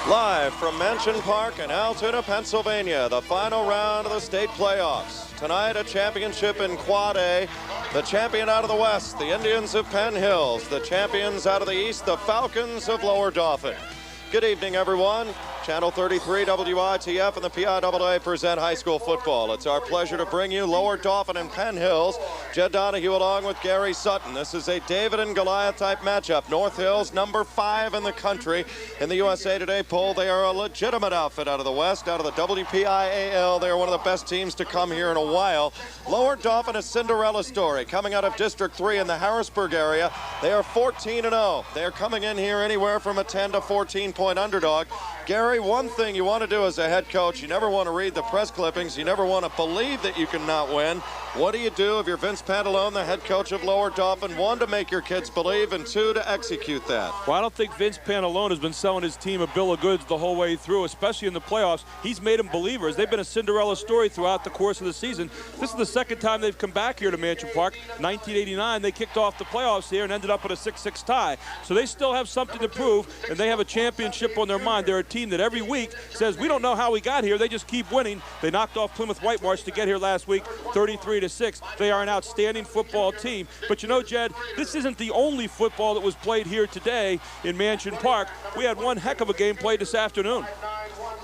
Live from Mansion Park in Altoona, Pennsylvania, the final round of the state playoffs. Tonight, a championship in Quad A. The champion out of the West, the Indians of Penn Hills. The champions out of the East, the Falcons of Lower Dauphin. Good evening, everyone. Channel 33 WITF and the Piaa present high school football. It's our pleasure to bring you Lower Dauphin and Penn Hills. Jed Donahue along with Gary Sutton. This is a David and Goliath type matchup. North Hills, number 5 in the country. In the USA Today poll, they are a legitimate outfit out of the West, out of the WPIAL. They are one of the best teams to come here in a while. Lower Dauphin, a Cinderella story. Coming out of District 3 in the Harrisburg area, they are 14-0. They are coming in here anywhere from a 10 to 14-point underdog. Gary, one thing you want to do as a head coach, you never want to read the press clippings. You never want to believe that you cannot win. What do you do if you're Vince Pantalone, the head coach of Lower Dauphin? 1, to make your kids believe, and 2, to execute that. Well, I don't think Vince Pantalone has been selling his team a bill of goods the whole way through, especially in the playoffs. He's made them believers. They've been a Cinderella story throughout the course of the season. This is the second time they've come back here to Mansion Park. 1989, they kicked off the playoffs here and ended up with a 6-6 tie. So they still have something to prove, and they have a championship on their mind. They're a team that every week says, we don't know how we got here. They just keep winning. They knocked off Plymouth Whitemarsh to get here last week, 33-6. They are an outstanding football team. But you know, Jed, this isn't the only football that was played here today in Mansion Park. We had one heck of a game played this afternoon.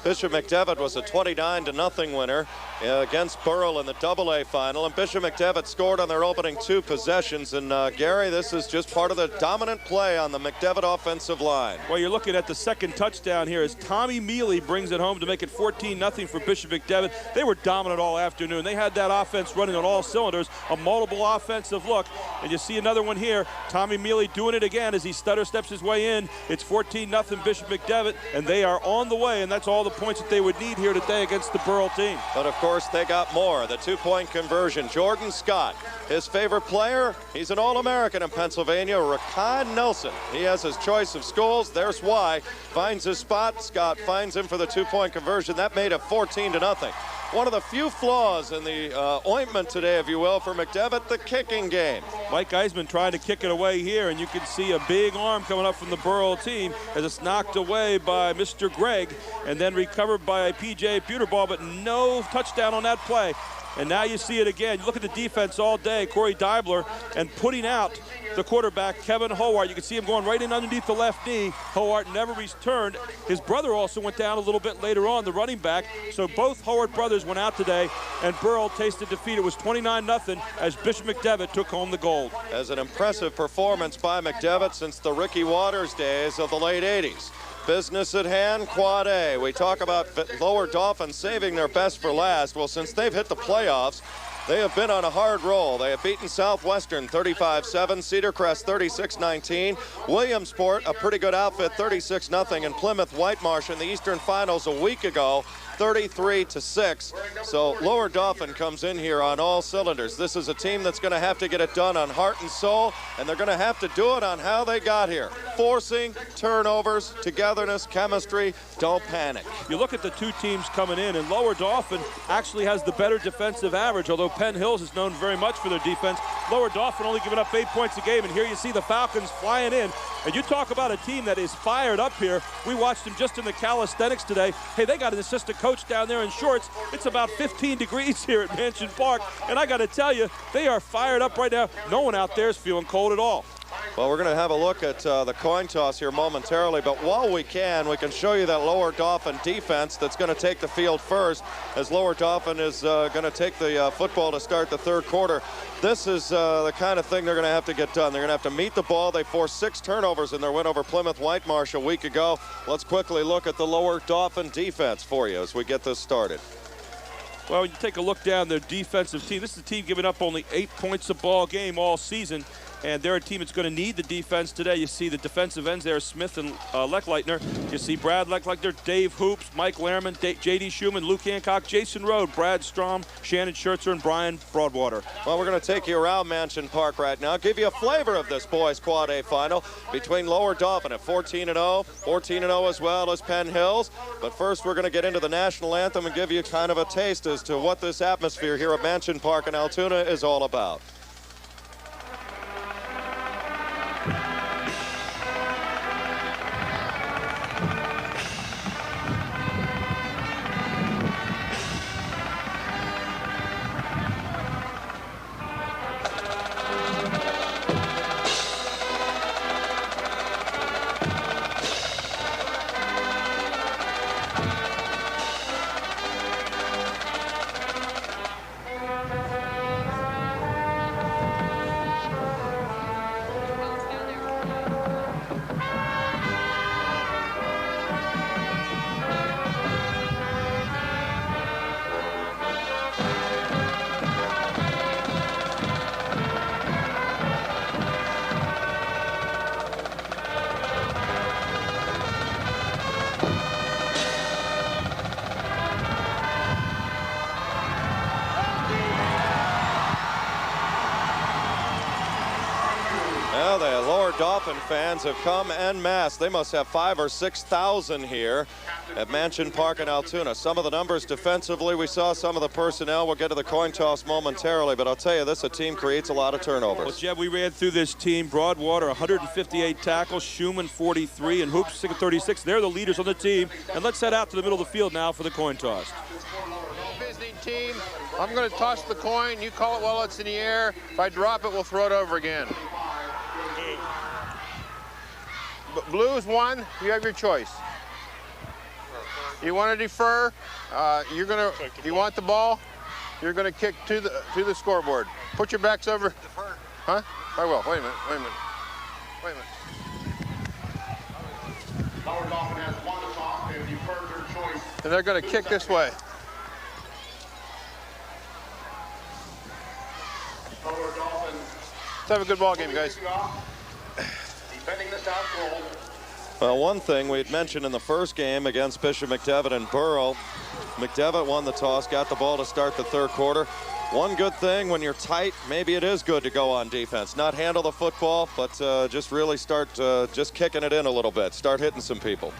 Bishop McDevitt was a 29-0 winner against Burrell in the AA final, and Bishop McDevitt scored on their opening 2 possessions. And Gary, this is just part of the dominant play on the McDevitt offensive line. Well, you're looking at the second touchdown here as Tommy Mealy brings it home to make it 14-0 for Bishop McDevitt. They were dominant all afternoon. They had that offense running on all cylinders, a multiple offensive look. And you see another one here. Tommy Mealy doing it again as he stutter steps his way in. It's 14-0 Bishop McDevitt, and they are on the way, and that's all the points that they would need here today against the Burrell team. But of course they got more. The 2-point conversion. Jordan Scott, his favorite player, he's an All-American in Pennsylvania, Rakai Nelson. He has his choice of schools. There's why. Finds his spot. Scott finds him for the 2-point conversion. That made it 14-0. One of the few flaws in the ointment today, if you will, for McDevitt, the kicking game. Mike Eisman trying to kick it away here, and you can see a big arm coming up from the Burrell team as it's knocked away by Mr. Gregg and then recovered by P.J. Peterball, but no touchdown on that play. And now you see it again. You look at the defense all day, Corey Deibler, and putting out the quarterback, Kevin Howard. You can see him going right in underneath the left knee. Howard never returned. His brother also went down a little bit later on, the running back. So both Howard brothers went out today, and Burrell tasted defeat. It was 29-0 as Bishop McDevitt took home the gold. As an impressive performance by McDevitt since the Ricky Waters days of the late 80s. Business at hand, Quad A. We talk about Lower Dauphin saving their best for last. Well, since they've hit the playoffs, they have been on a hard roll. They have beaten Southwestern 35-7, Cedar Crest 36-19, Williamsport, a pretty good outfit, 36-0, and Plymouth Whitemarsh in the Eastern Finals a week ago, 33-6. So Lower Dauphin comes in here on all cylinders. This is a team that's going to have to get it done on heart and soul, and they're going to have to do it on how they got here. Forcing, turnovers, togetherness, chemistry, don't panic. You look at the two teams coming in, and Lower Dauphin actually has the better defensive average, although Penn Hills is known very much for their defense. Lower Dauphin only giving up 8 points a game, and here you see the Falcons flying in. And you talk about a team that is fired up here. We watched them just in the calisthenics today. Hey, they got an assistant coach down there in shorts. It's about 15 degrees here at Mansion Park, and I got to tell you, they are fired up right now. No one out there is feeling cold at all. Well, we're going to have a look at the coin toss here momentarily, but while we can show you that Lower Dauphin defense that's going to take the field first, as Lower Dauphin is going to take the football to start the third quarter. This is the kind of thing they're going to have to get done. They're going to have to meet the ball. They forced 6 turnovers in their win over Plymouth Whitemarsh a week ago. Let's quickly look at the Lower Dauphin defense for you as we get this started. Well, when you take a look down their defensive team, this is a team giving up only 8 points a ball game all season. And they're a team that's going to need the defense today. You see the defensive ends there, Smith and Leckleitner. You see Brad Leckleitner, Dave Hoops, Mike Lehrman, J.D. Schumann, Luke Hancock, Jason Rode, Brad Strom, Shannon Schertzer, and Brian Broadwater. Well, we're going to take you around Mansion Park right now, give you a flavor of this boys Quad A final between Lower Dauphin at 14-0, 14-0 as well as Penn Hills. But first, we're going to get into the national anthem and give you kind of a taste as to what this atmosphere here at Mansion Park in Altoona is all about. Dauphin fans have come en masse. They must have 5,000 or 6,000 here at Mansion Park in Altoona. Some of the numbers defensively, we saw some of the personnel. We'll get to the coin toss momentarily, but I'll tell you this, a team creates a lot of turnovers. Well, Jeb, we ran through this team. Broadwater, 158 tackles, Schumann, 43, and Hoops, 36. They're the leaders on the team. And let's head out to the middle of the field now for the coin toss. Visiting team, I'm going to toss the coin. You call it while it's in the air. If I drop it, we'll throw it over again. Blue is one. You have your choice. You want to defer? You're going to. You want the ball? You're going to kick to the scoreboard. Put your backs over. Defer. Huh? I will. Wait a minute. Wait a minute. Wait a minute. Lower Dauphin has one off, and you heard their choice. And they're going to kick this way. Let's have a good ball game, guys. Well, one thing we had mentioned in the first game against Bishop McDevitt and Borough, McDevitt won the toss, got the ball to start the third quarter. One good thing, when you're tight, maybe it is good to go on defense. Not handle the football, but just really start just kicking it in a little bit. Start hitting some people.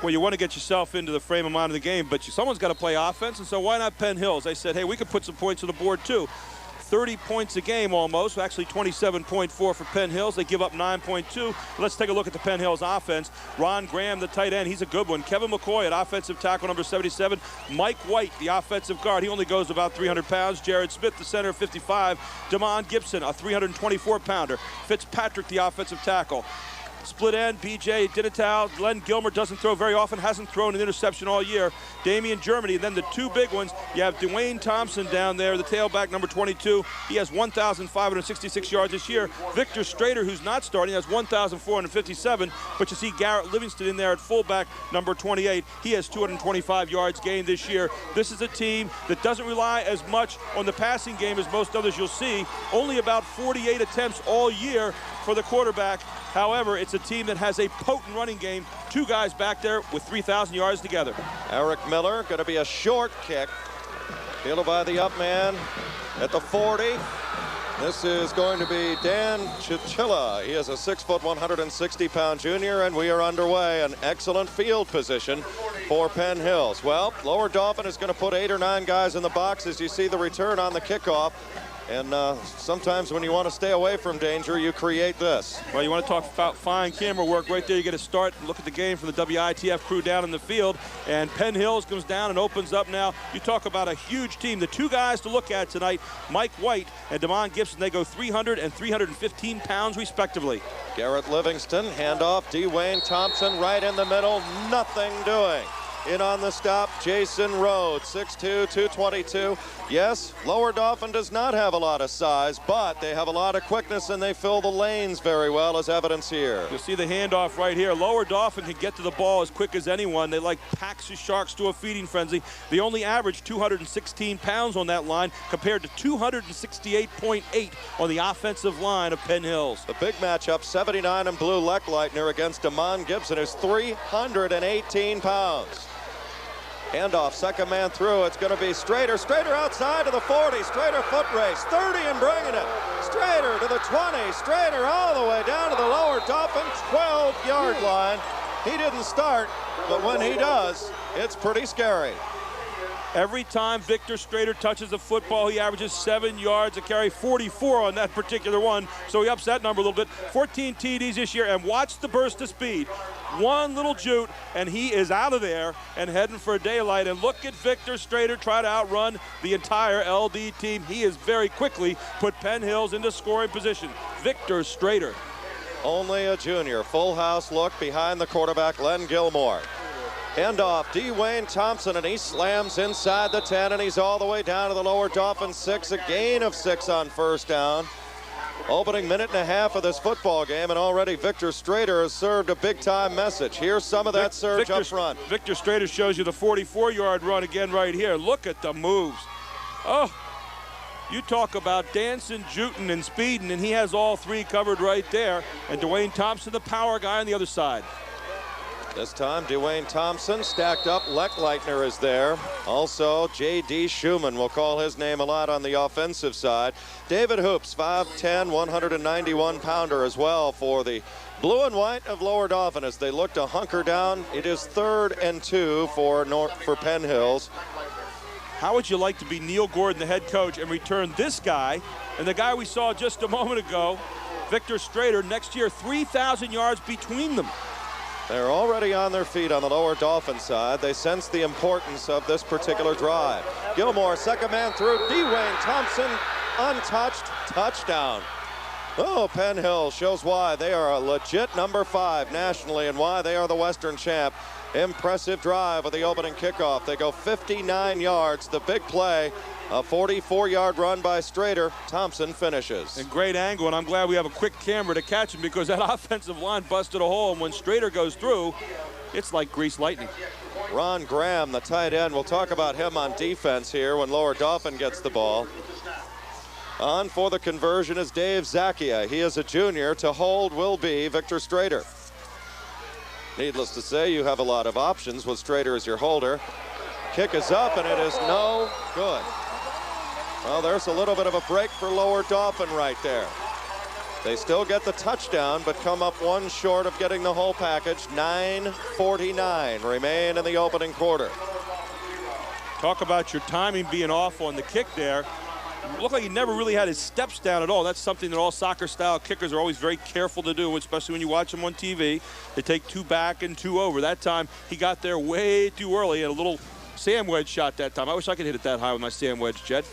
Well, you want to get yourself into the frame of mind of the game, but someone's got to play offense, and so why not Penn Hills? They said, hey, we could put some points on the board too. 30 points a game almost, actually 27.4 for Penn Hills. They give up 9.2. Let's take a look at the Penn Hills offense. Ron Graham, the tight end, he's a good one. Kevin McCoy at offensive tackle, number 77. Mike White, the offensive guard, he only goes about 300 pounds. Jared Smith, the center, 55. Damon Gibson, a 324-pounder. Fitzpatrick, the offensive tackle. Split end, B.J. Dinatow. Glenn Gilmer doesn't throw very often, hasn't thrown an interception all year. Damian Germany. And then the two big ones, you have Dwayne Thompson down there, the tailback, number 22. He has 1,566 yards this year. Victor Strader, who's not starting, has 1,457. But you see Garrett Livingston in there at fullback, number 28. He has 225 yards gained this year. This is a team that doesn't rely as much on the passing game as most others you'll see. Only about 48 attempts all year for the quarterback. However, it's a team that has a potent running game. Two guys back there with 3,000 yards together. Eric Miller, going to be a short kick. Fielded by the up man at the 40. This is going to be Dan Chichilla. He is a 6', 160-pound junior, and we are underway. An excellent field position for Penn Hills. Well, Lower Dauphin is going to put 8 or 9 guys in the box as you see the return on the kickoff. And sometimes when you want to stay away from danger, you create this. Well, you want to talk about fine camera work right there. You get to start and look at the game from the WITF crew down in the field. And Penn Hills comes down and opens up now. You talk about a huge team. The two guys to look at tonight, Mike White and Damon Gibson, they go 300 and 315 pounds respectively. Garrett Livingston, handoff, Dwayne Thompson right in the middle, nothing doing. In on the stop, Jason Rhodes, 6'2", 222. Yes, Lower Dauphin does not have a lot of size, but they have a lot of quickness and they fill the lanes very well, as evidence here. You'll see the handoff right here. Lower Dauphin can get to the ball as quick as anyone. They like packs of sharks to a feeding frenzy. They only average 216 pounds on that line compared to 268.8 on the offensive line of Penn Hills. The big matchup, 79 in blue Leckleitner against Damon Gibson, who's 318 pounds. Handoff, second man through. It's going to be Strader. Strader outside of the 40. Strader foot race. 30 and bringing it. Strader to the 20. Strader all the way down to the Lower Dauphin 12-yard line. He didn't start, but when he does, it's pretty scary. Every time Victor Strader touches the football, he averages 7 yards a carry, 44 on that particular one. So he ups that number a little bit. 14 TDs this year, and watch the burst of speed. One little jute, and he is out of there and heading for daylight. And look at Victor Strader try to outrun the entire LD team. He has very quickly put Penn Hills into scoring position. Victor Strader. Only a junior. Full house look behind the quarterback, Len Gilmore. Handoff, Dwayne Thompson, and he slams inside the 10, and he's all the way down to the Lower Dauphin 6, a gain of 6 on first down. Opening minute and a half of this football game, and already Victor Strader has served a big-time message. Here's some of that surge up front. Victor Strader shows you the 44-yard run again right here. Look at the moves. Oh, you talk about dancing, jooting, and speeding, and he has all three covered right there. And Dwayne Thompson, the power guy on the other side. This time, Dwayne Thompson stacked up. Leckleitner is there. Also, J.D. Schumann, will call his name a lot on the offensive side. David Hoops, 5'10", 191-pounder as well for the blue and white of Lower Dauphin as they look to hunker down. It is 3rd and 2 for Penn Hills. How would you like to be Neil Gordon, the head coach, and return this guy and the guy we saw just a moment ago, Victor Strader, next year, 3,000 yards between them? They're already on their feet on the Lower Dauphin side. They sense the importance of this particular drive. Gilmore, second man through. Dwayne Thompson, untouched, touchdown. Oh, Penn Hills shows why they are a legit number 5 nationally and why they are the Western champ. Impressive drive with the opening kickoff. They go 59 yards. The big play, a 44-yard run by Strader. Thompson finishes. And great angle, and I'm glad we have a quick camera to catch him because that offensive line busted a hole, and when Strader goes through, it's like greased lightning. Ron Graham, the tight end, we'll talk about him on defense here when Lower Dauphin gets the ball. On for the conversion is Dave Zacchia. He is a junior. To hold will be Victor Strader. Needless to say, you have a lot of options with Strader as your holder. Kick is up, and it is no good. Well, there's a little bit of a break for Lower Dauphin right there. They still get the touchdown, but come up one short of getting the whole package. 9:49 remain in the opening quarter. Talk about your timing being off on the kick there. Looked like he never really had his steps down at all. That's something that all soccer-style kickers are always very careful to do, especially when you watch them on TV. They take 2 back and 2 over. That time, he got there way too early. He had a little sand wedge shot that time. I wish I could hit it that high with my sand wedge, Jed.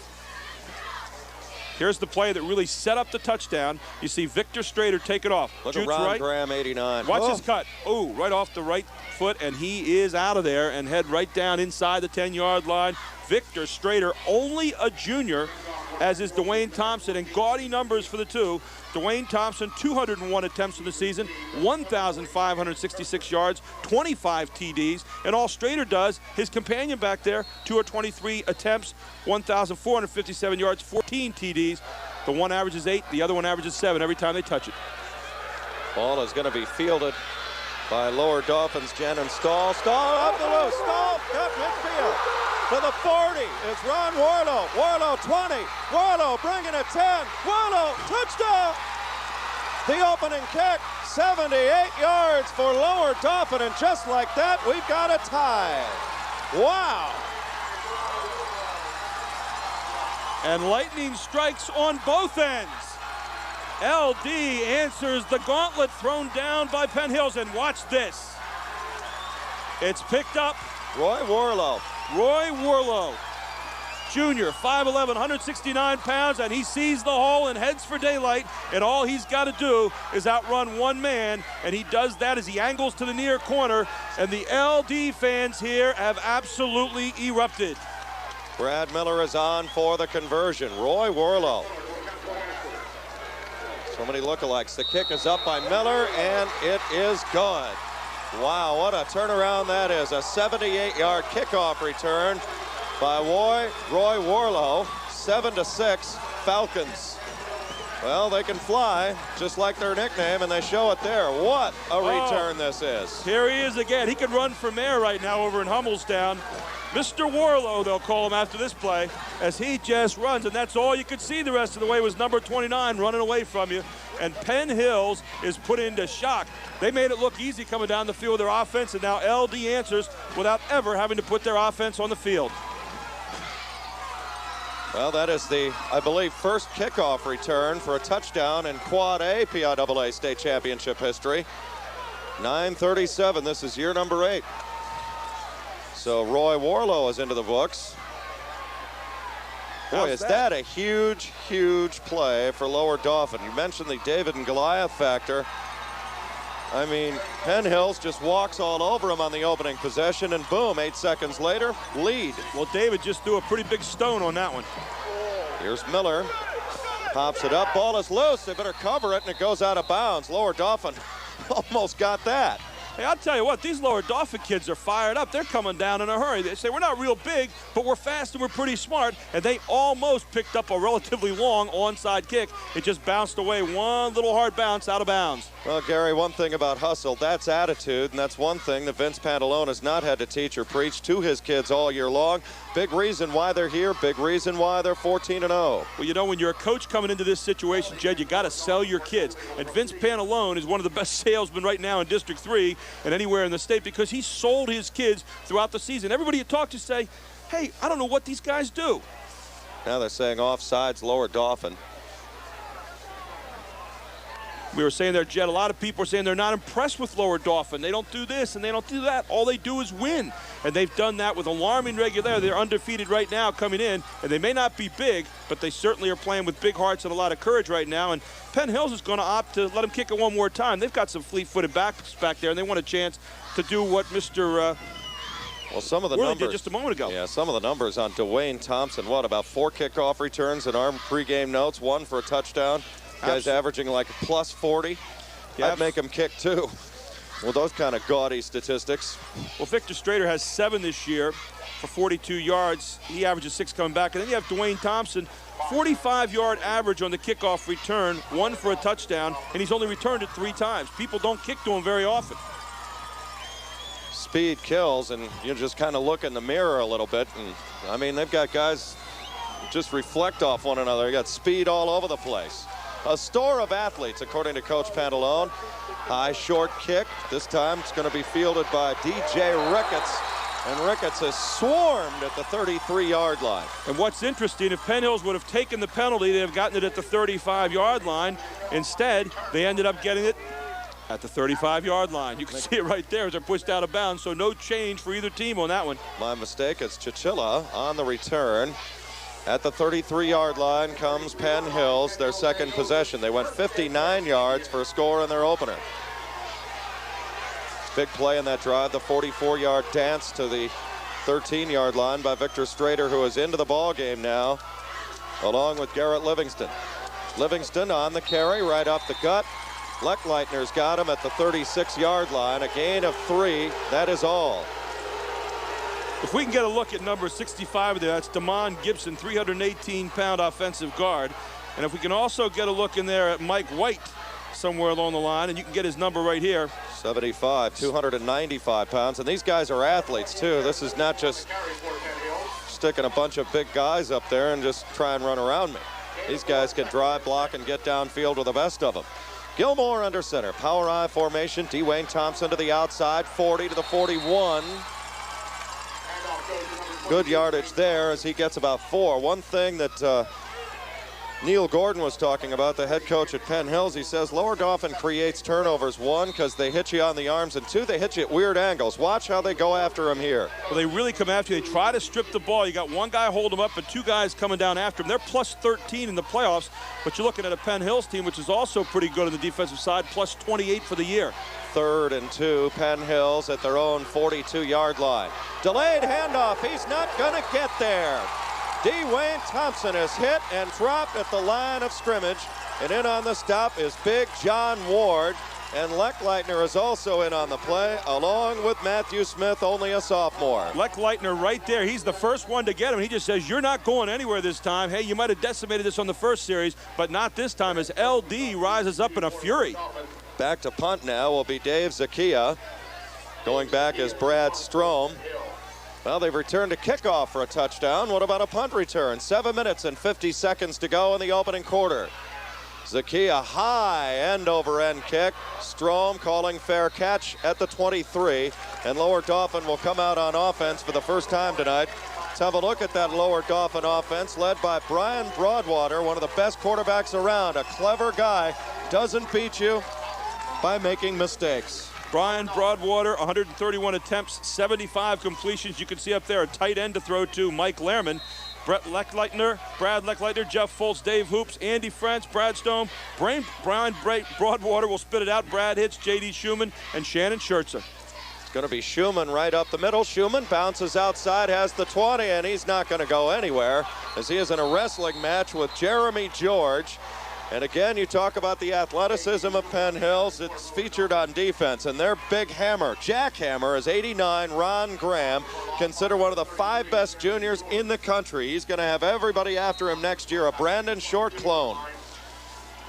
Here's the play that really set up the touchdown. You see Victor Strader take it off. Look at Ron Graham, 89. Watch his cut. Oh, right off the right foot, and he is out of there and head right down inside the 10-yard line. Victor Strader, only a junior, as is Dwayne Thompson, and gaudy numbers for the two. Dwayne Thompson, 201 attempts in the season, 1,566 yards, 25 TDs, and all Strader does, his companion back there, 223 attempts, 1,457 yards, 14 TDs. The one averages 8, the other one averages 7 every time they touch it. Ball is going to be fielded by Lower Dauphin's Jen and Stahl. Stahl up the loose. Stahl cut midfield. To the 40 is Ron Warlow. Warlow 20. Warlow bringing it 10. Warlow, touchdown. The opening kick, 78 yards for Lower Dauphin, and just like that, we've got a tie. Wow. And lightning strikes on both ends. LD answers the gauntlet thrown down by Penn Hills, and watch this. It's picked up. Roy Warlow. Roy Warlow, junior, 5'11", 169 pounds, and he sees the hole and heads for daylight, and all he's got to do is outrun one man, and he does that as he angles to the near corner, and the LD fans here have absolutely erupted. Brad Miller is on for the conversion. Roy Warlow. So many lookalikes. The kick is up by Miller, and it is good. Wow, what a turnaround that is. A 78-yard kickoff return by Roy Warlow. 7-6 Falcons. Well, they can fly, just like their nickname, and they show it there. What a return this is. Here he is again. He could run for mayor right now over in Hummelstown. Mr. Warlow, they'll call him after this play, as he just runs, and that's all you could see the rest of the way was number 29 running away from you. And Penn Hills is put into shock. They made it look easy coming down the field with their offense, and now LD answers without ever having to put their offense on the field. Well, that is the, I believe, first kickoff return for a touchdown in Quad A PIAA State Championship history. 9:37, this is year number 8. So Roy Warlow is into the books. Boy, is that a huge, huge play for Lower Dauphin. You mentioned the David and Goliath factor. I mean, Penn Hills just walks all over him on the opening possession, and boom, 8 seconds later, lead. Well, David just threw a pretty big stone on that one. Here's Miller. Pops it up, ball is loose. They better cover it, and it goes out of bounds. Lower Dauphin almost got that. Hey, I'll tell you what, these Lower Dauphin kids are fired up. They're coming down in a hurry. They say, we're not real big, but we're fast and we're pretty smart. And they almost picked up a relatively long onside kick. It just bounced away, one little hard bounce out of bounds. Well, Gary, one thing about hustle, that's attitude, and that's one thing that Vince Pantalone has not had to teach or preach to his kids all year long. Big reason why they're here, big reason why they're 14-0. Well, you know, when you're a coach coming into this situation, Jed, you got to sell your kids. And Vince Pantalone is one of the best salesmen right now in District 3 and anywhere in the state because he sold his kids throughout the season. Everybody you talk to say, hey, I don't know what these guys do. Now they're saying offsides, lower Dauphin. We were saying there, Jed, a lot of people are saying they're not impressed with Lower Dauphin. They don't do this and they don't do that. All they do is win. And they've done that with alarming regularity. They're undefeated right now coming in, and they may not be big, but they certainly are playing with big hearts and a lot of courage right now. And Penn Hills is going to opt to let them kick it one more time. They've got some fleet-footed backs back there, and they want a chance to do what Mr. Well, some of the Worley numbers did just a moment ago. Yeah, some of the numbers on Dwayne Thompson. What, about 4 kickoff returns in our pregame notes, 1 for a touchdown. Guy's averaging like plus 40. Yeah, I'd make him kick 2. Well, those kind of gaudy statistics. Well, Victor Strader has 7 this year for 42 yards. He averages 6 coming back. And then you have Dwayne Thompson, 45-yard average on the kickoff return, 1 for a touchdown, and he's only returned it 3 times. People don't kick to him very often. Speed kills, and you just kind of look in the mirror a little bit. And I mean, they've got guys just reflect off one another. They got speed all over the place. A store of athletes, according to Coach Pantalone. High short kick. This time it's going to be fielded by DJ Ricketts. And Ricketts has swarmed at the 33-yard line. And what's interesting, if Penn Hills would have taken the penalty, they'd have gotten it at the 35-yard line. Instead, they ended up getting it at the 35-yard line. You can see it right there as they're pushed out of bounds, so no change for either team on that one. My mistake. It's Chichilla on the return. At the 33-yard line comes Penn Hills, their second possession. They went 59 yards for a score in their opener. Big play in that drive, the 44-yard dance to the 13-yard line by Victor Strader, who is into the ball game now, along with Garrett Livingston. Livingston on the carry, right off the gut. Leckleitner's got him at the 36-yard line, a gain of 3. That is all. If we can get a look at number 65 there, that's Damon Gibson, 318-pound offensive guard. And if we can also get a look in there at Mike White somewhere along the line, and you can get his number right here. 75, 295 pounds. And these guys are athletes, too. This is not just sticking a bunch of big guys up there and just try and run around me. These guys can drive, block, and get downfield with the best of them. Gilmore under center. Power I formation. Dwayne Thompson to the outside, 40 to the 41. Good yardage there as he gets about 4. One thing that Neil Gordon was talking about, the head coach at Penn Hills, he says Lower Dauphin creates turnovers, 1, because they hit you on the arms, and 2, they hit you at weird angles. Watch how they go after him here. Well, they really come after you. They try to strip the ball. You got one guy hold him up and 2 guys coming down after him. They're plus 13 in the playoffs, but you're looking at a Penn Hills team, which is also pretty good on the defensive side, plus 28 for the year. 3rd and 2, Penn Hills at their own 42-yard line. Delayed handoff, he's not gonna get there. Dwayne Thompson is hit and dropped at the line of scrimmage, and in on the stop is Big John Ward, and Leckleitner is also in on the play, along with Matthew Smith, only a sophomore. Leckleitner right there, he's the first one to get him. He just says, you're not going anywhere this time. Hey, you might have decimated this on the first series, but not this time, as LD rises up in a fury. Back to punt now will be Dave Zakia. Going back is Brad Strom. Well, they've returned a kickoff for a touchdown. What about a punt return? 7 minutes and 50 seconds to go in the opening quarter. Zakia, high end-over-end kick. Strom calling fair catch at the 23. And Lower Dauphin will come out on offense for the first time tonight. Let's have a look at that Lower Dauphin offense led by Brian Broadwater, one of the best quarterbacks around. A clever guy, doesn't beat you by making mistakes. Brian Broadwater, 131 attempts, 75 completions. You can see up there a tight end to throw to, Mike Lehrman. Brad Leckleitner, Jeff Foltz, Dave Hoops, Andy France, Brad Stone, Brian Broadwater will spit it out. Brad Hitz, J.D. Schumann, and Shannon Schertzer. It's going to be Schumann right up the middle. Schumann bounces outside, has the 20, and he's not going to go anywhere as he is in a wrestling match with Jeremy George. And again, you talk about the athleticism of Penn Hills. It's featured on defense, and their big hammer, jackhammer, is 89, Ron Graham, considered one of the 5 best juniors in the country. He's going to have everybody after him next year, a Brandon Short clone.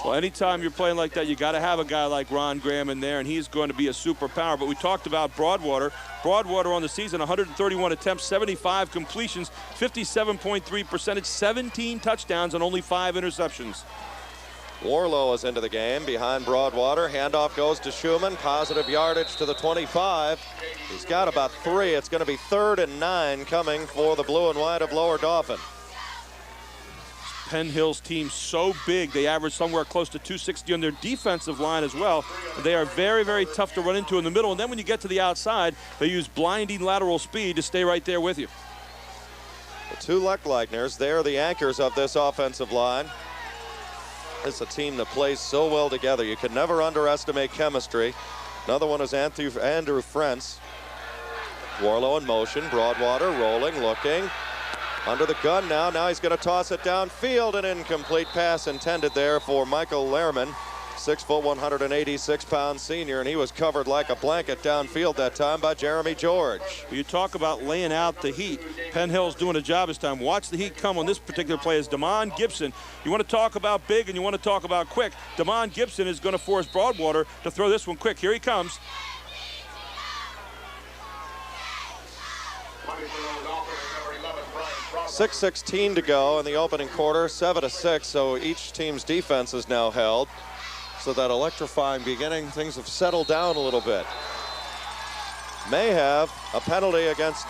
Well, anytime you're playing like that, you got to have a guy like Ron Graham in there, and he's going to be a superpower. But we talked about Broadwater. Broadwater on the season, 131 attempts, 75 completions, 57.3 percentage, 17 touchdowns, and only 5 interceptions. Warlow is into the game behind Broadwater. Handoff goes to Schumann. Positive yardage to the 25. He's got about 3. It's going to be 3rd and 9 coming for the blue and white of Lower Dauphin. Penn Hill's team so big, they average somewhere close to 260 on their defensive line as well. They are very, very tough to run into in the middle. And then when you get to the outside, they use blinding lateral speed to stay right there with you. The 2 Leckleitners, they're the anchors of this offensive line. It's a team that plays so well together. You can never underestimate chemistry. Another one is Andrew Frentz. Warlow in motion. Broadwater rolling, looking. Under the gun now. Now he's going to toss it downfield. An incomplete pass intended there for Michael Lehrman. 6 foot, 186-pound senior, and he was covered like a blanket downfield that time by Jeremy George. You talk about laying out the heat. Penn Hill's doing a job this time. Watch the heat come on this particular play as Damon Gibson. You want to talk about big and you want to talk about quick. Damon Gibson is going to force Broadwater to throw this one quick. Here he comes. .6:16 to go in the opening quarter, 7-6, so each team's defense is now held. So that electrifying beginning, things have settled down a little bit. May have a penalty against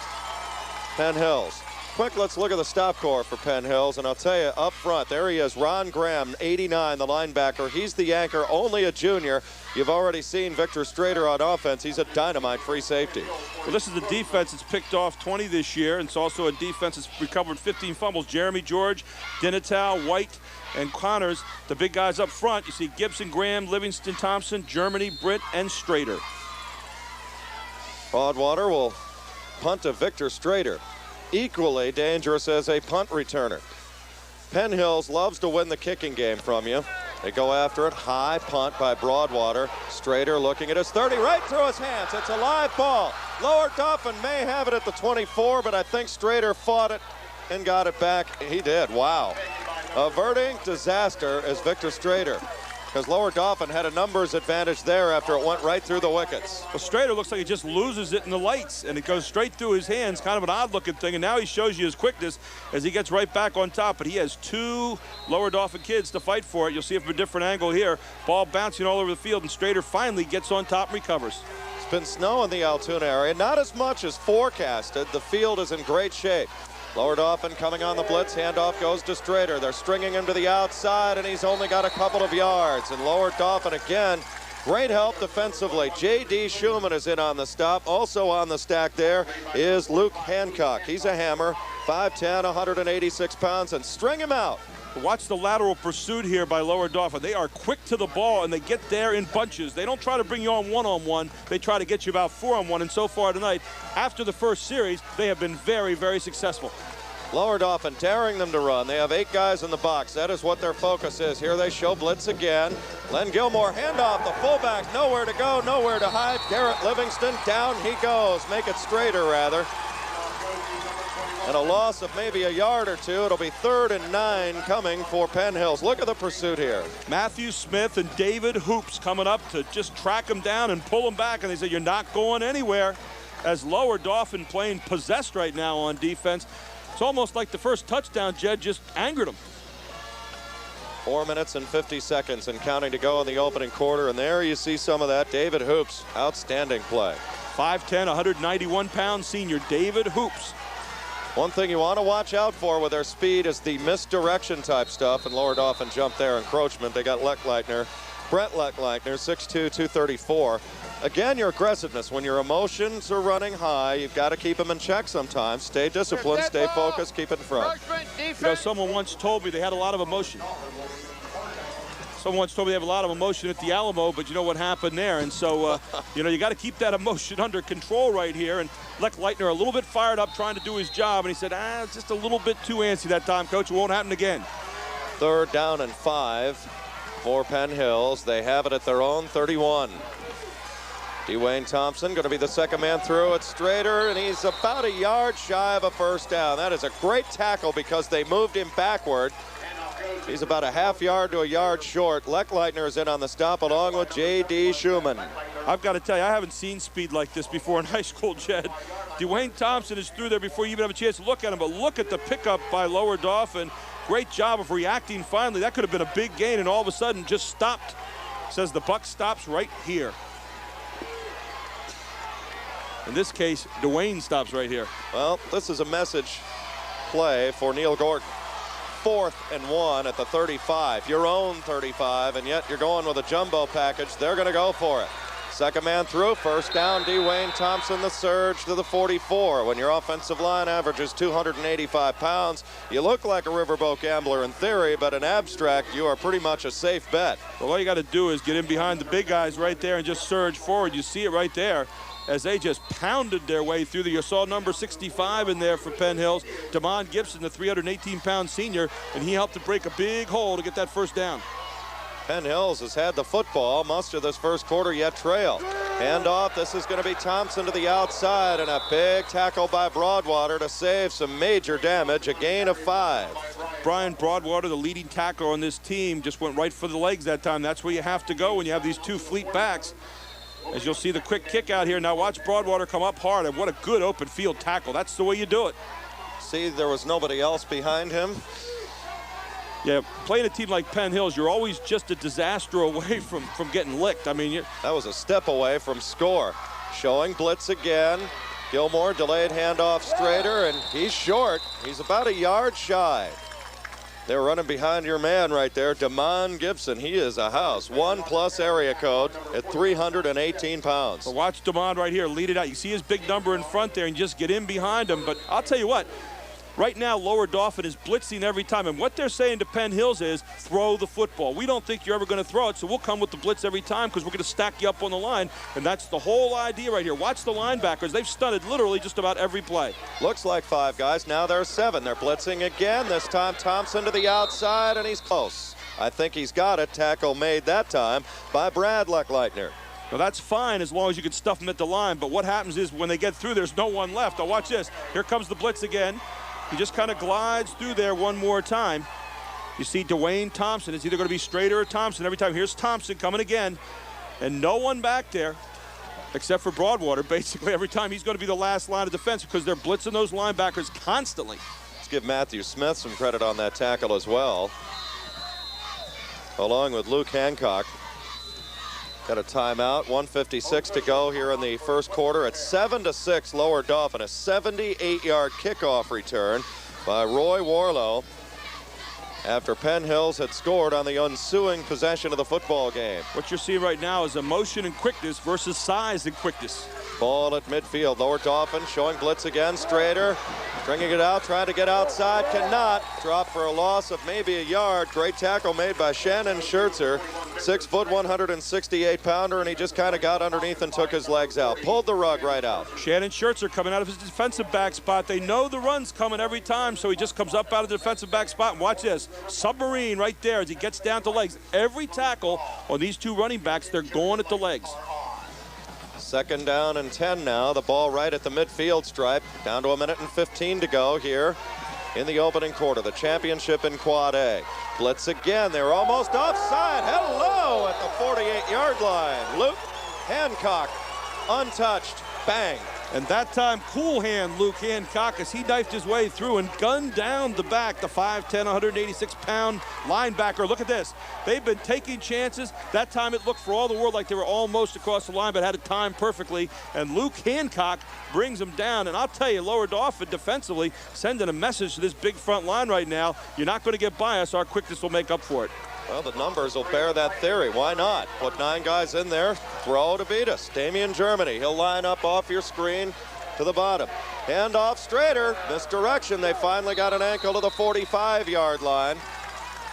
Penn Hills. Quick, let's look at the stop score for Penn Hills, and I'll tell you up front, there he is, Ron Graham, 89, the linebacker. He's the anchor, only a junior. You've already seen Victor Strader on offense. He's a dynamite free safety. Well, this is the defense that's picked off 20 this year, and it's also a defense that's recovered 15 fumbles. Jeremy George, Dinatow, White, and Connors, the big guys up front. You see Gibson, Graham, Livingston, Thompson, Germany, Britt, and Strader. Broadwater will punt to Victor Strader. Equally dangerous as a punt returner. Penn Hills loves to win the kicking game from you. They go after it. High punt by Broadwater. Strader looking at his 30, right through his hands. It's a live ball. Lower Dauphin may have it at the 24, but I think Strader fought it and got it back. He did. Wow. Averting disaster is Victor Strader, because Lower Dauphin had a numbers advantage there after it went right through the wickets. Well, Strader looks like he just loses it in the lights, and it goes straight through his hands, kind of an odd-looking thing, and now he shows you his quickness as he gets right back on top, but he has 2 Lower Dauphin kids to fight for it. You'll see it from a different angle here. Ball bouncing all over the field, and Strader finally gets on top and recovers. It's been snow in the Altoona area, not as much as forecasted. The field is in great shape. Lower Dauphin coming on the blitz. Handoff goes to Strader. They're stringing him to the outside, and he's only got a couple of yards. And Lower Dauphin again, great help defensively. J.D. Schumann is in on the stop. Also on the stack there is Luke Hancock. He's a hammer, 5'10", 186 pounds, and string him out. Watch the lateral pursuit here by Lower Dauphin. They are quick to the ball, and they get there in bunches. They don't try to bring you on one-on-one. They try to get you about 4-on-1, and so far tonight, after the first series, they have been very, very successful. Lower Dauphin daring them to run. They have 8 guys in the box. That is what their focus is. Here they show blitz again. Len Gilmore, handoff, the fullback, nowhere to go, nowhere to hide. Garrett Livingston, down he goes. Make it straighter, rather. And a loss of maybe a yard or 2. It'll be 3rd and 9 coming for Penn Hills. Look at the pursuit here. Matthew Smith and David Hoops coming up to just track him down and pull him back, and they say, you're not going anywhere. As Lower Dauphin playing possessed right now on defense. It's almost like the first touchdown, Jed, just angered him. 4 minutes and 50 seconds and counting to go in the opening quarter, and there you see some of that. David Hoops, outstanding play. 5'10", 191-pound senior David Hoops. One thing you want to watch out for with their speed is the misdirection type stuff, and Lower Dauphin jumped there, encroachment. They got Brett Leckleitner, 6'2", 234. Again, your aggressiveness. When your emotions are running high, you've got to keep them in check sometimes. Stay disciplined, stay focused, keep it in front. You know, someone once told me they had a lot of emotion. Someone once told me they have a lot of emotion at the Alamo, but you know what happened there. And so, you know, you got to keep that emotion under control right here. And Leckleitner a little bit fired up trying to do his job. And he said, it's just a little bit too antsy that time, Coach. It won't happen again. 3rd down and 5 for Penn Hills. They have it at their own 31. Dwayne Thompson going to be the second man through at Strader, and he's about a yard shy of a first down. That is a great tackle because they moved him backward. He's about a half yard to a yard short. Leckleitner is in on the stop along with J.D. Schumann. I've got to tell you, I haven't seen speed like this before in high school, Jed. Dwayne Thompson is through there before you even have a chance to look at him, but look at the pickup by Lower Dauphin. Great job of reacting finally. That could have been a big gain, and all of a sudden just stopped. Says the buck stops right here. In this case, Dwayne stops right here. Well, this is a message play for Neil Gordon. 4th and 1 at the 35, your own 35, and yet you're going with a jumbo package. They're going to go for it. Second man through, first down, Dwayne Thompson, the surge to the 44. When your offensive line averages 285 pounds, you look like a riverboat gambler in theory, but in abstract, you are pretty much a safe bet. Well, all you got to do is get in behind the big guys right there and just surge forward. You see it right there as they just pounded their way through you saw number 65 in there for Penn Hills, Damon Gibson, the 318-pound senior, and he helped to break a big hole to get that first down. Penn Hills has had the football much of this first quarter, yet trail. Handoff, this is going to be Thompson to the outside, and a big tackle by Broadwater to save some major damage, a gain of 5. Brian Broadwater, the leading tackler on this team, just went right for the legs that time. That's where you have to go when you have these two fleet backs. As you'll see the quick kick out here. Now watch Broadwater come up hard, and what a good open field tackle. That's the way you do it. See, there was nobody else behind him. Yeah, playing a team like Penn Hills, you're always just a disaster away from getting licked. I mean, that was a step away from score. Showing blitz again. Gilmore delayed handoff straighter, and he's short. He's about a yard shy. They're running behind your man right there, Damon Gibson. He is a house. 1+ area code at 318 pounds. Well, watch Damon right here lead it out. You see his big number in front there and just get in behind him. But I'll tell you what, right now Lower Dauphin is blitzing every time. And what they're saying to Penn Hills is throw the football. We don't think you're ever going to throw it, so we'll come with the blitz every time because we're going to stack you up on the line. And that's the whole idea right here. Watch the linebackers. They've stunted literally just about every play. Looks like 5 guys. Now there's 7. They're blitzing again. This time Thompson to the outside, and he's close. I think he's got it. Tackle made that time by Brad Leckleitner. Now that's fine as long as you can stuff them at the line. But what happens is when they get through, there's no one left. Now watch this. Here comes the blitz again. He just kind of glides through there one more time. You see Dwayne Thompson. It's either going to be Strader or Thompson every time. Here's Thompson coming again. And no one back there except for Broadwater. Basically, every time he's going to be the last line of defense because they're blitzing those linebackers constantly. Let's give Matthew Smith some credit on that tackle as well, along with Luke Hancock. Got a timeout, 1:56 to go here in the first quarter. It's 7-6 Lower Dauphin, a 78-yard kickoff return by Roy Warlow after Penn Hills had scored on the ensuing possession of the football game. What you're seeing right now is emotion and quickness versus size and quickness. Ball at midfield. Lower Dauphin showing blitz again. Strader stringing it out, trying to get outside, cannot. Drop for a loss of maybe a yard. Great tackle made by Shannon Schertzer. 6 foot, 168-pounder, and he just kind of got underneath and took his legs out. Pulled the rug right out. Shannon Schertzer coming out of his defensive back spot. They know the run's coming every time, so he just comes up out of the defensive back spot. And watch this. Submarine right there as he gets down to legs. Every tackle on these two running backs, they're going at the legs. Second down and 10 now. The ball right at the midfield stripe. Down to 1:15 to go here in the opening quarter. The championship in Quad A. Blitz again. They're almost offside. Hello at the 48-yard line. Luke Hancock untouched. Bang. And that time, cool hand Luke Hancock as he knifed his way through and gunned down the back, the 5'10", 186-pound linebacker. Look at this. They've been taking chances. That time it looked for all the world like they were almost across the line, but had it timed perfectly. And Luke Hancock brings them down. And I'll tell you, Lower Dauphin defensively sending a message to this big front line right now. You're not going to get by us. Our quickness will make up for it. Well, the numbers will bear that theory. Why not? Put 9 guys in there, throw to beat us. Damian Germany, he'll line up off your screen to the bottom. Hand off Strader, misdirection. They finally got an ankle to the 45-yard line.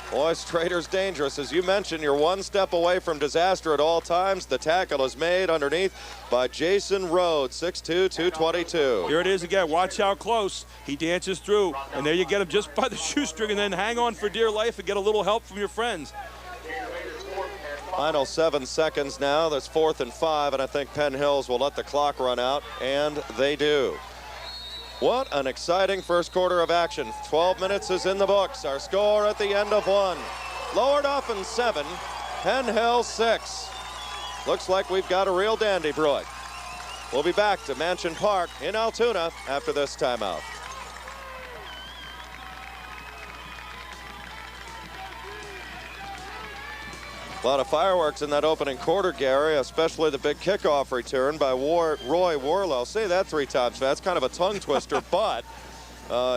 Boy, Strader's dangerous. As you mentioned, you're one step away from disaster at all times. The tackle is made underneath by Jason Rhodes, 6'2", 222. Here it is again. Watch how close he dances through. And there you get him just by the shoestring, and then hang on for dear life and get a little help from your friends. Final 7 seconds now. That's 4th and 5, and I think Penn Hills will let the clock run out, and they do. What an exciting first quarter of action. 12 minutes is in the books. Our score at the end of one. Lower Dauphin 7, Penn Hill 6. Looks like we've got a real dandy brewing. We'll be back to Mansion Park in Altoona after this timeout. A lot of fireworks in that opening quarter, Gary, especially the big kickoff return by Roy Warlow. Say that 3 times fast. It's kind of a tongue twister, but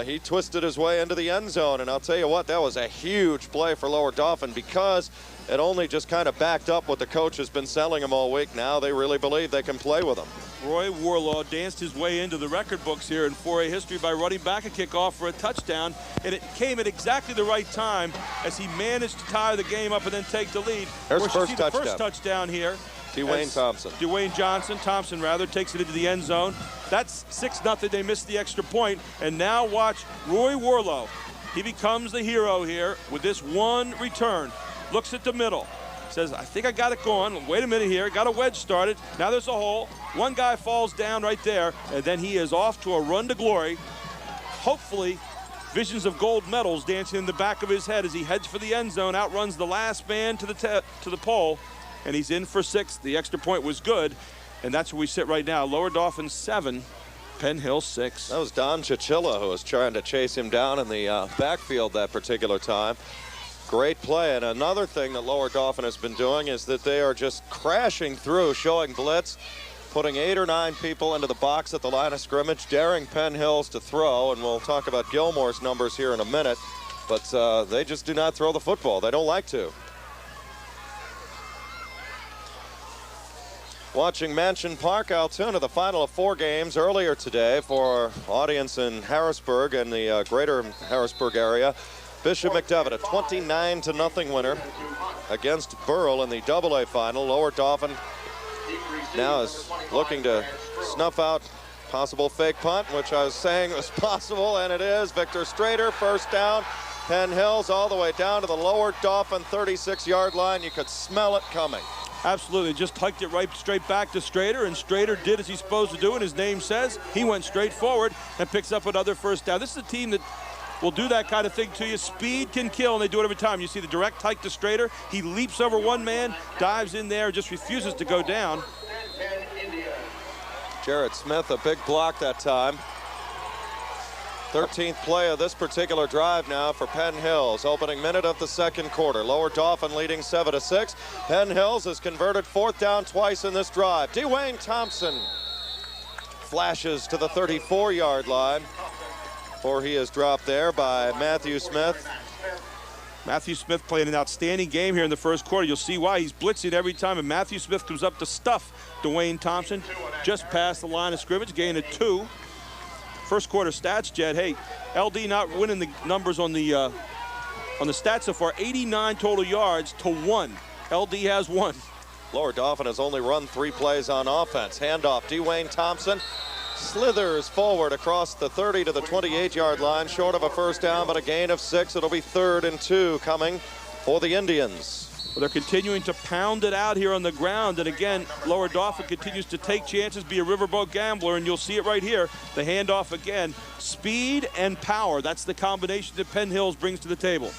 he twisted his way into the end zone. And I'll tell you what, that was a huge play for Lower Dauphin because it only just kind of backed up what the coach has been selling them all week. Now they really believe they can play with them. Roy Warlaw danced his way into the record books here in 4A history by running back a kickoff for a touchdown, and it came at exactly the right time as he managed to tie the game up and then take the lead. There's the first touchdown here. Dwayne Thompson. Dwayne Thompson takes it into the end zone. That's 6-0. They missed the extra point, and now watch Roy Warlow. He becomes the hero here with this one return. Looks at the middle. Says, I think I got it going. Wait a minute here. Got a wedge started. Now there's a hole. One guy falls down right there, and then he is off to a run to glory. Hopefully, visions of gold medals dancing in the back of his head as he heads for the end zone, outruns the last man to the pole, and he's in for 6. The extra point was good, and that's where we sit right now. Lower Dauphin 7, Penn Hill 6. That was Don Chichilla who was trying to chase him down in the backfield that particular time. Great play, and another thing that Lower Dauphin has been doing is that they are just crashing through, showing blitz, putting 8 or 9 people into the box at the line of scrimmage, daring Penn Hills to throw, and we'll talk about Gilmore's numbers here in a minute, but they just do not throw the football. They don't like to. Watching Mansion Park, Altoona, the final of 4 games earlier today for our audience in Harrisburg and the greater Harrisburg area. Bishop McDevitt, a 29-0 winner against Burrell in the AA final. Lower Dauphin now is looking to snuff out possible fake punt, which I was saying was possible, and it is. Victor Strader, first down. Penn Hills all the way down to the Lower Dauphin 36-yard line. You could smell it coming. Absolutely, just hiked it right straight back to Strader, and Strader did as he's supposed to do, and his name says. He went straight forward and picks up another first down. This is a team that will do that kind of thing to you. Speed can kill, and they do it every time. You see the direct hike to Strader. He leaps over one man, dives in there, just refuses to go down. Jarrett Smith, a big block that time. 13th play of this particular drive now for Penn Hills. Opening minute of the second quarter. Lower Dauphin leading 7-6. Penn Hills has converted 4th down twice in this drive. Dwayne Thompson flashes to the 34-yard line. Or he is dropped there by Matthew Smith. Matthew Smith playing an outstanding game here in the first quarter. You'll see why. He's blitzing every time, and Matthew Smith comes up to stuff Dwayne Thompson just past the line of scrimmage, gain of 2. First quarter stats, Jed. Hey, LD not winning the numbers on the stats so far. 89 total yards to 1. LD has 1. Lower Dauphin has only run 3 plays on offense. Handoff, Dwayne Thompson slithers forward across the 30 to the 28-yard line, short of a first down, but a gain of 6. It'll be 3rd and 2 coming for the Indians. Well, they're continuing to pound it out here on the ground, and again, Lower Dauphin continues to take chances, be a riverboat gambler, and you'll see it right here. The handoff again, speed and power. That's the combination that Penn Hills brings to the table.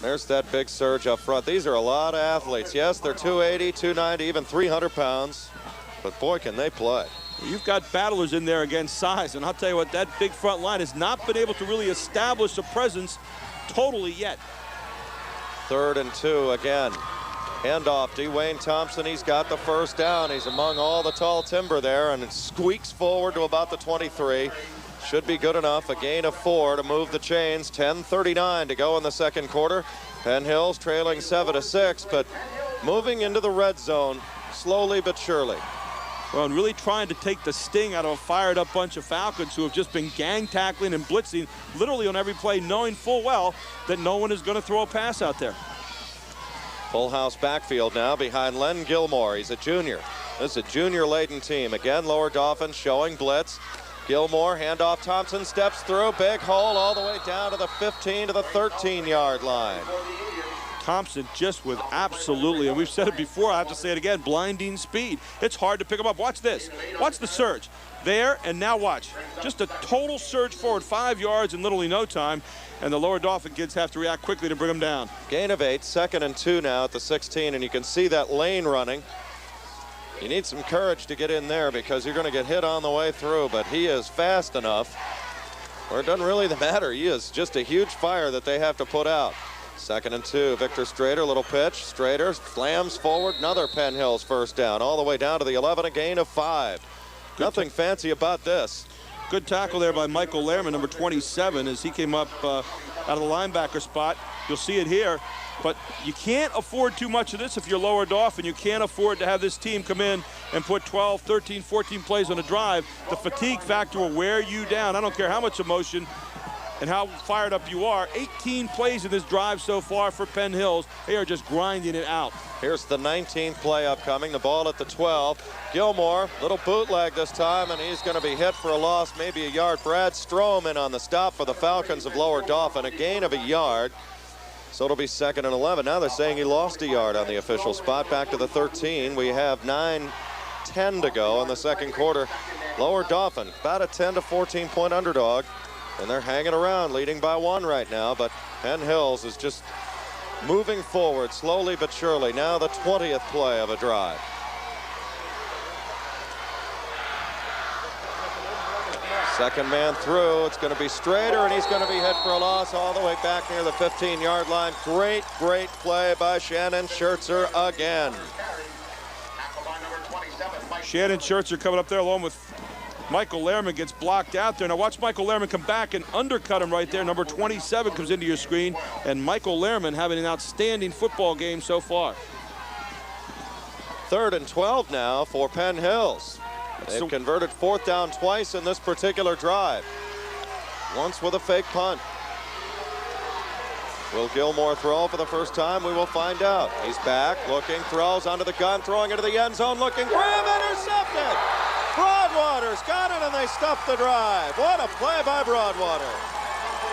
There's that big surge up front. These are a lot of athletes. Yes, they're 280, 290, even 300 pounds. But boy, can they play. You've got battlers in there against size, and I'll tell you what, that big front line has not been able to really establish a presence totally yet. 3rd and 2 again. Handoff, Dwayne Thompson, he's got the first down. He's among all the tall timber there, and it squeaks forward to about the 23. Should be good enough, a gain of 4 to move the chains. 10:39 to go in the second quarter. Penn Hills trailing 7-6, but moving into the red zone slowly but surely. Well, and really trying to take the sting out of a fired-up bunch of Falcons who have just been gang tackling and blitzing literally on every play, knowing full well that no one is going to throw a pass out there. Full house backfield now behind Len Gilmore. He's a junior. This is a junior-laden team. Again, Lower Dauphin showing blitz. Gilmore, handoff, Thompson steps through, big hole all the way down to the 15 to the 13-yard line. Thompson just with absolutely, and we've said it before, I have to say it again, blinding speed. It's hard to pick him up. Watch this. Watch the surge. There, and now watch. Just a total surge forward, 5 yards in literally no time, and the Lower Dauphin kids have to react quickly to bring him down. Gain of 8, 2nd and 2 now at the 16, and you can see that lane running. You need some courage to get in there because you're going to get hit on the way through, but he is fast enough where it doesn't really matter. He is just a huge fire that they have to put out. 2nd and 2, Victor Strader, little pitch. Strader slams forward, another Penn Hills first down, all the way down to the 11, a gain of 5. Nothing fancy about this. Good tackle there by Michael Lehrman, number 27, as he came up out of the linebacker spot. You'll see it here, but you can't afford too much of this if you're Lower Dauphin. You can't afford to have this team come in and put 12, 13, 14 plays on a drive. The fatigue factor will wear you down. I don't care how much emotion and how fired up you are. 18 plays in this drive so far for Penn Hills. They are just grinding it out. Here's the 19th play upcoming. The ball at the 12. Gilmore, little bootleg this time, and he's going to be hit for a loss, maybe a yard. Brad Strom in on the stop for the Falcons of Lower Dauphin, a gain of a yard. So it'll be 2nd and 11. Now they're saying he lost a yard on the official spot. Back to the 13. We have 9:10 to go in the second quarter. Lower Dauphin, about a 10 to 14 point underdog. And they're hanging around, leading by 1 right now, but Penn Hills is just moving forward slowly but surely. Now the 20th play of a drive. Second man through, it's going to be Strader, and he's going to be hit for a loss all the way back near the 15-yard line. Great play by Shannon Schertzer again. Shannon Schertzer coming up there along with Michael Lehrman, gets blocked out there. Now watch Michael Lehrman come back and undercut him right there. Number 27 comes into your screen, and Michael Lehrman having an outstanding football game so far. 3rd and 12 now for Penn Hills. They've converted 4th down twice in this particular drive. Once with a fake punt. Will Gilmore throw for the first time? We will find out. He's back, looking, throws onto the gun, throwing into the end zone, looking, Graham intercepted! Broadwater's got it, and they stuffed the drive. What a play by Broadwater.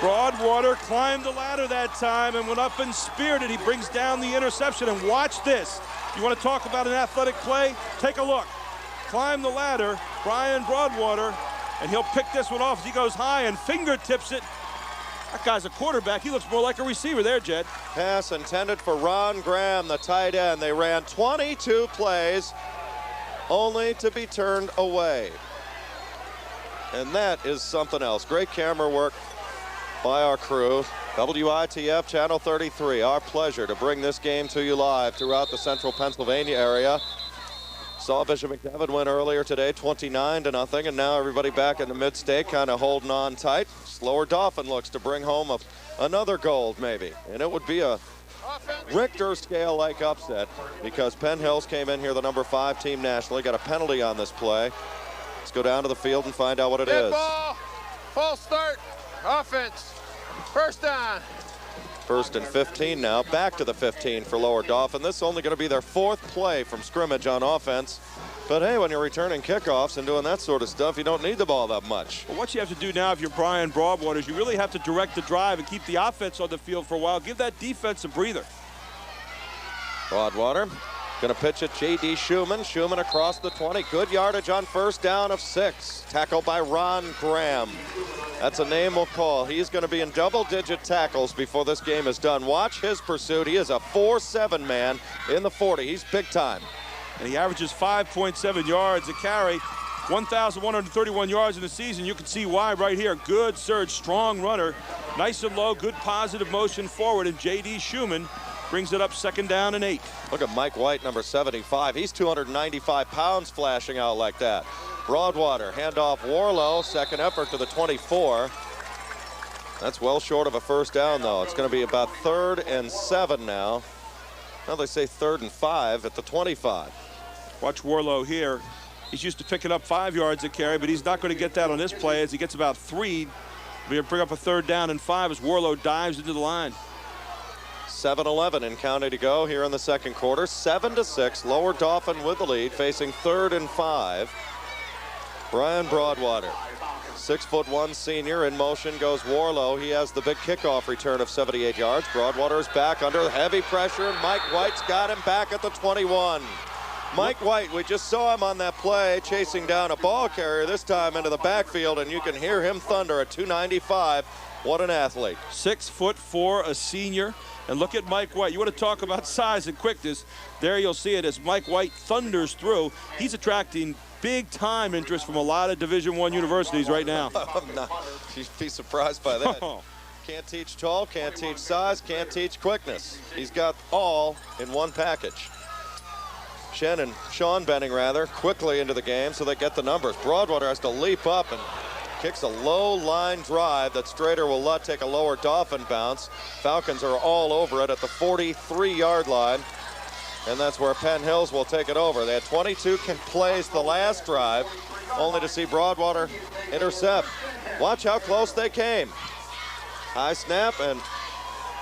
Broadwater climbed the ladder that time and went up and speared it. He brings down the interception, and watch this. You want to talk about an athletic play? Take a look. Climb the ladder, Brian Broadwater, and he'll pick this one off as he goes high and fingertips it. That guy's a quarterback. He looks more like a receiver there, Jed. Pass intended for Ron Graham, the tight end. They ran 22 plays, only to be turned away. And that is something else. Great camera work by our crew. WITF Channel 33, our pleasure to bring this game to you live throughout the central Pennsylvania area. Saw Bishop McDevitt win earlier today, 29-0, and now everybody back in the mid-state kind of holding on tight. Lower Dauphin looks to bring home another gold maybe, and it would be a Richter scale-like upset because Penn Hills came in here the number 5 team nationally, got a penalty on this play. Let's go down to the field and find out what it is. Ball, full start, offense, first down. 1st and 15 now, back to the 15 for Lower Dauphin. This is only going to be their 4th play from scrimmage on offense. But hey, when you're returning kickoffs and doing that sort of stuff, you don't need the ball that much. Well, what you have to do now if you're Brian Broadwater is you really have to direct the drive and keep the offense on the field for a while. Give that defense a breather. Broadwater going to pitch it, J.D. Schumann. Schumann across the 20. Good yardage on first down of 6. Tackled by Ron Graham. That's a name we'll call. He's going to be in double-digit tackles before this game is done. Watch his pursuit. He is a 4-7 man in the 40. He's big time. And he averages 5.7 yards a carry, 1,131 yards in the season. You can see why right here. Good surge, strong runner, nice and low, good positive motion forward, and J.D. Schumann brings it up 2nd down and 8. Look at Mike White, number 75. He's 295 pounds flashing out like that. Broadwater, handoff Warlow, second effort to the 24. That's well short of a first down, though. It's going to be about 3rd and 7 now. Now they say 3rd and 5 at the 25. Watch Warlow here. He's used to picking up 5 yards a carry, but he's not going to get that on this play as he gets about 3. We'll bring up a 3rd down and 5 as Warlow dives into the line. 7:11 in counting to go here in the second quarter. 7-6, Lower Dauphin with the lead, facing 3rd and 5. Brian Broadwater 6'1" senior. In motion goes Warlow. He has the big kickoff return of 78 yards. Broadwater is back under heavy pressure. Mike White's got him back at the 21. Mike White, we just saw him on that play chasing down a ball carrier, this time into the backfield, and you can hear him thunder at 295. What an athlete. 6'4", a senior. And look at Mike White. You want to talk about size and quickness. There you'll see it as Mike White thunders through. He's attracting big time interest from a lot of Division I universities right now. You'd be surprised by that. Can't teach tall, can't teach size, can't teach quickness. He's got all in one package. Sean Benning quickly into the game so they get the numbers. Broadwater has to leap up and kicks a low line drive that Strader will let take a lower Dauphin bounce. Falcons are all over it at the 43-yard line. And that's where Penn Hills will take it over. They had 22 plays the last drive, only to see Broadwater intercept. Watch how close they came. High snap, and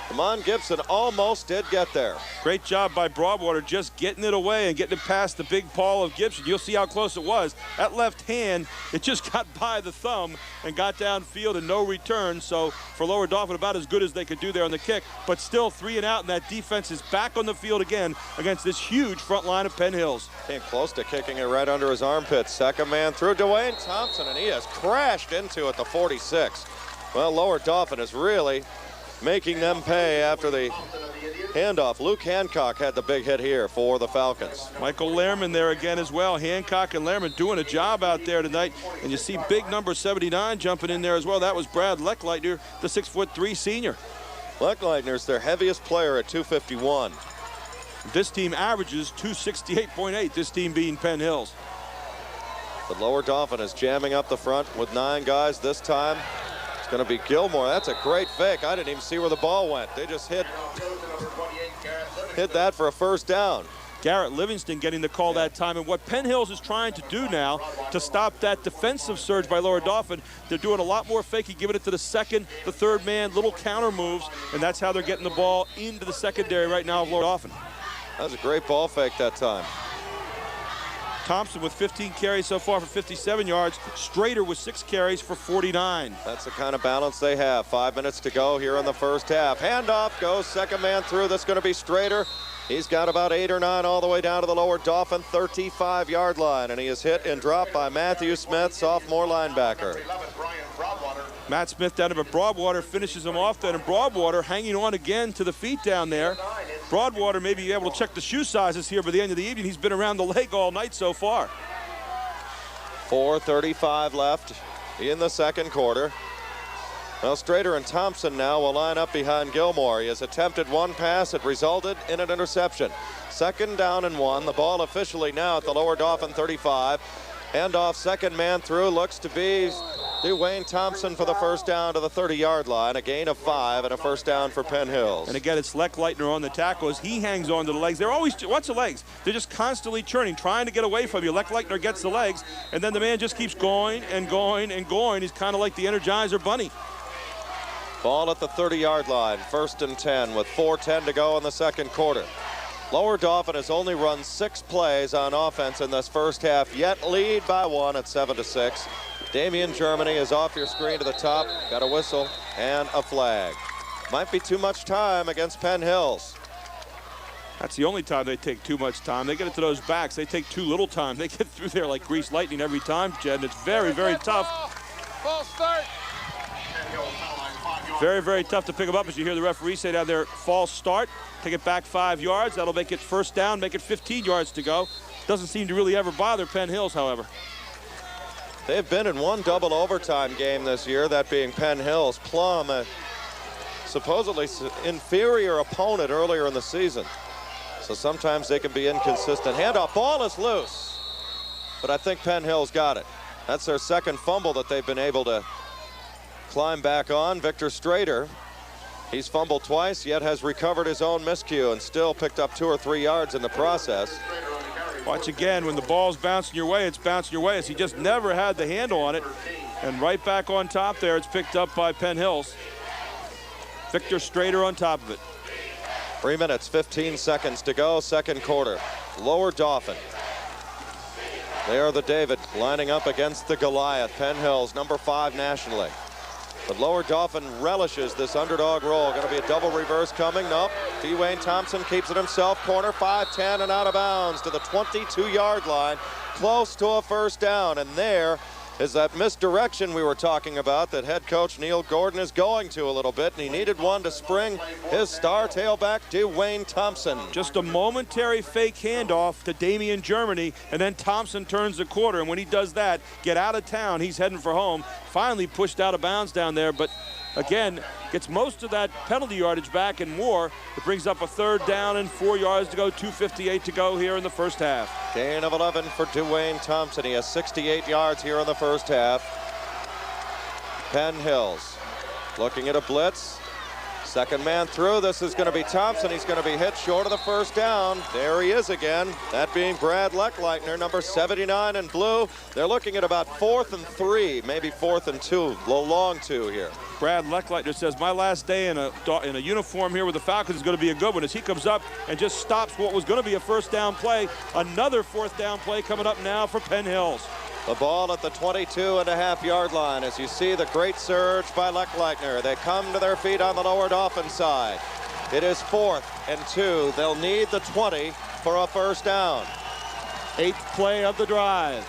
Damon Gibson almost did get there. Great job by Broadwater just getting it away and getting it past the big paw of Gibson. You'll see how close it was. That left hand, it just got by the thumb and got downfield and no return. So for Lower Dauphin, about as good as they could do there on the kick. But still 3 and out, and that defense is back on the field again against this huge front line of Penn Hills. Came close to kicking it right under his armpit. Second man through Dwayne Thompson, and he has crashed into it, the 46. Well, Lower Dauphin is really making them pay after the handoff. Luke Hancock had the big hit here for the Falcons. Michael Lehrman there again as well. Hancock and Lehrman doing a job out there tonight. And you see big number 79 jumping in there as well. That was Brad Leckleitner, the 6'3" senior. Leckleitner's their heaviest player at 251. This team averages 268.8, this team being Penn Hills. The Lower Dauphin is jamming up the front with 9 guys this time. It's going to be Gilmore. That's a great fake. I didn't even see where the ball went. They just hit that for a first down. Garrett Livingston getting the call that time. And what Penn Hills is trying to do now to stop that defensive surge by Lower Dauphin, they're doing a lot more faking, giving it to the second, the third man, little counter moves, and that's how they're getting the ball into the secondary right now of Lower Dauphin. That was a great ball fake that time. Thompson with 15 carries so far for 57 yards. Strader with 6 carries for 49. That's the kind of balance they have. 5 minutes to go here in the first half. Handoff goes second man through. That's going to be Strader. He's got about 8 or 9 all the way down to the Lower Dauphin 35-yard line, and he is hit and dropped by Matthew Smith, sophomore linebacker. Matt Smith down there, but Broadwater finishes him off then, and Broadwater hanging on again to the feet down there. Broadwater may be able to check the shoe sizes here by the end of the evening. He's been around the leg all night so far. 4:35 left in the second quarter. Well, Strader and Thompson now will line up behind Gilmore. He has attempted one pass. It resulted in an interception. 2nd down and 1. The ball officially now at the Lower Dauphin 35. Handoff, second man through, looks to be Dwayne Thompson for the first down to the 30-yard line. A gain of 5 and a first down for Penn Hills. And again, it's Leckleitner on the tackle as he hangs on to the legs. They're always, watch the legs. They're just constantly churning, trying to get away from you. Leckleitner gets the legs, and then the man just keeps going and going and going. He's kind of like the Energizer Bunny. Ball at the 30-yard line, 1st and 10 with 4:10 to go in the second quarter. Lower Dauphin has only run 6 plays on offense in this first half, yet lead by 1 at 7-6. Damian Germany is off your screen to the top. Got a whistle and a flag. Might be too much time against Penn Hills. That's the only time they take too much time. They get it to those backs. They take too little time. They get through there like greased lightning every time, Jed. And it's very, very tough. False start. Very, very tough to pick them up as you hear the referee say down there, false start. Take it back 5 yards. That'll make it first down, make it 15 yards to go. Doesn't seem to really ever bother Penn Hills, however. They've been in one double overtime game this year, that being Penn Hills. Plum, a supposedly inferior opponent earlier in the season. So sometimes they can be inconsistent. Handoff, ball is loose. But I think Penn Hills got it. That's their second fumble that they've been able to climb back on. Victor Strader, he's fumbled twice, yet has recovered his own miscue and still picked up 2 or 3 yards in the process. Watch again, when the ball's bouncing your way, it's bouncing your way as he just never had the handle on it. And right back on top there, it's picked up by Penn Hills. Victor Strader on top of it. 3 minutes, 15 seconds to go, second quarter. Lower Dauphin They are the David lining up against the Goliath. Penn Hills, number 5 nationally. But Lower Dauphin relishes this underdog role. Going to be a double reverse coming. Nope. Dwayne Thompson keeps it himself. Corner 5-10 and out of bounds to the 22-yard line. Close to a first down. And there is that misdirection we were talking about that head coach Neil Gordon is going to a little bit. And he needed one to spring his star tailback, Dwayne Thompson. Just a momentary fake handoff to Damien Germany, and then Thompson turns the corner. And when he does that, get out of town, he's heading for home. Finally pushed out of bounds down there, but again, gets most of that penalty yardage back and more. It brings up a 3rd down and 4 yards to go, 2:58 to go here in the first half. Gain of 11 for Dwayne Thompson. He has 68 yards here in the first half. Penn Hills looking at a blitz. Second man through. This is going to be Thompson. He's going to be hit short of the first down. There he is again. That being Brad Leckleitner, number 79 in blue. They're looking at about 4th and 3, maybe 4th and 2, a little long 2 here. Brad Leckleitner says, my last day in a uniform here with the Falcons is going to be a good one, as he comes up and just stops what was going to be a first down play. Another 4th down play coming up now for Penn Hills. The ball at the 22.5-yard line as you see the great surge by Leckleitner. They come to their feet on the Lower Dauphin side. It is 4th and 2. They'll need the 20 for a first down. 8th play of the drive.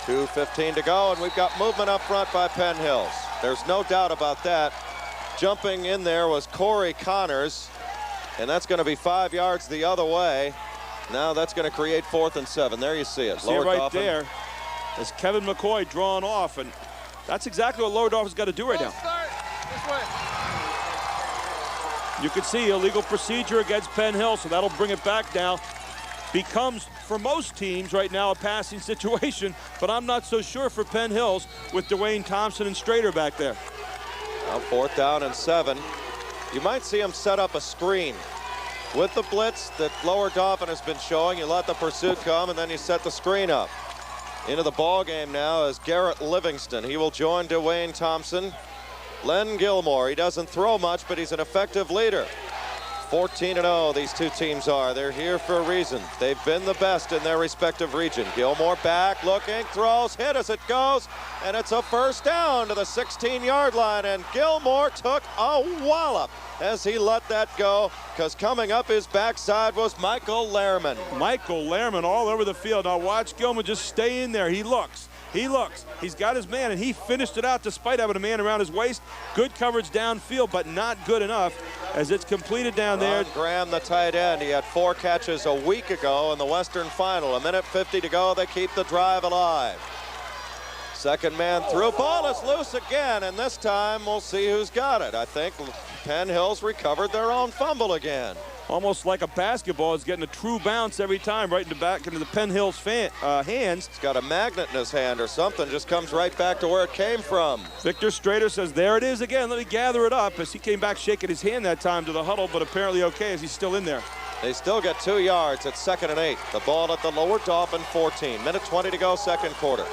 2:15 to go, and we've got movement up front by Penn Hills. There's no doubt about that. Jumping in there was Corey Connors, and that's going to be 5 yards the other way. Now that's going to create 4th and 7. There you see it. See it right there as Kevin McCoy drawn off, and that's exactly what Lower Dauphin's got to do right now. You can see illegal procedure against Penn Hills, so that'll bring it back now. Becomes, for most teams right now, a passing situation, but I'm not so sure for Penn Hills with Dwayne Thompson and Strader back there. Now 4th down and 7. You might see him set up a screen. With the blitz that Lower Dauphin has been showing, you let the pursuit come and then you set the screen up. Into the ball game now is Garrett Livingston. He will join Dwayne Thompson. Len Gilmore, he doesn't throw much, but he's an effective leader. 14-0 these two teams are. They're here for a reason. They've been the best in their respective region. Gilmore back, looking, throws, hit as it goes, and it's a first down to the 16-yard line, and Gilmore took a wallop as he let that go, because coming up his backside was Michael Lehrman. Michael Lehrman all over the field. Now watch Gilmore just stay in there. He looks. He's got his man, and he finished it out despite having a man around his waist. Good coverage downfield, but not good enough as it's completed down there. Ron Graham, the tight end, he had 4 catches a week ago in the Western Final. 1:50 to go. They keep the drive alive. Second man through. Ball is loose again, and this time we'll see who's got it. I think Penn Hills recovered their own fumble again. Almost like a basketball. It's getting a true bounce every time right into the Penn Hills hands. He's got a magnet in his hand or something. Just comes right back to where it came from. Victor Strader says, there it is again. Let me gather it up, as he came back shaking his hand that time to the huddle, but apparently okay as he's still in there. They still get 2 yards at 2nd and 8. The ball at the Lower Dauphin 14. 1:20 to go, second quarter.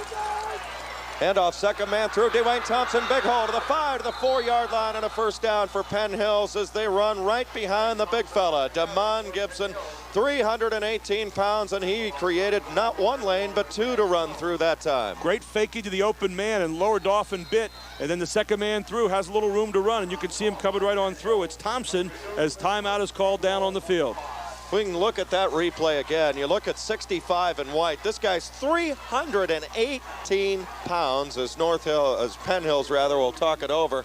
Handoff, second man through. Dwayne Thompson, big hole to the 5 to the 4-yard line, and a first down for Penn Hills as they run right behind the big fella, Damon Gibson, 318 pounds, and he created not 1 lane but 2 to run through that time. Great faking to the open man, and Lower Dauphin bit, and then the second man through has a little room to run, and you can see him covered right on through. It's Thompson as timeout is called down on the field. We can look at that replay again. You look at 65 in white. This guy's 318 pounds as Penn Hills will talk it over.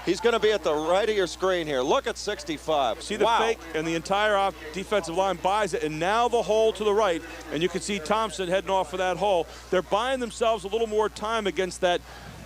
He's going to be at the right of your screen here. Look at 65. See the fake, and the entire defensive line buys it, and now the hole to the right, and you can see Thompson heading off for that hole. They're buying themselves a little more time against that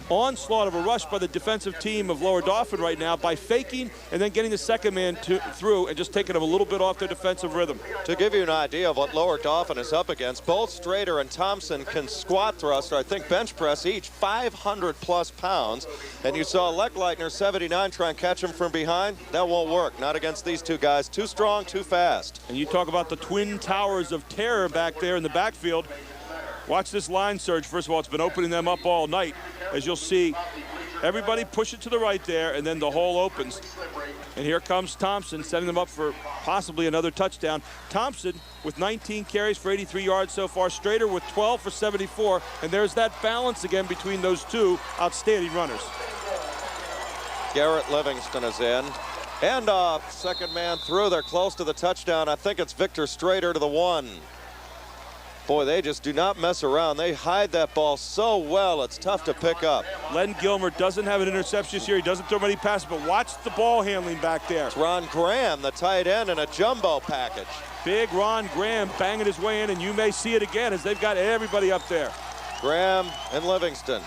onslaught of a rush by the defensive team of Lower Dauphin right now by faking and then getting the second man through and just taking them a little bit off their defensive rhythm. To give you an idea of what Lower Dauphin is up against, both Strader and Thompson can squat thrust, or I think bench press each, 500-plus pounds. And you saw Leckleitner, 79, try and catch him from behind. That won't work. Not against these two guys. Too strong, too fast. And you talk about the twin towers of terror back there in the backfield. Watch this line surge. First of all, it's been opening them up all night. As you'll see, everybody push it to the right there, and then the hole opens. And here comes Thompson, setting them up for possibly another touchdown. Thompson with 19 carries for 83 yards so far. Strader with 12 for 74. And there's that balance again between those two outstanding runners. Garrett Livingston is in. Handoff, second man through. They're close to the touchdown. I think it's Victor Strader to the 1. Boy, they just do not mess around. They hide that ball so well, it's tough to pick up. Len Gilmer doesn't have an interception this year. He doesn't throw many passes, but watch the ball handling back there. It's Ron Graham, the tight end, in a jumbo package. Big Ron Graham banging his way in, and you may see it again as they've got everybody up there. Graham and Livingston.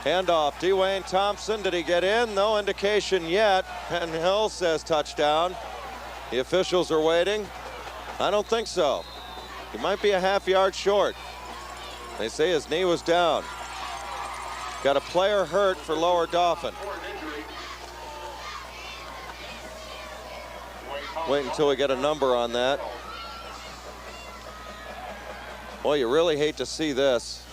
Handoff, Dwayne Thompson. Did he get in? No indication yet. Penn Hill says touchdown. The officials are waiting. I don't think so. He might be a half yard short. They say his knee was down. Got a player hurt for Lower Dauphin. Wait until we get a number on that. Boy, you really hate to see this.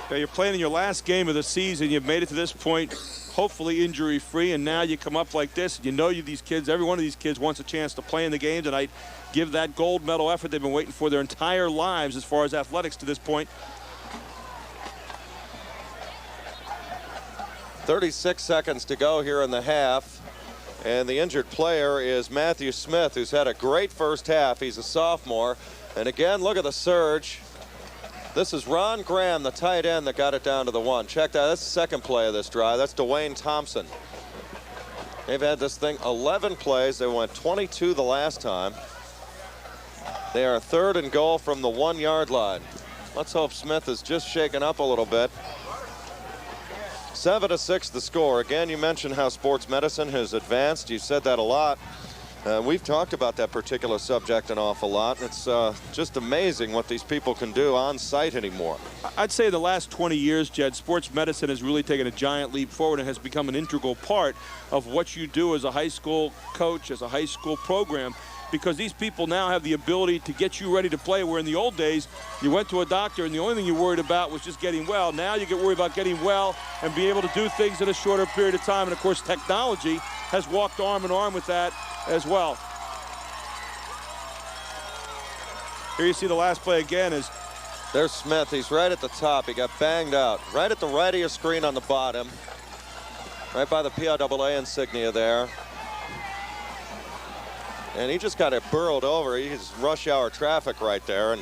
Yeah, you're playing in your last game of the season. You've made it to this point, hopefully injury-free, and now you come up like this. You know these kids, every one of these kids wants a chance to play in the game tonight, give that gold medal effort they've been waiting for their entire lives as far as athletics to this point. 36 seconds to go here in the half. And the injured player is Matthew Smith, who's had a great first half. He's a sophomore. And again, look at the surge. This is Ron Graham, the tight end, that got it down to the 1. Check that. That's the second play of this drive. That's Dwayne Thompson. They've had this thing 11 plays. They went 22 the last time. They are 3rd and goal from the 1 yard line. Let's hope Smith is just shaken up a little bit. 7-6 the score. Again, you mentioned how sports medicine has advanced. You said that a lot. We've talked about that particular subject an awful lot. It's just amazing what these people can do on site anymore. I'd say in the last 20 years, Jed, sports medicine has really taken a giant leap forward and has become an integral part of what you do as a high school coach, as a high school program, because these people now have the ability to get you ready to play, where in the old days, you went to a doctor and the only thing you worried about was just getting well. Now you get worried about getting well and be able to do things in a shorter period of time. And of course, technology has walked arm in arm with that as well. Here you see the last play again is there's Smith. He's right at the top. He got banged out. Right at the right of your screen on the bottom. Right by the Piaa insignia there. And he just got it burrowed over. He's rush hour traffic right there. And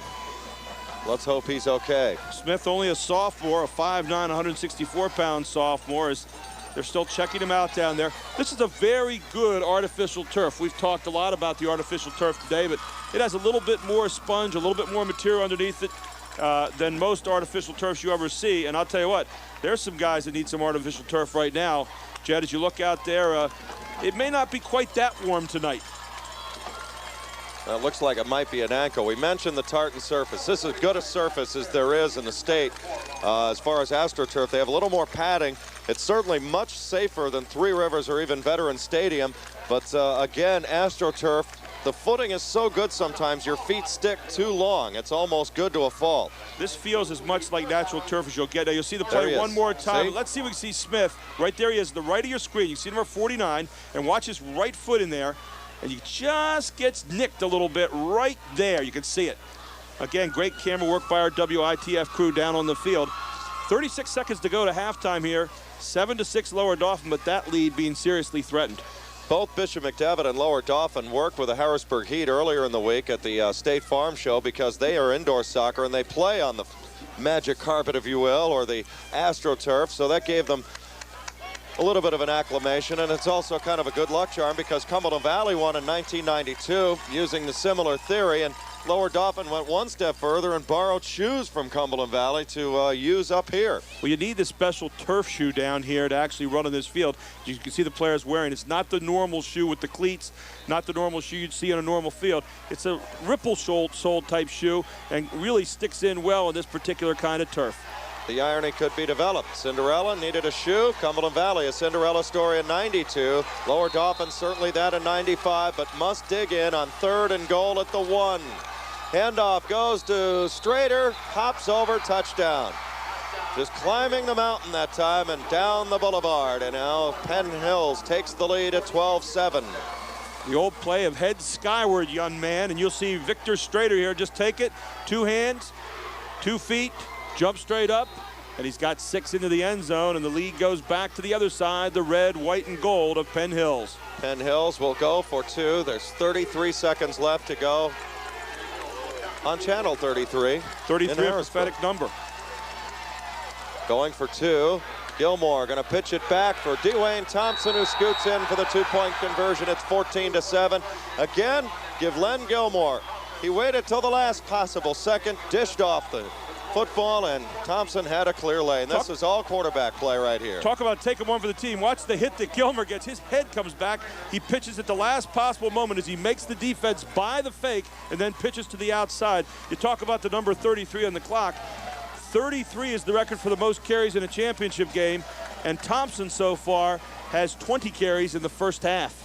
let's hope he's okay. Smith, only a sophomore, a 5'9", 164-pound sophomore. They're still checking him out down there. This is a very good artificial turf. We've talked a lot about the artificial turf today, but it has a little bit more sponge, a little bit more material underneath it than most artificial turfs you ever see. And I'll tell you what, there's some guys that need some artificial turf right now. Jed, as you look out there, it may not be quite that warm tonight. It looks like it might be an ankle. We mentioned the tartan surface. This is as good a surface as there is in the state. As far as AstroTurf, they have a little more padding. It's certainly much safer than Three Rivers or even Veterans Stadium. But again, AstroTurf, the footing is so good sometimes your feet stick too long. It's almost good to a fault. This feels as much like natural turf as you'll get. Now you'll see the play one more time. See? Let's see if we can see Smith. Right there he is, the right of your screen. You see number 49, and watch his right foot in there. And he just gets nicked a little bit right there. You can see it. Again, great camera work by our WITF crew down on the field. 36 seconds to go to halftime here. 7-6 Lower Dauphin, but that lead being seriously threatened. Both Bishop McDevitt and Lower Dauphin worked with the Harrisburg Heat earlier in the week at the State Farm Show because they are indoor soccer and they play on the magic carpet, if you will, or the AstroTurf. So that gave them a little bit of an acclamation, and it's also kind of a good luck charm because Cumberland Valley won in 1992 using the similar theory, and Lower Dauphin went one step further and borrowed shoes from Cumberland Valley to use up here. Well, you need this special turf shoe down here to actually run on this field. You can see the players wearing. It's not the normal shoe with the cleats, not the normal shoe you'd see on a normal field. It's a ripple sole type shoe and really sticks in well in this particular kind of turf. The irony could be developed. Cinderella needed a shoe. Cumberland Valley, a Cinderella story in 92. Lower Dauphin, certainly that in 95, but must dig in on 3rd and goal at the 1. Handoff goes to Strader, hops over, touchdown. Just climbing the mountain that time and down the boulevard. And now Penn Hills takes the lead at 12-7. The old play of head skyward, young man, and you'll see Victor Strader here. Just take it, 2 hands, 2 feet, jump straight up, and he's got 6 into the end zone, and the lead goes back to the other side, the red, white, and gold of Penn Hills. Penn Hills will go for 2. There's 33 seconds left to go on channel 33. 33, a prophetic number. Going for 2. Gilmore going to pitch it back for Dwayne Thompson, who scoots in for the 2-point conversion. It's 14-7. Again, give Len Gilmore. He waited till the last possible second, dished off the football, and Thompson had a clear lane. This is all quarterback play right here. Talk about taking one for the team. Watch the hit that Gilmore gets. His head comes back. He pitches at the last possible moment as he makes the defense buy the fake and then pitches to the outside. You talk about the number 33 on the clock. 33 is the record for the most carries in a championship game, and Thompson so far has 20 carries in the first half.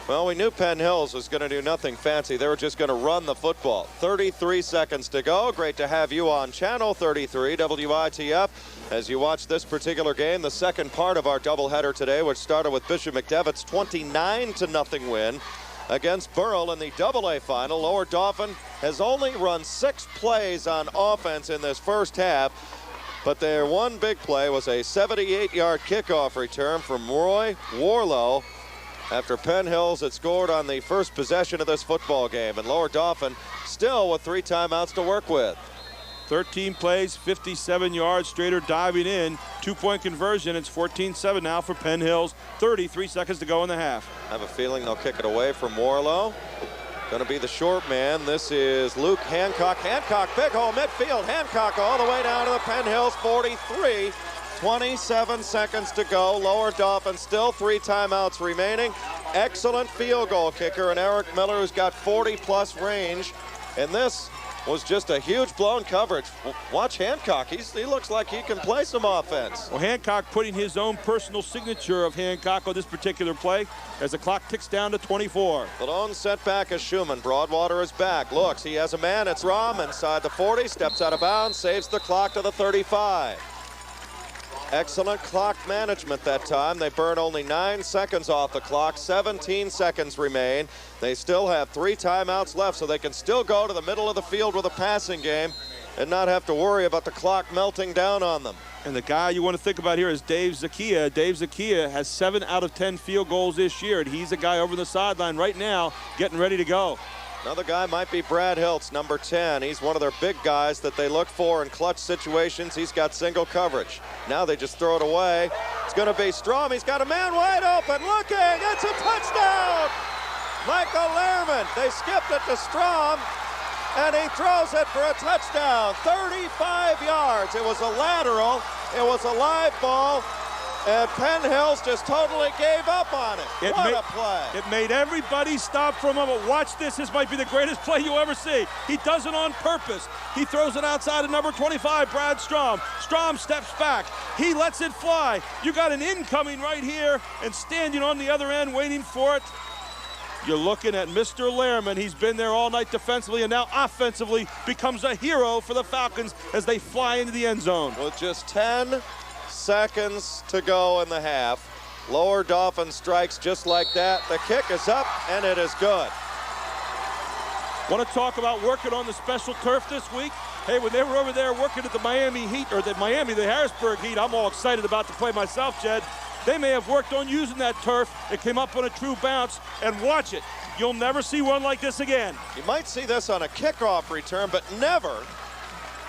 Well, we knew Penn Hills was going to do nothing fancy. They were just going to run the football. 33 seconds to go. Great to have you on channel 33, WITF, as you watch this particular game, the second part of our doubleheader today, which started with Bishop McDevitt's 29-0 win against Burrell in the AA final. Lower Dauphin has only run 6 plays on offense in this first half, but their one big play was a 78-yard kickoff return from Roy Warlow after Penn Hills had scored on the first possession of this football game. And Lower Dauphin still with 3 timeouts to work with. 13 plays, 57 yards. Strader diving in. 2-point conversion. It's 14-7 now for Penn Hills. 33 seconds to go in the half. I have a feeling they'll kick it away from Warlow. Going to be the short man. This is Luke Hancock. Hancock, big hole midfield. Hancock all the way down to the Penn Hills 43. 27 seconds to go. Lower Dauphin still 3 timeouts remaining. Excellent field goal kicker, and Eric Miller, who's got 40-plus range. And this was just a huge blown coverage. Watch Hancock. He looks like he can play some offense. Well, Hancock putting his own personal signature of Hancock on this particular play as the clock ticks down to 24. The lone setback is Schumann. Broadwater is back. Looks, he has a man. It's Rom inside the 40. Steps out of bounds. Saves the clock to the 35. Excellent clock management that time. They burn only 9 seconds off the clock. 17 seconds remain. They still have 3 timeouts left, so they can still go to the middle of the field with a passing game and not have to worry about the clock melting down on them. And the guy you want to think about here is Dave Zakia. Dave Zakia has 7 out of 10 field goals this year, and he's a guy over the sideline right now getting ready to go. Another guy might be Brad Hiltz, number 10. He's one of their big guys that they look for in clutch situations. He's got single coverage. Now they just throw it away. It's going to be Strom. He's got a man wide open. Looking. It's a touchdown. Michael Lehrman. They skipped it to Strom, and he throws it for a touchdown. 35 yards. It was a lateral. It was a live ball. And Penn Hills just totally gave up on it. What a play. It made everybody stop for a moment. Watch this. This might be the greatest play you'll ever see. He does it on purpose. He throws it outside of number 25, Brad Strom. Strom steps back. He lets it fly. You got an incoming right here, and standing on the other end waiting for it, you're looking at Mr. Lehrman. He's been there all night defensively and now offensively becomes a hero for the Falcons as they fly into the end zone. With just 10 seconds to go in the half. Lower Dauphin strikes just like that. The kick is up, and it is good. Want to talk about working on the special turf this week? Hey, when they were over there working at the Miami Heat, or the Harrisburg Heat, I'm all excited about the play myself, Jed. They may have worked on using that turf. It came up on a true bounce, and watch it. You'll never see one like this again. You might see this on a kickoff return, but never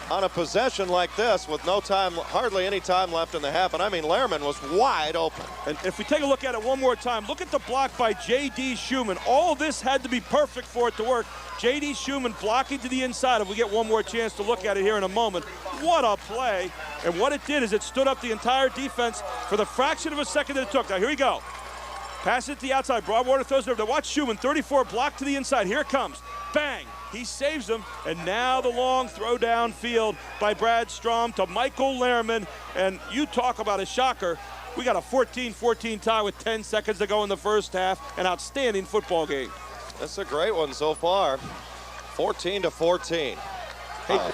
on a possession like this with no time, hardly any time left in the half. And I mean, Lehrman was wide open. And if we take a look at it one more time, look at the block by J.D. Schumann. All this had to be perfect for it to work. J.D. Schumann blocking to the inside. If we get one more chance to look at it here in a moment, what a play. And what it did is it stood up the entire defense for the fraction of a second that it took. Now, here we go. Pass it to the outside. Broadwater throws it over. Watch Schumann, 34, block to the inside. Here it comes. Bang. He saves them, and now the long throw downfield by Brad Strom to Michael Lehrman. And you talk about a shocker. We got a 14-14 tie with 10 seconds to go in the first half. An outstanding football game. That's a great one so far. 14-14. Hey,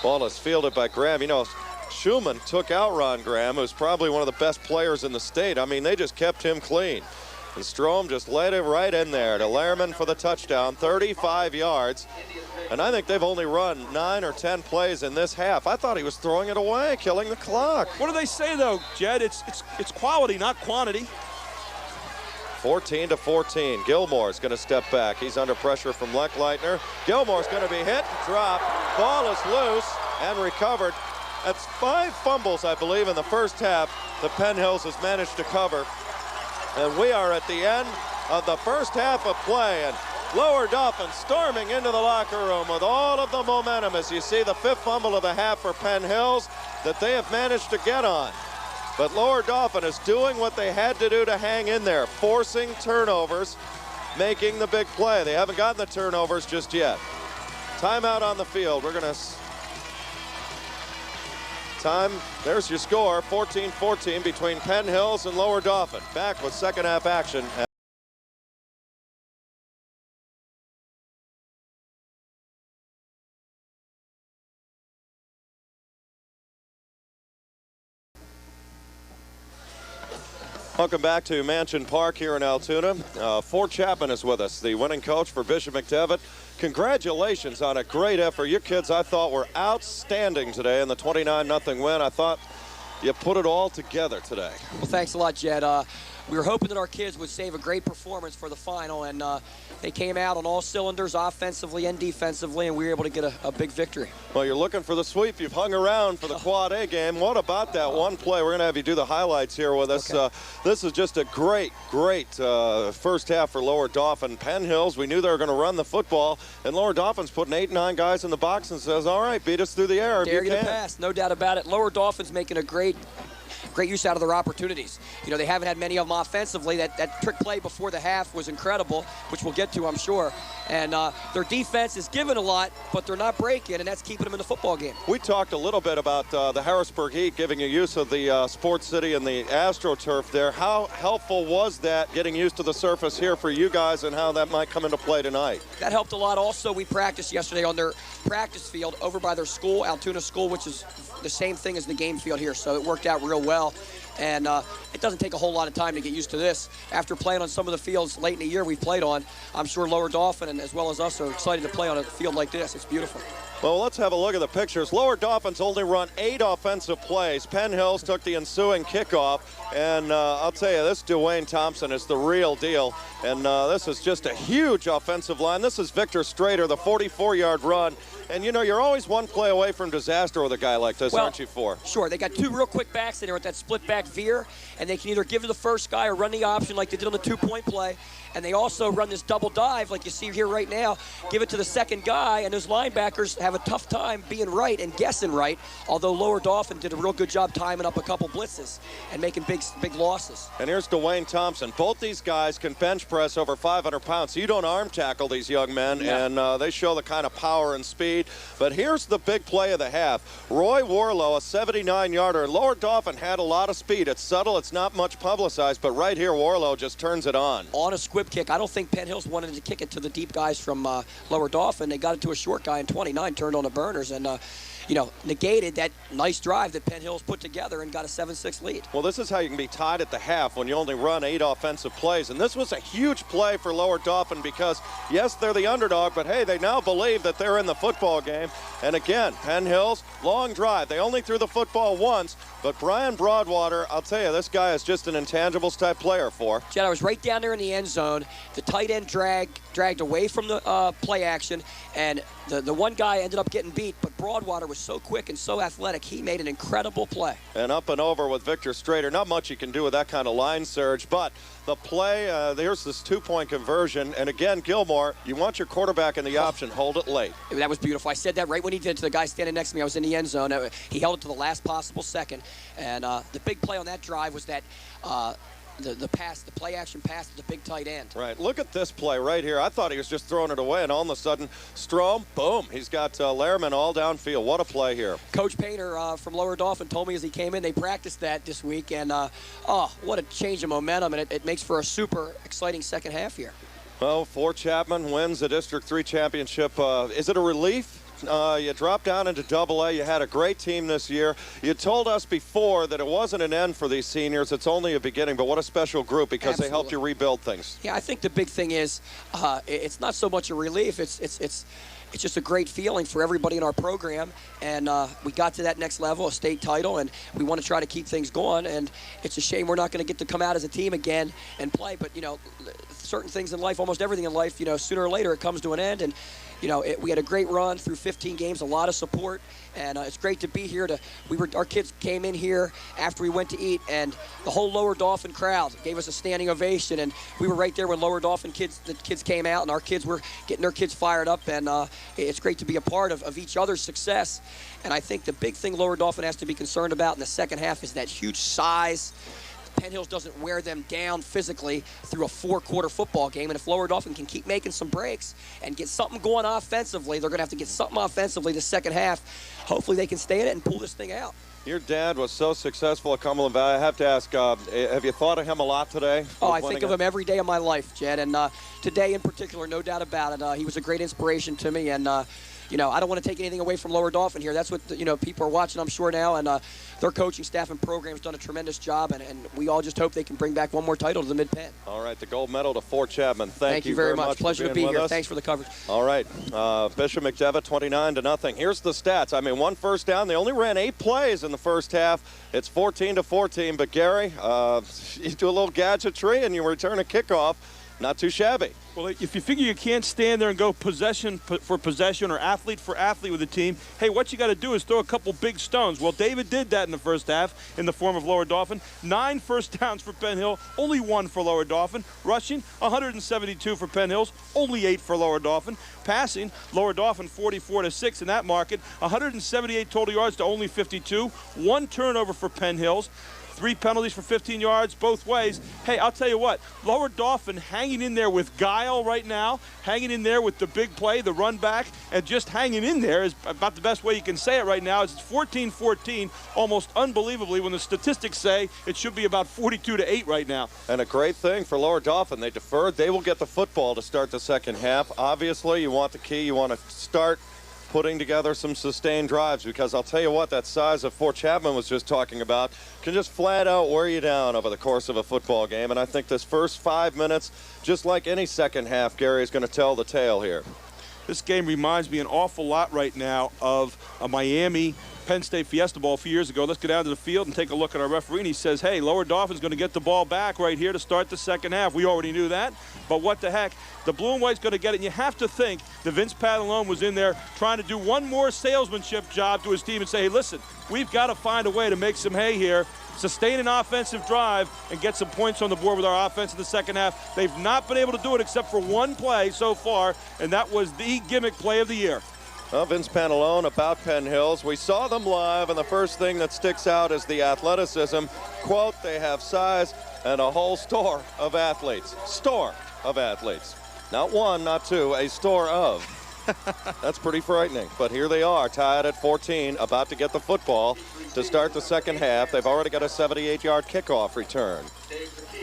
Ball is fielded by Graham. You know, Schumann took out Ron Graham, who's probably one of the best players in the state. I mean, they just kept him clean. And Strom just laid it right in there to Lehrman for the touchdown, 35 yards. And I think they've only run 9 or 10 plays in this half. I thought he was throwing it away, killing the clock. What do they say, though, Jed? It's quality, not quantity. 14-14. Gilmore's going to step back. He's under pressure from Leckleitner. Gilmore's going to be hit and dropped. Ball is loose and recovered. That's 5 fumbles, I believe, in the first half the Penn Hills has managed to cover. And we are at the end of the first half of play. And Lower Dauphin storming into the locker room with all of the momentum as you see the 5th fumble of the half for Penn Hills that they have managed to get on. But Lower Dauphin is doing what they had to do to hang in there, forcing turnovers, making the big play. They haven't gotten the turnovers just yet. Timeout on the field. We're going to... There's your score, 14-14 between Penn Hills and Lower Dauphin. Back with second half action. Welcome back to Mansion Park here in Altoona. Fort Chapman is with us, the winning coach for Bishop McDevitt. Congratulations on a great effort. Your kids, I thought, were outstanding today in the 29-0 win. I thought you put it all together today. Well, thanks a lot, Jed. We were hoping that our kids would save a great performance for the final, and they came out on all cylinders, offensively and defensively, and we were able to get a big victory. Well, you're looking for the sweep. You've hung around for the Quad A game. What about that one play? We're going to have you do the highlights here with us. Okay. This is just a great first half for Lower Dauphin. Penn Hills, we knew they were going to run the football, and Lower Dauphin's putting 8, 9 guys in the box and says, all right, beat us through the air if you can. Dare you to pass, no doubt about it. Lower Dauphin's making a great use out of their opportunities. You know, they haven't had many of them offensively. That trick play before the half was incredible, which we'll get to, I'm sure. And their defense is giving a lot, but they're not breaking, and that's keeping them in the football game. We talked a little bit about the Harrisburg Heat giving you use of the Sports City and the AstroTurf there. How helpful was that, getting used to the surface here for you guys, and how that might come into play tonight? That helped a lot. Also, we practiced yesterday on their practice field over by their school, Altoona School, which is the same thing as the game field here, so it worked out real well. And it doesn't take a whole lot of time to get used to this. After playing on some of the fields late in the year we've played on, I'm sure Lower Dauphin and as well as us are excited to play on a field like this. It's beautiful. Well, let's have a look at the pictures. Lower Dauphin's only run 8 offensive plays. Penn Hills took the ensuing kickoff, and I'll tell you, this Dwayne Thompson is the real deal, and this is just a huge offensive line. This is Victor Strader, the 44-yard run, and you know, you're always one play away from disaster with a guy like this, aren't you, for? Sure, they got 2 real quick backs in there with that split back veer, and they can either give it to the first guy or run the option like they did on the 2-point play, and they also run this double dive like you see here right now, give it to the second guy, and those linebackers have a tough time being right and guessing right, although Lower Dauphin did a real good job timing up a couple blitzes and making big losses. And here's Dwayne Thompson. Both these guys can bench press over 500 pounds, so you don't arm tackle these young men, and they show the kind of power and speed. But here's the big play of the half. Roy Warlow, a 79-yarder. Lower Dauphin had a lot of speed. It's subtle, it's not much publicized, but right here Warlow just turns it on. On a squib kick. I don't think Penn Hills wanted to kick it to the deep guys from Lower Dauphin. They got it to a short guy in 29, turned on the burners, and you know, negated that nice drive that Penn Hills put together and got a 7-6 lead. Well, this is how you can be tied at the half when you only run 8 offensive plays. And this was a huge play for Lower Dauphin because, yes, they're the underdog, but hey, they now believe that they're in the football game. And again, Penn Hills, long drive. They only threw the football once, but Brian Broadwater, I'll tell you, this guy is just an intangibles type player for. Jed, I was right down there in the end zone. The tight end dragged away from the play action, and the one guy ended up getting beat, but Broadwater was so quick and so athletic, he made an incredible play. And up and over with Victor Strader. Not much you can do with that kind of line surge, but the play, there's this 2-point conversion, and again, Gilmore, you want your quarterback in the option, hold it late. That was beautiful. I said that right when he did it to the guy standing next to me. I was in the end zone. He held it to the last possible second, and the big play on that drive was that the play action pass to the big tight end. Right. Look at this play right here. I thought he was just throwing it away, and all of a sudden, Strom, boom, he's got Lehrman all downfield. What a play here. Coach Painter from Lower Dauphin told me as he came in, they practiced that this week, and oh, what a change of momentum, and it makes for a super exciting second half here. Well, Fort Chapman wins the District 3 championship. Is it a relief You dropped down into Double-A. You had a great team this year. You told us before that it wasn't an end for these seniors. It's only a beginning, but what a special group because Absolutely. they helped you rebuild things. Yeah, I think the big thing is it's not so much a relief. It's just a great feeling for everybody in our program, and we got to that next level, a state title, and we want to try to keep things going. And it's a shame we're not going to get to come out as a team again and play. But certain things in life, almost everything in life, sooner or later it comes to an end. And we had a great run through 15 games, a lot of support, and it's great to be here. Our kids came in here after we went to eat, and the whole Lower Dauphin crowd gave us a standing ovation, and we were right there when Lower Dauphin the kids came out, and our kids were getting their kids fired up, and it's great to be a part of each other's success. And I think the big thing Lower Dauphin has to be concerned about in the second half is that huge size. Penn Hills doesn't wear them down physically through a 4-quarter football game. And if Lower Dauphin can keep making some breaks and get something going offensively, they're going to have to get something offensively the second half. Hopefully they can stay in it and pull this thing out. Your dad was so successful at Cumberland Valley. I have to ask, have you thought of him a lot today? Oh, I think of him every day of my life, Jed. And today in particular, no doubt about it. He was a great inspiration to me. And, I don't want to take anything away from Lower Dauphin here. That's what, people are watching, I'm sure, now. And their coaching staff and program has done a tremendous job. And we all just hope they can bring back one more title to the Mid-Penn. All right, the gold medal to Fort Chapman. Thank you very much. Pleasure to be here. Thanks for the coverage. All right, Bishop McDevitt, 29-0. Here's the stats. I mean, 1 first down. They only ran 8 plays in the first half. It's 14-14. But, Gary, you do a little gadgetry and you return a kickoff. Not too shabby. Well, if you figure you can't stand there and go possession for possession or athlete for athlete with the team, hey, what you got to do is throw a couple big stones. Well, David did that in the first half in the form of Lower Dauphin. 9 first downs for Penn Hill, only 1 for Lower Dauphin. Rushing, 172 for Penn Hills, only 8 for Lower Dauphin. Passing, Lower Dauphin 44-6 in that market, 178 total yards to only 52. 1 turnover for Penn Hills. 3 penalties for 15 yards both ways. Hey, I'll tell you what, Lower Dauphin hanging in there with guile right now, hanging in there with the big play, the run back, and just hanging in there is about the best way you can say it right now. It's 14-14, almost unbelievably, when the statistics say it should be about 42-8 right now. And a great thing for Lower Dauphin, they deferred. They will get the football to start the second half. Obviously, you want the key. You want to start putting together some sustained drives, because I'll tell you what, that size of Fort Chapman was just talking about can just flat out wear you down over the course of a football game. And I think this first 5 minutes, just like any second half, Gary, is going to tell the tale here. This game reminds me an awful lot right now of a Miami Penn State Fiesta Bowl a few years ago. Let's get down to the field and take a look at our referee. And he says, hey, Lower Dauphin's going to get the ball back right here to start the second half. We already knew that, but what the heck? The blue and white's going to get it, and you have to think that Vince Padalone was in there trying to do one more salesmanship job to his team and say, hey, listen, we've got to find a way to make some hay here, sustain an offensive drive, and get some points on the board with our offense in the second half. They've not been able to do it except for one play so far, and that was the gimmick play of the year. Well, Vince Pantalone about Penn Hills. We saw them live, and the first thing that sticks out is the athleticism. Quote, they have size and a whole store of athletes. Store of athletes. Not one, not two, a store of. That's pretty frightening. But here they are, tied at 14, about to get the football to start the second half. They've already got a 78-yard kickoff return.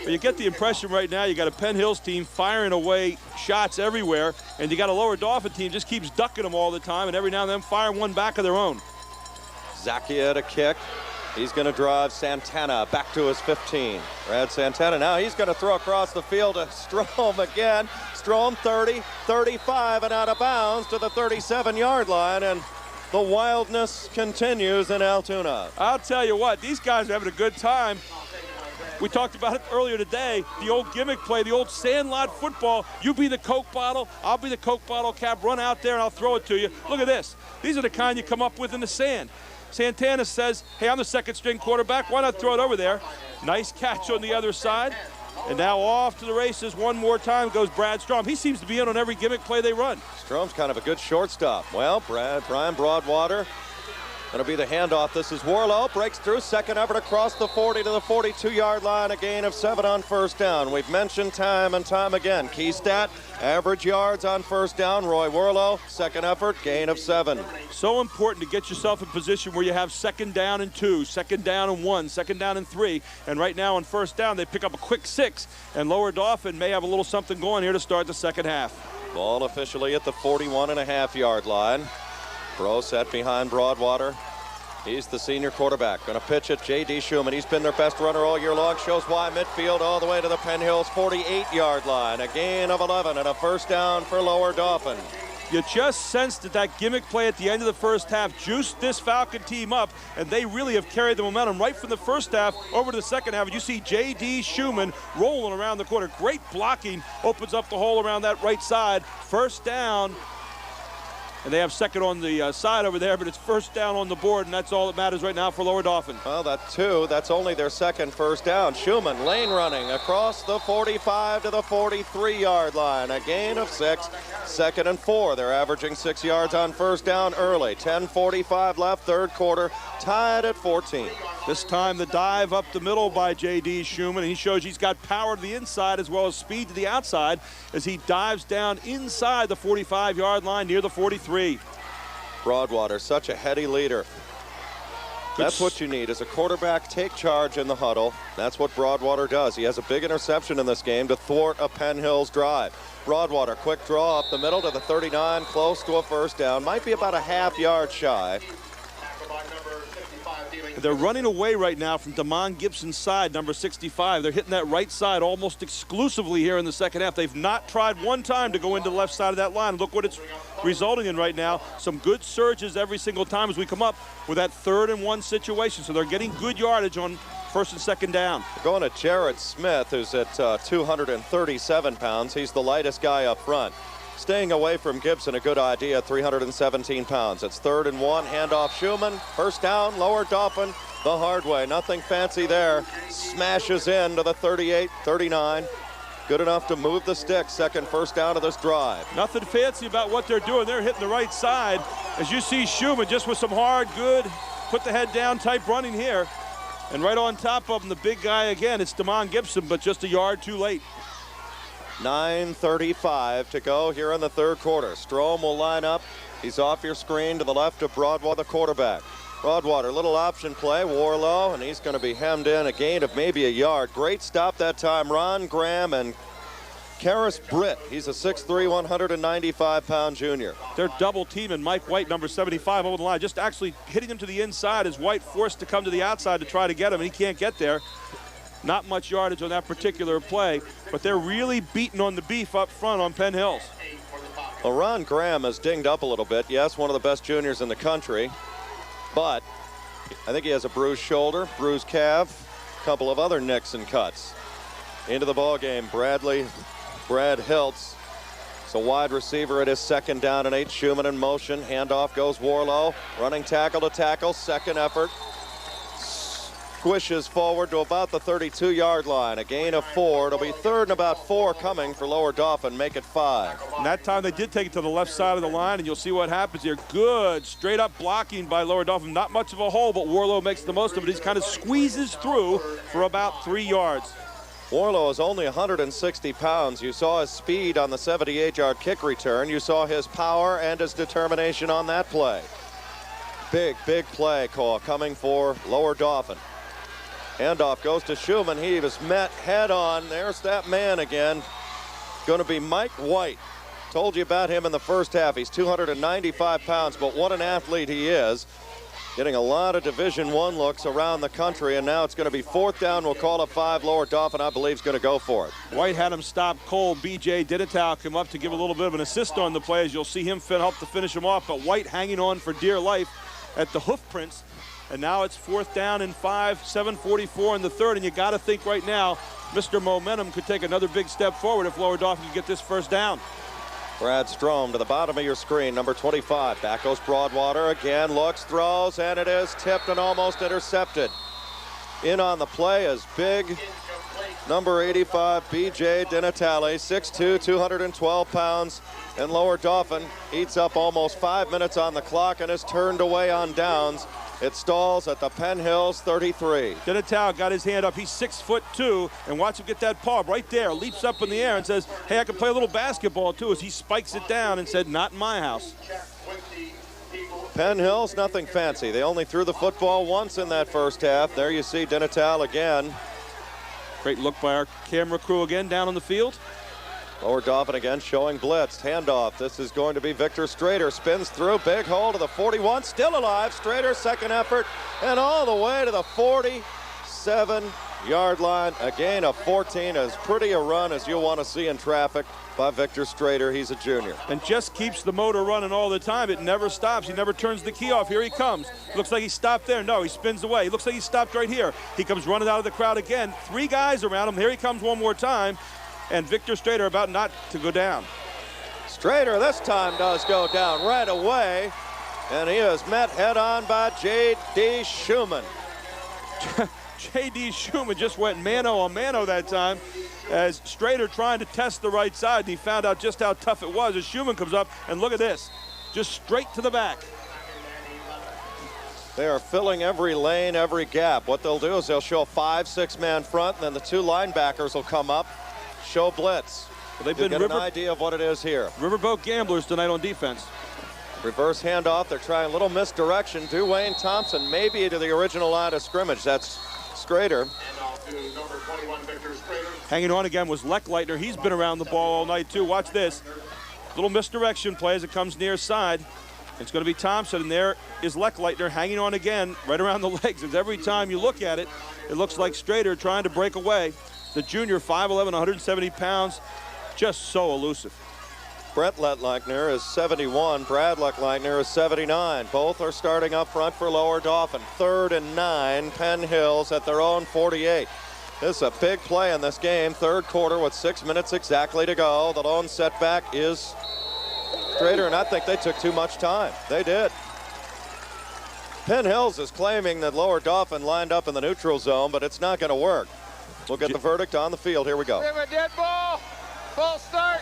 But you get the impression right now you got a Penn Hills team firing away shots everywhere, and you got a Lower Dauphin team just keeps ducking them all the time, and every now and then firing one back of their own. Zacchia to kick. He's going to drive Santana back to his 15. Brad Santana now, he's going to throw across the field to Strom again. Strom 30, 35, and out of bounds to the 37-yard line, and the wildness continues in Altoona. I'll tell you what, these guys are having a good time. We talked about it earlier today, the old gimmick play, the old sandlot football. You be the Coke bottle, I'll be the Coke bottle cap, run out there and I'll throw it to you. Look at this. These are the kind you come up with in the sand. Santana says, hey, I'm the second string quarterback, why not throw it over there? Nice catch on the other side. And now off to the races one more time goes Brad Strom. He seems to be in on every gimmick play they run. Strom's kind of a good shortstop. Well, Brian Broadwater, going to be the handoff. This is Warlow, breaks through, second effort across the 40 to the 42-yard line, a gain of 7 on first down. We've mentioned time and time again, key stat, average yards on first down. Roy Warlow, second effort, gain of 7. So important to get yourself in position where you have second down and 2, second down and 1, second down and 3, and right now on first down they pick up a quick 6, and Lower Dauphin may have a little something going here to start the second half. Ball officially at the 41.5-yard line. Bro set behind Broadwater. He's the senior quarterback. Going to pitch it, J.D. Schumann. He's been their best runner all year long. Shows why midfield all the way to the Penn Hills 48-yard line. A gain of 11 and a first down for Lower Dauphin. You just sensed that gimmick play at the end of the first half juiced this Falcon team up, and they really have carried the momentum right from the first half over to the second half. You see J.D. Schumann rolling around the corner. Great blocking, opens up the hole around that right side. First down. And they have second on the side over there, but it's first down on the board, and that's all that matters right now for Lower Dauphin. Well, that's only their second first down. Schumann lane running across the 45 to the 43-yard line. A gain of 6, 2nd and 4. They're averaging 6 yards on first down early. 10:45 left, third quarter, tied at 14. This time the dive up the middle by J.D. Schumann, and he shows he's got power to the inside as well as speed to the outside as he dives down inside the 45-yard line near the 43. Broadwater, such a heady leader. That's what you need as a quarterback. Take charge in the huddle. That's what Broadwater does. He has a big interception in this game to thwart a Penn Hills drive. Broadwater, quick draw up the middle to the 39, close to a first down. Might be about a half-yard shy. They're running away right now from Damon Gibson's side, number 65. They're hitting that right side almost exclusively here in the second half. They've not tried one time to go into the left side of that line. Look what it's resulting in right now. Some good surges every single time as we come up with that 3rd and 1 situation. So they're getting good yardage on first and second down. We're going to Jared Smith, who's at 237 pounds. He's the lightest guy up front. Staying away from Gibson, a good idea, 317 pounds. It's 3rd and 1, handoff Schumann. First down, Lower Dauphin, the hard way. Nothing fancy there. Smashes into the 38, 39. Good enough to move the stick. Second first down of this drive. Nothing fancy about what they're doing. They're hitting the right side. As you see Schumann just with some hard, good, put the head down type running here. And right on top of him, the big guy again, it's Damon Gibson, but just a yard too late. 9:35 to go here in the third quarter. Strom will line up. He's off your screen to the left of Broadwater, the quarterback. Broadwater, little option play, Warlow, and he's going to be hemmed in, a gain of maybe a yard. Great stop that time, Ron Graham and Karis Britt. He's a 6'3", 195-pound junior. They're double teaming Mike White, number 75, over the line. Just actually hitting him to the inside as White forced to come to the outside to try to get him, and he can't get there. Not much yardage on that particular play, but they're really beating on the beef up front on Penn Hills. Well, Ron Graham is dinged up a little bit. Yes, one of the best juniors in the country, but I think he has a bruised shoulder, bruised calf, a couple of other nicks and cuts. Into the ball game, Brad Hiltz. It's a wide receiver. It is 2nd down and 8. Schumann in motion. Handoff goes Warlow. Running tackle to tackle. Second effort. Squishes forward to about the 32-yard line. A gain of 4. It'll be 3rd and about 4 coming for Lower Dauphin. Make it 5. And that time they did take it to the left side of the line, and you'll see what happens here. Good straight up blocking by Lower Dauphin. Not much of a hole, but Warlow makes the most of it. He kind of squeezes through for about 3 yards. Warlow is only 160 pounds. You saw his speed on the 78-yard kick return. You saw his power and his determination on that play. Big play call coming for Lower Dauphin. Handoff goes to Schumann. He was met head on. There's that man again. Going to be Mike White. Told you about him in the first half. He's 295 pounds, but what an athlete he is. Getting a lot of Division I looks around the country, and now it's going to be 4th down. We'll call it 5. Lower Dauphin, I believe, is going to go for it. White had him stop. Cole, B.J. Dinatow come up to give a little bit of an assist on the play, as you'll see him help to finish him off, but White hanging on for dear life at the hoof prints. And now it's 4th down and 5, 7:44 in the third, and you got to think right now Mr. Momentum could take another big step forward if Lower Dauphin could get this first down. Brad Strom to the bottom of your screen, number 25. Back goes Broadwater again, looks, throws, and it is tipped and almost intercepted. In on the play is big number 85, B.J. Dinatale, 6'2", 212 pounds, and Lower Dauphin eats up almost 5 minutes on the clock and is turned away on downs. It stalls at the Penn Hills 33. Dinatow got his hand up. He's 6'2", and watch him get that paw right there. Leaps up in the air and says, hey, I can play a little basketball too, as he spikes it down and said, not in my house. Penn Hills, nothing fancy. They only threw the football once in that first half. There you see Dinatale again. Great look by our camera crew again down on the field. Lower Dauphin again showing blitz. Handoff. This is going to be Victor Strader. Spins through. Big hole to the 41. Still alive. Strader, second effort. And all the way to the 47-yard line. A gain of 14. As pretty a run as you'll want to see in traffic by Victor Strader. He's a junior. And just keeps the motor running all the time. It never stops. He never turns the key off. Here he comes. Looks like he stopped there. No, he spins away. Looks like he stopped right here. He comes running out of the crowd again. 3 guys around him. Here he comes one more time. And Victor Strader about not to go down. Strader this time does go down right away. And he is met head-on by J.D. Schumann. J.D. Schumann just went mano-a-mano that time as Strader trying to test the right side. And he found out just how tough it was as Schumann comes up. And look at this. Just straight to the back. They are filling every lane, every gap. What they'll do is they'll show a 5-6 man front, and then the 2 linebackers will come up, show blitz. Well, they've You'll been get an idea of what it is here. Riverboat gamblers tonight on defense. Reverse handoff. They're trying a little misdirection. Dwayne Thompson maybe to the original line of scrimmage. That's Strader. Hanging on again was Leckleitner. He's been around the ball all night too. Watch this. Little misdirection play as it comes near side. It's going to be Thompson, and there is Leckleitner hanging on again right around the legs. And every time you look at it, it looks like Strader trying to break away. The junior, 5'11", 170 pounds, just so elusive. Brett Leckleitner is 71. Brad Leckleitner is 79. Both are starting up front for Lower Dauphin. 3rd and 9, Penn Hills at their own 48. This is a big play in this game. 3rd quarter with 6 minutes exactly to go. The lone setback is Strader, and I think they took too much time. They did. Penn Hills is claiming that Lower Dauphin lined up in the neutral zone, but it's not going to work. We'll get the verdict on the field. Here we go. We have a dead ball. Full start.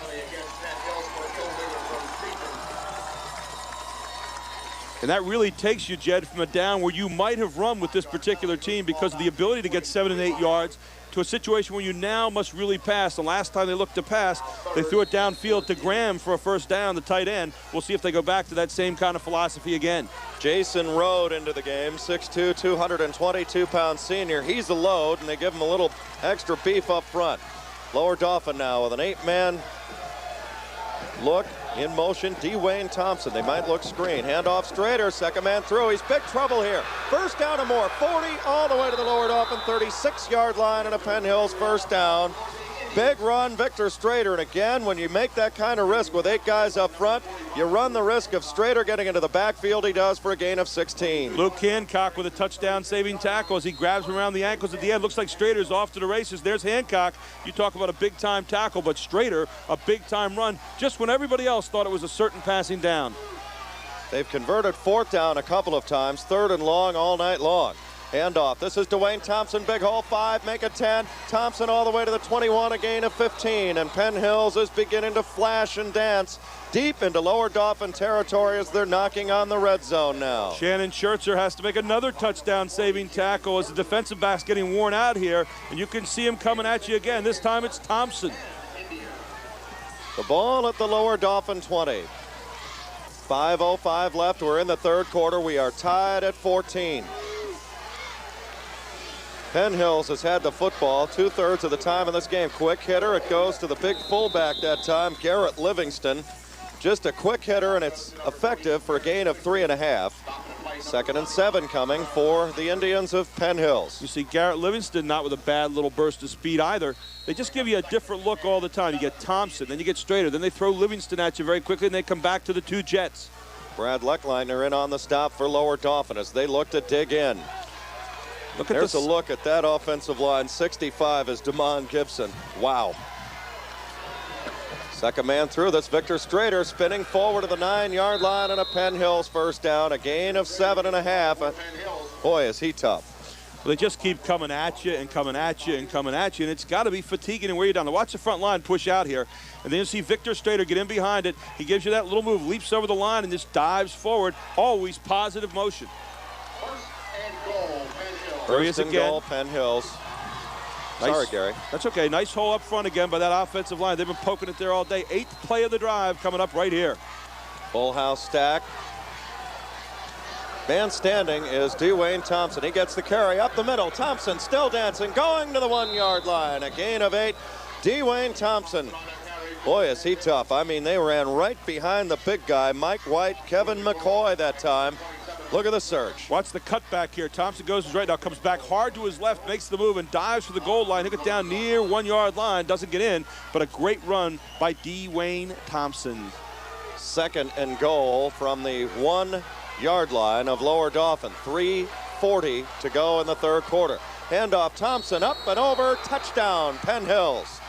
And that really takes you, Jed, from a down where you might have run with this particular team because of the ability to get 7 and 8 yards to a situation where you now must really pass. The last time they looked to pass, they threw it downfield to Graham for a first down, the tight end. We'll see if they go back to that same kind of philosophy again. Jason Rode into the game, 6'2", 222-pound senior. He's a load, and they give him a little extra beef up front. Lower Dauphin now with an 8-man look. In motion, Dwayne Thompson. They might look screen. Handoff Strader, second man through. He's big trouble here. First down and more. 40 all the way to the Lower Dauphin 36-yard line and a Penn Hills first down. Big run, Victor Strader. And again, when you make that kind of risk with 8 guys up front, you run the risk of Strader getting into the backfield. He does for a gain of 16. Luke Hancock with a touchdown-saving tackle as he grabs him around the ankles at the end. Looks like Strader's off to the races. There's Hancock. You talk about a big-time tackle, but Strader, a big-time run, just when everybody else thought it was a certain passing down. They've converted 4th down a couple of times, 3rd and long all night long. Handoff. This is Dwayne Thompson, big hole, 5, make it 10. Thompson all the way to the 21, a gain of 15. And Penn Hills is beginning to flash and dance deep into Lower Dauphin territory as they're knocking on the red zone now. Shannon Schertzer has to make another touchdown-saving tackle as the defensive back's getting worn out here. And you can see him coming at you again. This time it's Thompson. The ball at the Lower Dauphin 20. 5:05 left. We're in the 3rd quarter. We are tied at 14. Penn Hills has had the football 2/3 of the time in this game. Quick hitter. It goes to the big fullback that time, Garrett Livingston. Just a quick hitter, and it's effective for a gain of 3.5. 2nd and 7 coming for the Indians of Penn Hills. You see Garrett Livingston not with a bad little burst of speed either. They just give you a different look all the time. You get Thompson, then you get Strader, then they throw Livingston at you very quickly, and they come back to the 2 Jets. Brad Leckleitner in on the stop for Lower Dauphin as they look to dig in. There's a look at that offensive line. 65 is Damon Gibson. Wow. Second man through. That's Victor Strader spinning forward to the 9-yard line and a Penn Hills first down. A gain of 7.5. Boy, is he tough. Well, they just keep coming at you and coming at you and coming at you, and it's got to be fatiguing and wear you down. Now watch the front line push out here, and then you see Victor Strader get in behind it. He gives you that little move, leaps over the line, and just dives forward. Always positive motion. There he is again. Goal, Penn Hills. Sorry, Gary. That's okay. Nice hole up front again by that offensive line. They've been poking it there all day. 8th play of the drive coming up right here. Full house stack. Man standing is Dwayne Thompson. He gets the carry up the middle. Thompson still dancing, going to the 1-yard line. A gain of 8. Dwayne Thompson Boy, is he tough. I mean, they ran right behind the big guy, Mike White, Kevin McCoy that time. Look at the surge. Watch the cutback here. Thompson goes his right now, comes back hard to his left, makes the move, and dives for the goal line. He'll get down near 1 yard line, doesn't get in, but a great run by Dwayne Thompson. 2nd and goal from the 1 yard line of Lower Dauphin. 3:40 to go in the third quarter. Handoff, Thompson up and over, touchdown, Penn Hills.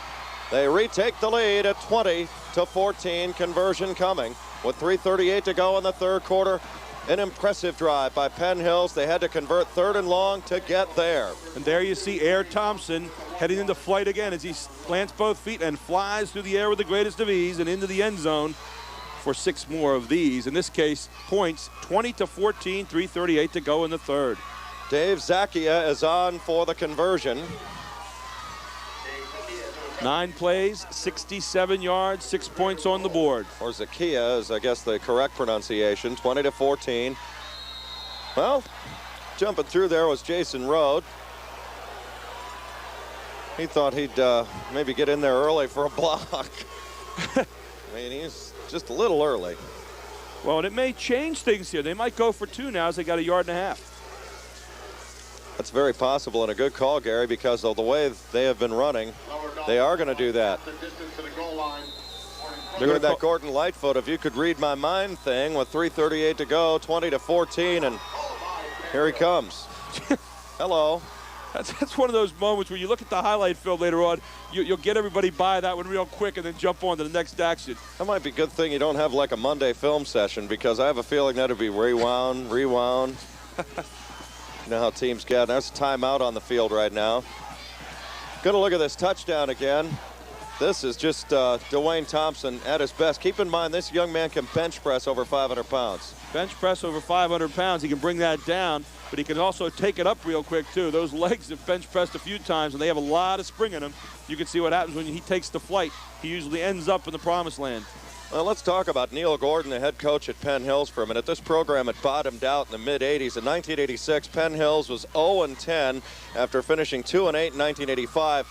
They retake the lead at 20-14, conversion coming. With 3:38 to go in the third quarter, an impressive drive by Penn Hills. They had to convert 3rd and long to get there. And there you see Air Thompson heading into flight again as he plants both feet and flies through the air with the greatest of ease and into the end zone for 6 more of these. In this case, points 20-14, 3:38 to go in the third. Dave Zacchia is on for the conversion. 9 plays, 67 yards, 6 points on the board. Or Zacchia is, I guess, the correct pronunciation. 20-14. Well, jumping through there was Jason Rode. He thought he'd maybe get in there early for a block. I mean, he's just a little early. Well, and it may change things here. They might go for 2 now as they got 1.5 yards. That's very possible, and a good call, Gary, because of the way they have been running. They are going to do that. They're going to that Gordon Lightfoot, if you could read my mind thing, with 3:38 to go, 20-14, and here he comes. Hello. That's one of those moments where you look at the highlight film later on, you'll get everybody by that one real quick and then jump on to the next action. That might be a good thing you don't have like a Monday film session, because I have a feeling that would be rewound. You know how teams get. There's a timeout on the field right now. Going to look at this touchdown again. This is just Dwayne Thompson at his best. Keep in mind, this young man can bench press over 500 pounds. Bench press over 500 pounds. He can bring that down, but he can also take it up real quick, too. Those legs have bench pressed a few times, and they have a lot of spring in them. You can see what happens when he takes the flight. He usually ends up in the promised land. Well, let's talk about Neil Gordon, the head coach at Penn Hills, for a minute. This program had bottomed out in the mid-'80s. In 1986, Penn Hills was 0-10 after finishing 2-8 in 1985.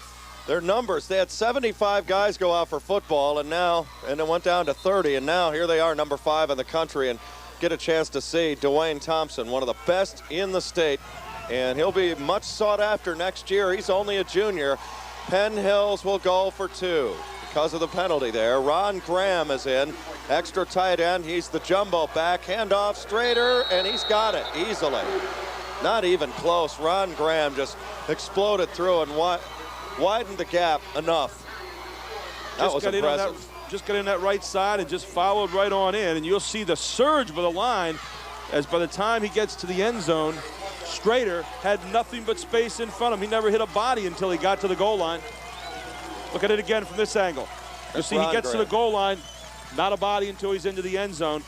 Their numbers, they had 75 guys go out for football, and it went down to 30, and now here they are, number 5 in the country, and get a chance to see Dwayne Thompson, one of the best in the state, and he'll be much sought after next year. He's only a junior. Penn Hills will go for 2. Because of the penalty there. Ron Graham is in, extra tight end. He's the jumbo back, handoff, Strader, and he's got it easily. Not even close. Ron Graham just exploded through and widened the gap enough. That was impressive. Just got in that right side and just followed right on in, and you'll see the surge by the line as by the time he gets to the end zone, Strader had nothing but space in front of him. He never hit a body until he got to the goal line. Look at it again from this angle. You see he gets to the goal line, not a body until he's into the end zone.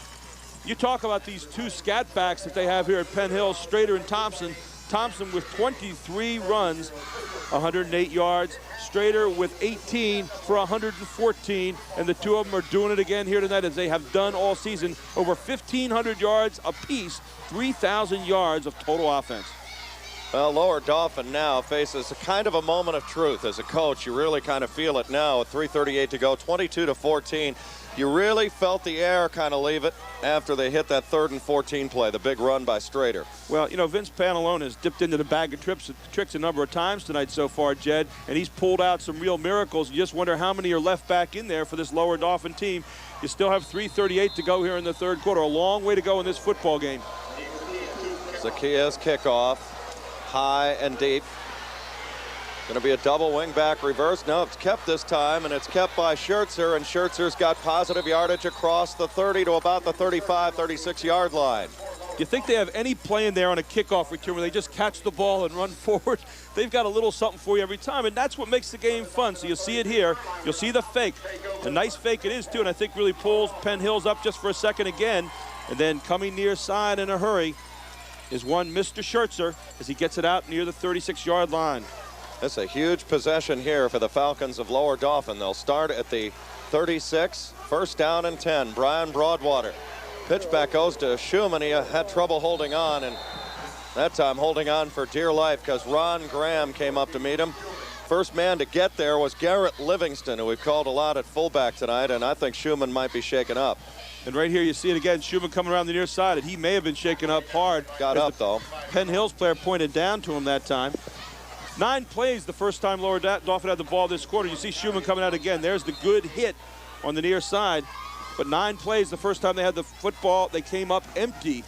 You talk about these 2 scat backs that they have here at Penn Hills, Strader and Thompson. Thompson with 23 runs, 108 yards. Strader with 18 for 114. And the 2 of them are doing it again here tonight, as they have done all season. Over 1,500 yards apiece, 3,000 yards of total offense. Well, Lower Dauphin now faces a kind of a moment of truth. As a coach, you really kind of feel it now with 3:38 to go, 22-14. You really felt the air kind of leave it after they hit that 3rd and 14 play, the big run by Strader. Well, you know, Vince Pantalone has dipped into the bag of tricks a number of times tonight so far, Jed, and he's pulled out some real miracles. You just wonder how many are left back in there for this Lower Dauphin team. You still have 3:38 to go here in the third quarter. A long way to go in this football game. Zacchia's kickoff. High and deep. Going to be a double wingback reverse. No, it's kept this time, and it's kept by Schertzer, and Scherzer's got positive yardage across the 30 to about the 35, 36-yard line. Do you think they have any play in there on a kickoff return where they just catch the ball and run forward? They've got a little something for you every time, and that's what makes the game fun. So you'll see it here. You'll see the fake. A nice fake it is, too, and I think really pulls Penn Hills up just for a second again. And then coming near side in a hurry is one Mr. Schertzer as he gets it out near the 36-yard line. That's a huge possession here for the Falcons of Lower Dauphin. They'll start at the 36, 1st down and 10. Brian Broadwater. Pitch back goes to Schumann. He had trouble holding on, and that time holding on for dear life because Ron Graham came up to meet him. first man to get there was Garrett Livingston, who we've called a lot at fullback tonight, and I think Schumann might be shaken up. And right here you see it again, Schumann coming around the near side, and he may have been shaken up hard. Got up, though. Penn Hills player pointed down to him that time. 9 plays the first time Lower Dauphin had the ball this quarter. You see Schumann coming out again. There's the good hit on the near side. But 9 plays the first time they had the football, they came up empty.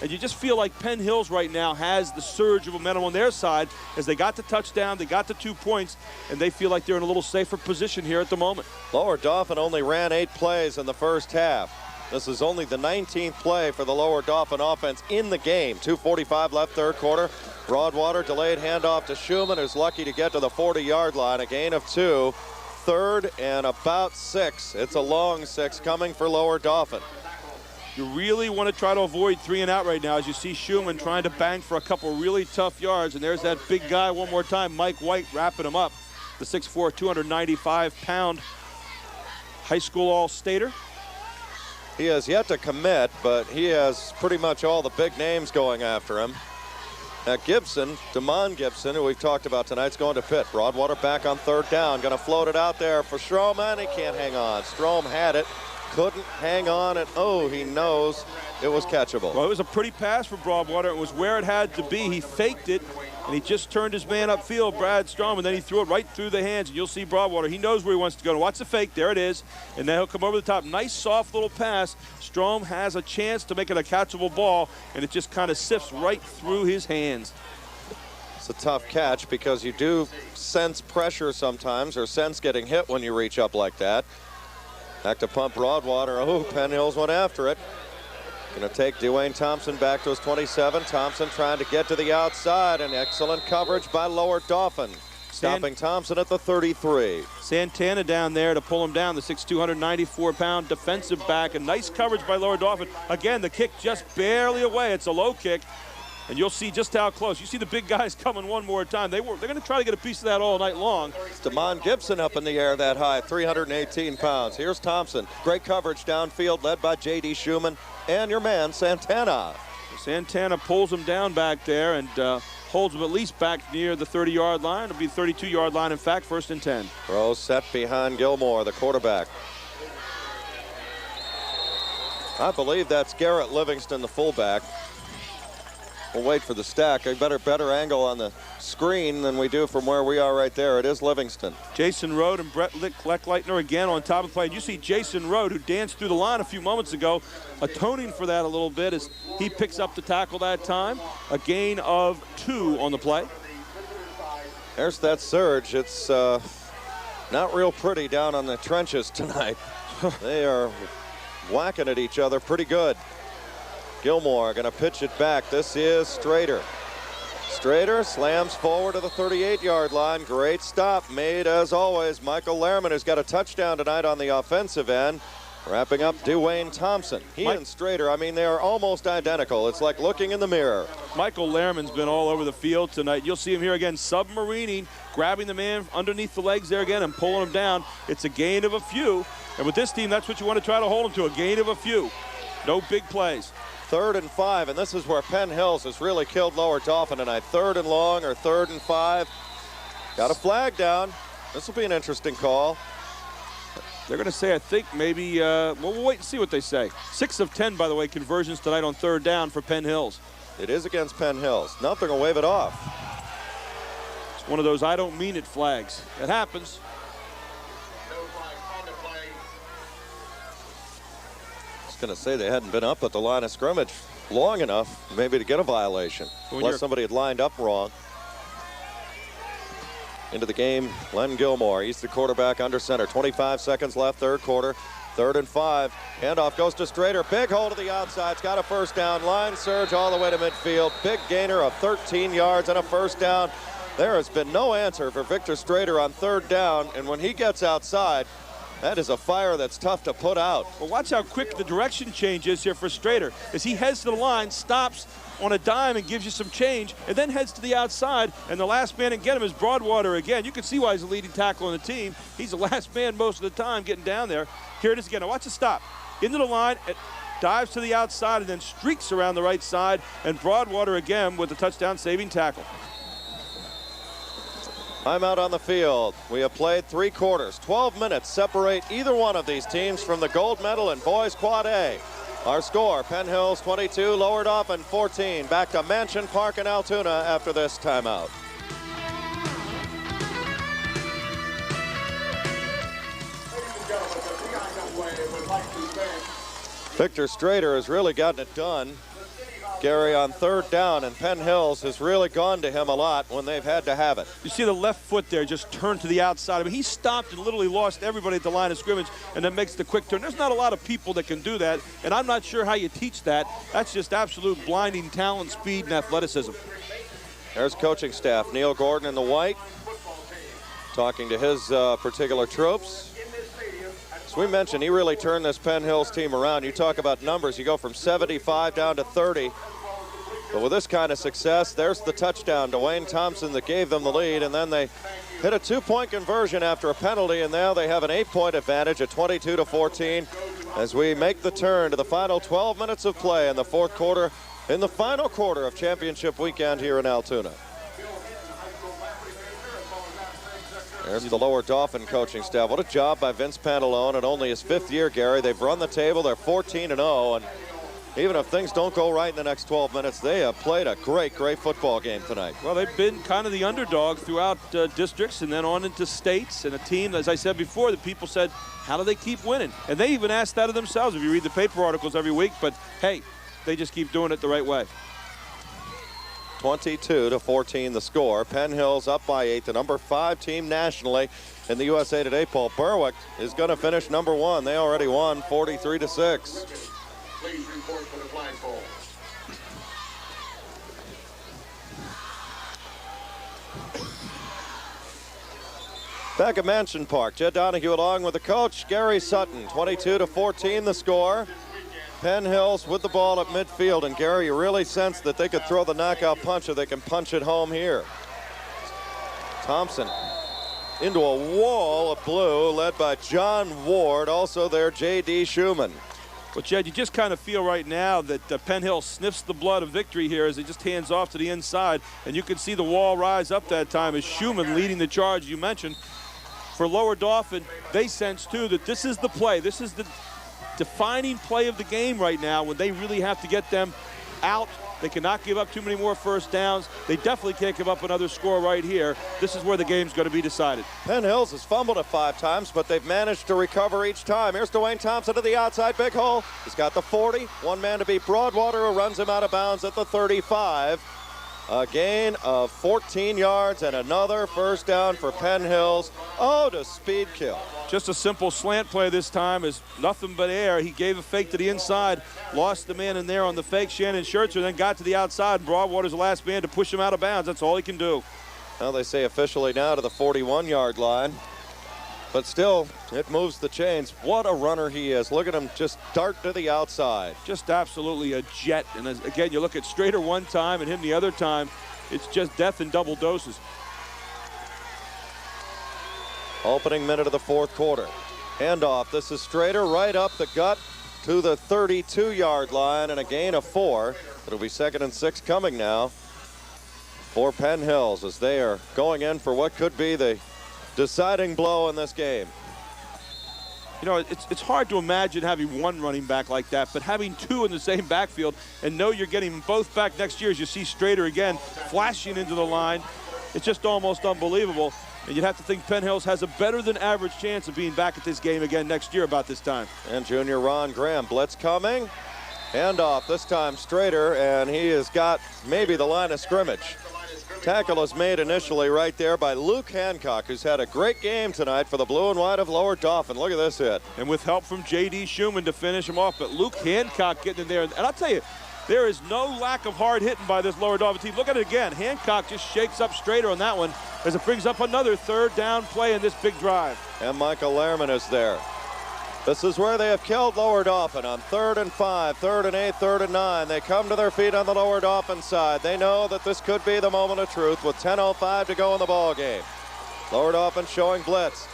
And you just feel like Penn Hills right now has the surge of momentum on their side as they got the touchdown, they got the 2 points, and they feel like they're in a little safer position here at the moment. Lower Dauphin only ran 8 plays in the first half. This is only the 19th play for the Lower Dauphin offense in the game. 2:45 left, third quarter. Broadwater delayed handoff to Schumann, who's lucky to get to the 40-yard line. A gain of 2. Third and about 6. It's a long 6 coming for Lower Dauphin. You really want to try to avoid 3 and out right now as you see Schumann trying to bang for a couple really tough yards. And there's that big guy one more time, Mike White, wrapping him up. The 6'4", 295-pound high school All-Stater. He has yet to commit, but he has pretty much all the big names going after him. Gibson, Damon Gibson, who we've talked about tonight, is going to Pitt. Broadwater back on third down. Going to float it out there for Strom, and he can't hang on. Strom had it. Couldn't hang on, and oh, he knows it was catchable. Well, it was a pretty pass for Broadwater. It was where it had to be. He faked it, and he just turned his man upfield, Brad Strom, and then he threw it right through the hands, and you'll see Broadwater. He knows where he wants to go. Watch the fake. There it is, and then he'll come over the top. Nice, soft little pass. Strom has a chance to make it a catchable ball, and it just kind of sifts right through his hands. It's a tough catch because you do sense pressure sometimes, or sense getting hit when you reach up like that. Back to pump Broadwater. Oh, Penn Hills went after it. Going to take Dwayne Thompson back to his 27. Thompson trying to get to the outside, and excellent coverage by Lower Dauphin. Stopping Thompson at the 33. Santana down there to pull him down, the 6'2", 294-pound defensive back. And nice coverage by Lower Dauphin. Again, the kick just barely away. It's a low kick. And you'll see just how close. You see the big guys coming one more time. They're going to try to get a piece of that all night long. It's Damon Gibson up in the air that high, 318 pounds. Here's Thompson. Great coverage downfield, led by J.D. Schumann and your man, Santana. Santana pulls him down back there and holds him at least back near the 30-yard line. It'll be the 32-yard line, in fact, 1st and 10. Throw set behind Gilmore, the quarterback. I believe that's Garrett Livingston, the fullback. We'll wait for the stack. A better angle on the screen than we do from where we are right there. It is Livingston. Jason Rode and Brett Leckleitner again on top of the play. And you see Jason Rode, who danced through the line a few moments ago, atoning for that a little bit as he picks up the tackle that time. A gain of 2 on the play. There's that surge. It's not real pretty down on the trenches tonight. They are whacking at each other pretty good. Gilmore going to pitch it back. This is Strader. Strader slams forward to the 38-yard line. Great stop made, as always. Michael Lehrman, who's got a touchdown tonight on the offensive end. Wrapping up Dwayne Thompson. He and Strader, I mean, they are almost identical. It's like looking in the mirror. Michael Lehrman's been all over the field tonight. You'll see him here again, submarining, grabbing the man underneath the legs there again and pulling him down. It's a gain of a few. And with this team, that's what you want to try to hold him to, a gain of a few. No big plays. 3rd and 5, and this is where Penn Hills has really killed Lower Dauphin tonight. 3rd and long or 3rd and 5. Got a flag down. This will be an interesting call. They're going to say, I think, maybe, we'll wait and see what they say. 6 of 10, by the way, conversions tonight on 3rd down for Penn Hills. It is against Penn Hills. Now they're going to wave it off. It's one of those I don't mean it flags. It happens. Going to say they hadn't been up at the line of scrimmage long enough maybe to get a violation, unless somebody had lined up wrong. Into the game, Len Gilmore. He's the quarterback under center. 25 seconds left, third quarter. 3rd and 5. Handoff goes to Strader. Big hole to the outside. It's got a first down. Line surge all the way to midfield. Big gainer of 13 yards and a first down. There has been no answer for Victor Strader on 3rd down, and when he gets outside, that is a fire that's tough to put out. Well, watch how quick the direction change is here for Strader. As he heads to the line, stops on a dime and gives you some change, and then heads to the outside, and the last man to get him is Broadwater again. You can see why he's the leading tackle on the team. He's the last man most of the time getting down there. Here it is again. Now watch it stop. Into the line, it dives to the outside, and then streaks around the right side, and Broadwater again with the touchdown-saving tackle. Timeout on the field. We have played 3 quarters. 12 minutes separate either one of these teams from the gold medal in boys quad A. Our score, Penn Hills 22, Lower Dauphin 14. Back to Mansion Park in Altoona after this timeout. Victor Strader has really gotten it done, Gary, on 3rd down, and Penn Hills has really gone to him a lot when they've had to have it. You see the left foot there just turned to the outside. I mean, he stopped and literally lost everybody at the line of scrimmage and then makes the quick turn. There's not a lot of people that can do that, and I'm not sure how you teach that. That's just absolute blinding talent, speed, and athleticism. There's coaching staff. Neil Gordon in the white, talking to his particular troops. As we mentioned, he really turned this Penn Hills team around. You talk about numbers, you go from 75 down to 30. But with this kind of success, there's the touchdown. Dwayne Thompson that gave them the lead, and then they hit a 2-point conversion after a penalty, and now they have an 8-point advantage at 22-14 as we make the turn to the final 12 minutes of play in the 4th quarter, in the final quarter of championship weekend here in Altoona. There's the Lower Dauphin coaching staff. What a job by Vince Pantalone in only his 5th year, Gary. They've run the table. They're 14-0, and even if things don't go right in the next 12 minutes, they have played a great, great football game tonight. Well, they've been kind of the underdog throughout districts and then on into states, and a team, as I said before, that people said, how do they keep winning? And they even asked that of themselves if you read the paper articles every week, but hey, they just keep doing it the right way. 22-14 the score. Penn Hills up by 8, the number 5 team nationally in the USA Today poll. Berwick is going to finish number 1. They already won 43-6. Please report for the flagpole. Back at Mansion Park, Jed Donahue along with the coach, Gary Sutton. 22-14 the score. Penn Hills with the ball at midfield, and Gary, you really sense that they could throw the knockout punch or they can punch it home here. Thompson into a wall of blue led by John Ward, also there J.D. Schumann. Well, Jed, you just kind of feel right now that Penn Hills sniffs the blood of victory here as he just hands off to the inside, and you can see the wall rise up that time as Schumann leading the charge you mentioned. For Lower Dauphin, they sense too that this is the play. This is the defining play of the game right now when they really have to get them out. They cannot give up too many more first downs. They definitely can't give up another score right here. This is where the game's going to be decided. Penn Hills has fumbled it 5 times, but they've managed to recover each time. Here's Dwayne Thompson to the outside, big hole. He's got the 40. One man to beat Broadwater, who runs him out of bounds at the 35. A gain of 14 yards and another first down for Penn Hills. Oh, to speed kill. Just a simple slant play this time is nothing but air. He gave a fake to the inside, lost the man in there on the fake. Shannon Schertzer then got to the outside, and Broadwater's the last man to push him out of bounds. That's all he can do. Now they say officially now to the 41-yard line. But still, it moves the chains. What a runner he is. Look at him just dart to the outside. Just absolutely a jet. And again, you look at Strader one time and him the other time. It's just death in double doses. Opening minute of the 4th quarter. Handoff. This is Strader right up the gut to the 32-yard line and a gain of 4. It'll be 2nd and 6 coming now for Penn Hills as they are going in for what could be the deciding blow in this game. You know, it's hard to imagine having one running back like that, but having 2 in the same backfield and know you're getting them both back next year as you see Strader again flashing into the line, it's just almost unbelievable. And you'd have to think Penn Hills has a better than average chance of being back at this game again next year about this time. And junior Ron Graham, blitz coming. Handoff, this time Strader, and he has got maybe the line of scrimmage. Tackle is made initially right there by Luke Hancock, who's had a great game tonight for the blue and white of Lower Dauphin. Look at this hit. And with help from J.D. Schumann to finish him off, but Luke Hancock getting in there. And I'll tell you, there is no lack of hard hitting by this Lower Dauphin team. Look at it again. Hancock just shakes up Strader on that one as it brings up another 3rd down play in this big drive. And Michael Lehrman is there. This is where they have killed Lower Dauphin on 3rd and 5, 3rd and 8, 3rd and 9. They come to their feet on the Lower Dauphin side. They know that this could be the moment of truth with 10:05 to go in the ball game. Lower Dauphin showing blitz.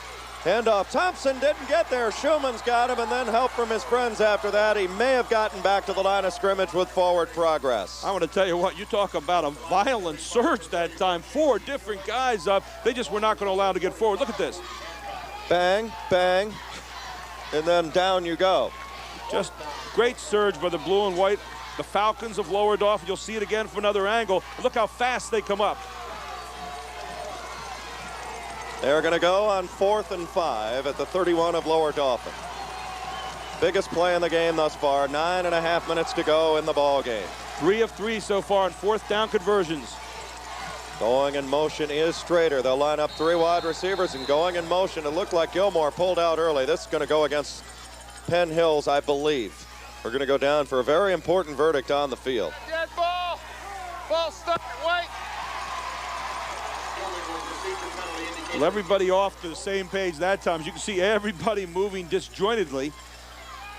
Handoff. Thompson didn't get there. Schumann's got him, and then help from his friends after that. He may have gotten back to the line of scrimmage with forward progress. I want to tell you what, you talk about a violent surge that time. 4 different guys up. They just were not going to allow him to get forward. Look at this. Bang, bang, and then down you go. Just great surge by the blue and white. The Falcons of Lower Dauphin. You'll see it again from another angle. Look how fast they come up. They're going to go on 4th and 5 at the 31 of Lower Dauphin. Biggest play in the game thus far. 9.5 minutes to go in the ball game. 3 of 3 so far on 4th down conversions. Going in motion is Strader. They'll line up 3 wide receivers, and going in motion, it looked like Gilmore pulled out early. This is going to go against Penn Hills, I believe. We're going to go down for a very important verdict on the field. Dead ball. Ball start. Wait. Well, everybody off to the same page that time. As you can see, everybody moving disjointedly.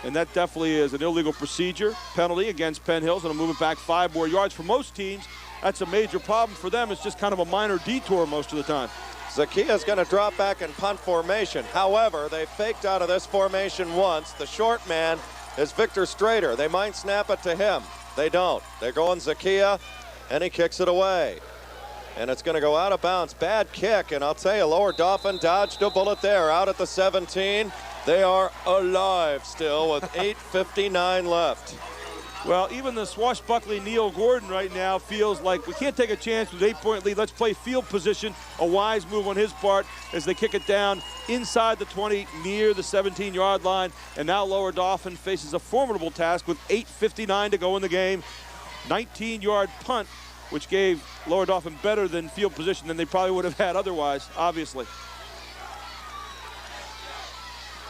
And that definitely is an illegal procedure penalty against Penn Hills, and a movement back 5 more yards. For most teams, that's a major problem. For them, it's just kind of a minor detour most of the time. Zakia's going to drop back in punt formation. However, they faked out of this formation once. The short man is Victor Strader. They might snap it to him. They don't. They're going Zakia, and he kicks it away. And it's going to go out of bounds. Bad kick, and I'll tell you, Lower Dauphin dodged a bullet there. Out at the 17. They are alive still with 8:59 left. Well, even the swashbuckling Neil Gordon right now feels like we can't take a chance with an 8-point lead. Let's play field position. A wise move on his part as they kick it down inside the 20 near the 17-yard line. And now Lower Dauphin faces a formidable task with 8:59 to go in the game. 19-yard punt, which gave Lower Dauphin better than field position than they probably would have had otherwise, obviously.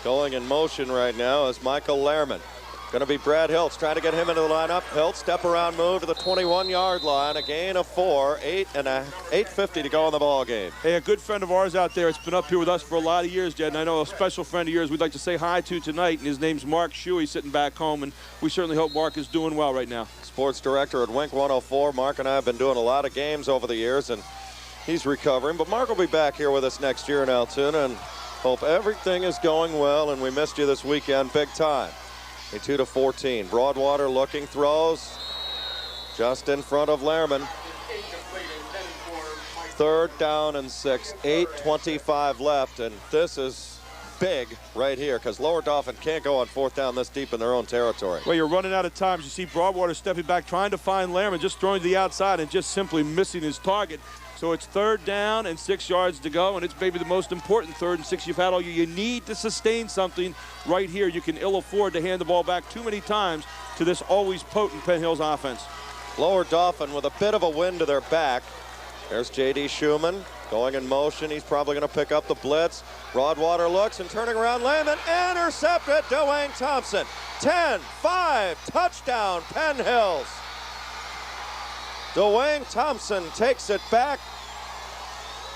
Going in motion right now is Michael Lehrman. Going to be Brad Hiltz trying to get him into the lineup. Hiltz step around move to the 21-yard line. A gain of 4, 8:50 to go in the ball game. Hey, a good friend of ours out there. It's been up here with us for a lot of years, Jed, and I know a special friend of yours we'd like to say hi to tonight, and his name's Mark Shuey, sitting back home, and we certainly hope Mark is doing well right now. Sports director at Wink 104. Mark and I have been doing a lot of games over the years, and he's recovering. But Mark will be back here with us next year in Altoona, and hope everything is going well, and we missed you this weekend big time. A 2-14. Broadwater looking, throws just in front of Lehrman. 3rd down and 6. 8:25 left, and this is big right here because Lower Dauphin can't go on 4th down this deep in their own territory. Well, you're running out of times. You see Broadwater stepping back, trying to find Lehrman, just throwing to the outside and just simply missing his target. So it's 3rd down and 6 yards to go, and it's maybe the most important 3rd and 6 you've had all year. You need to sustain something right here. You can ill afford to hand the ball back too many times to this always potent Penn Hills offense. Lower Dauphin with a bit of a wind to their back. There's J.D. Schumann going in motion. He's probably going to pick up the blitz. Broadwater looks and turning around. Lehrman intercepted. Dwayne Thompson. 10-5 touchdown Penn Hills. Dwayne Thompson takes it back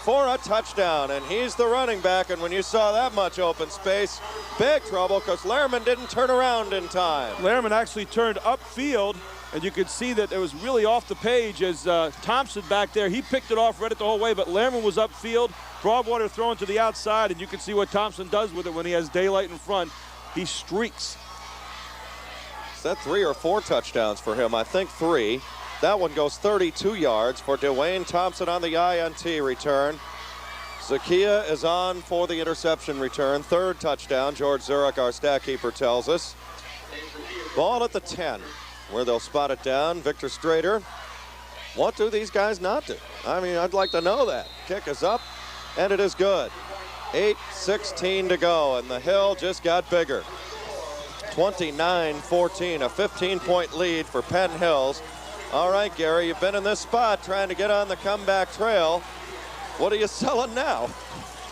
for a touchdown, and he's the running back. And when you saw that much open space, big trouble because Lehrman didn't turn around in time. Lehrman actually turned upfield, and you could see that it was really off the page as Thompson back there. He picked it off, read it the whole way, but Lehrman was upfield. Broadwater throwing to the outside, and you can see what Thompson does with it when he has daylight in front. He streaks. Is that 3 or 4 touchdowns for him? I think 3. That one goes 32 yards for Dwayne Thompson on the INT return. Zakia is on for the interception return. 3rd touchdown, George Zurich, our stat keeper, tells us. Ball at the 10, where they'll spot it down. Victor Strader. What do these guys not do? I mean, I'd like to know that. Kick is up, and it is good. 8:16 to go, and the hill just got bigger. 29-14, a 15-point lead for Penn Hills. All right, Gary, you've been in this spot trying to get on the comeback trail. What are you selling now?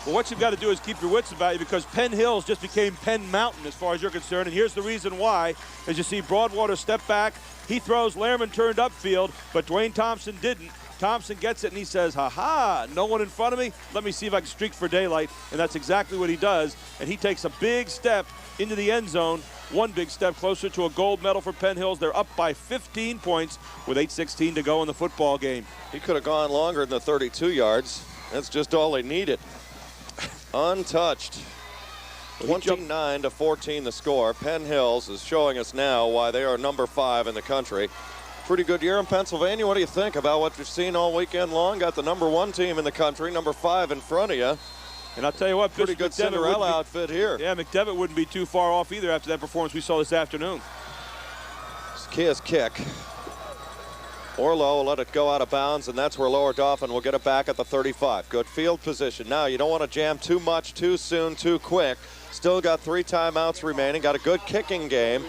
Well, what you've got to do is keep your wits about you because Penn Hills just became Penn Mountain as far as you're concerned, and here's the reason why. As you see Broadwater step back, he throws, Lehrman turned upfield, but Dwayne Thompson didn't. Thompson gets it, and he says, ha-ha, no one in front of me. Let me see if I can streak for daylight, and that's exactly what he does, and he takes a big step into the end zone. One big step closer to a gold medal for Penn Hills. They're up by 15 points with 8:16 to go in the football game. He could have gone longer than the 32 yards. That's just all he needed. Untouched. 29-14 the score. Penn Hills is showing us now why they are number 5 in the country. Pretty good year in Pennsylvania. What do you think about what you've seen all weekend long? Got the number 1 team in the country, number 5 in front of you. And I'll tell you what, pretty good Cinderella outfit here. Yeah, McDevitt wouldn't be too far off either after that performance we saw this afternoon. Kia's kick. Orlo will let it go out of bounds, and that's where Lower Dauphin will get it back at the 35. Good field position. Now, you don't want to jam too much, too soon, too quick. Still got 3 timeouts remaining. Got a good kicking game.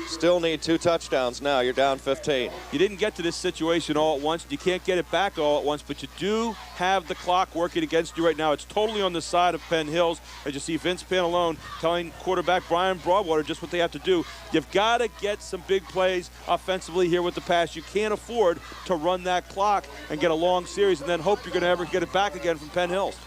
Still need 2 touchdowns now. You're down 15. You didn't get to this situation all at once. You can't get it back all at once, but you do have the clock working against you right now. It's totally on the side of Penn Hills. As you see Vince Pantalone telling quarterback Brian Broadwater just what they have to do. You've got to get some big plays offensively here with the pass. You can't afford to run that clock and get a long series and then hope you're going to ever get it back again from Penn Hills.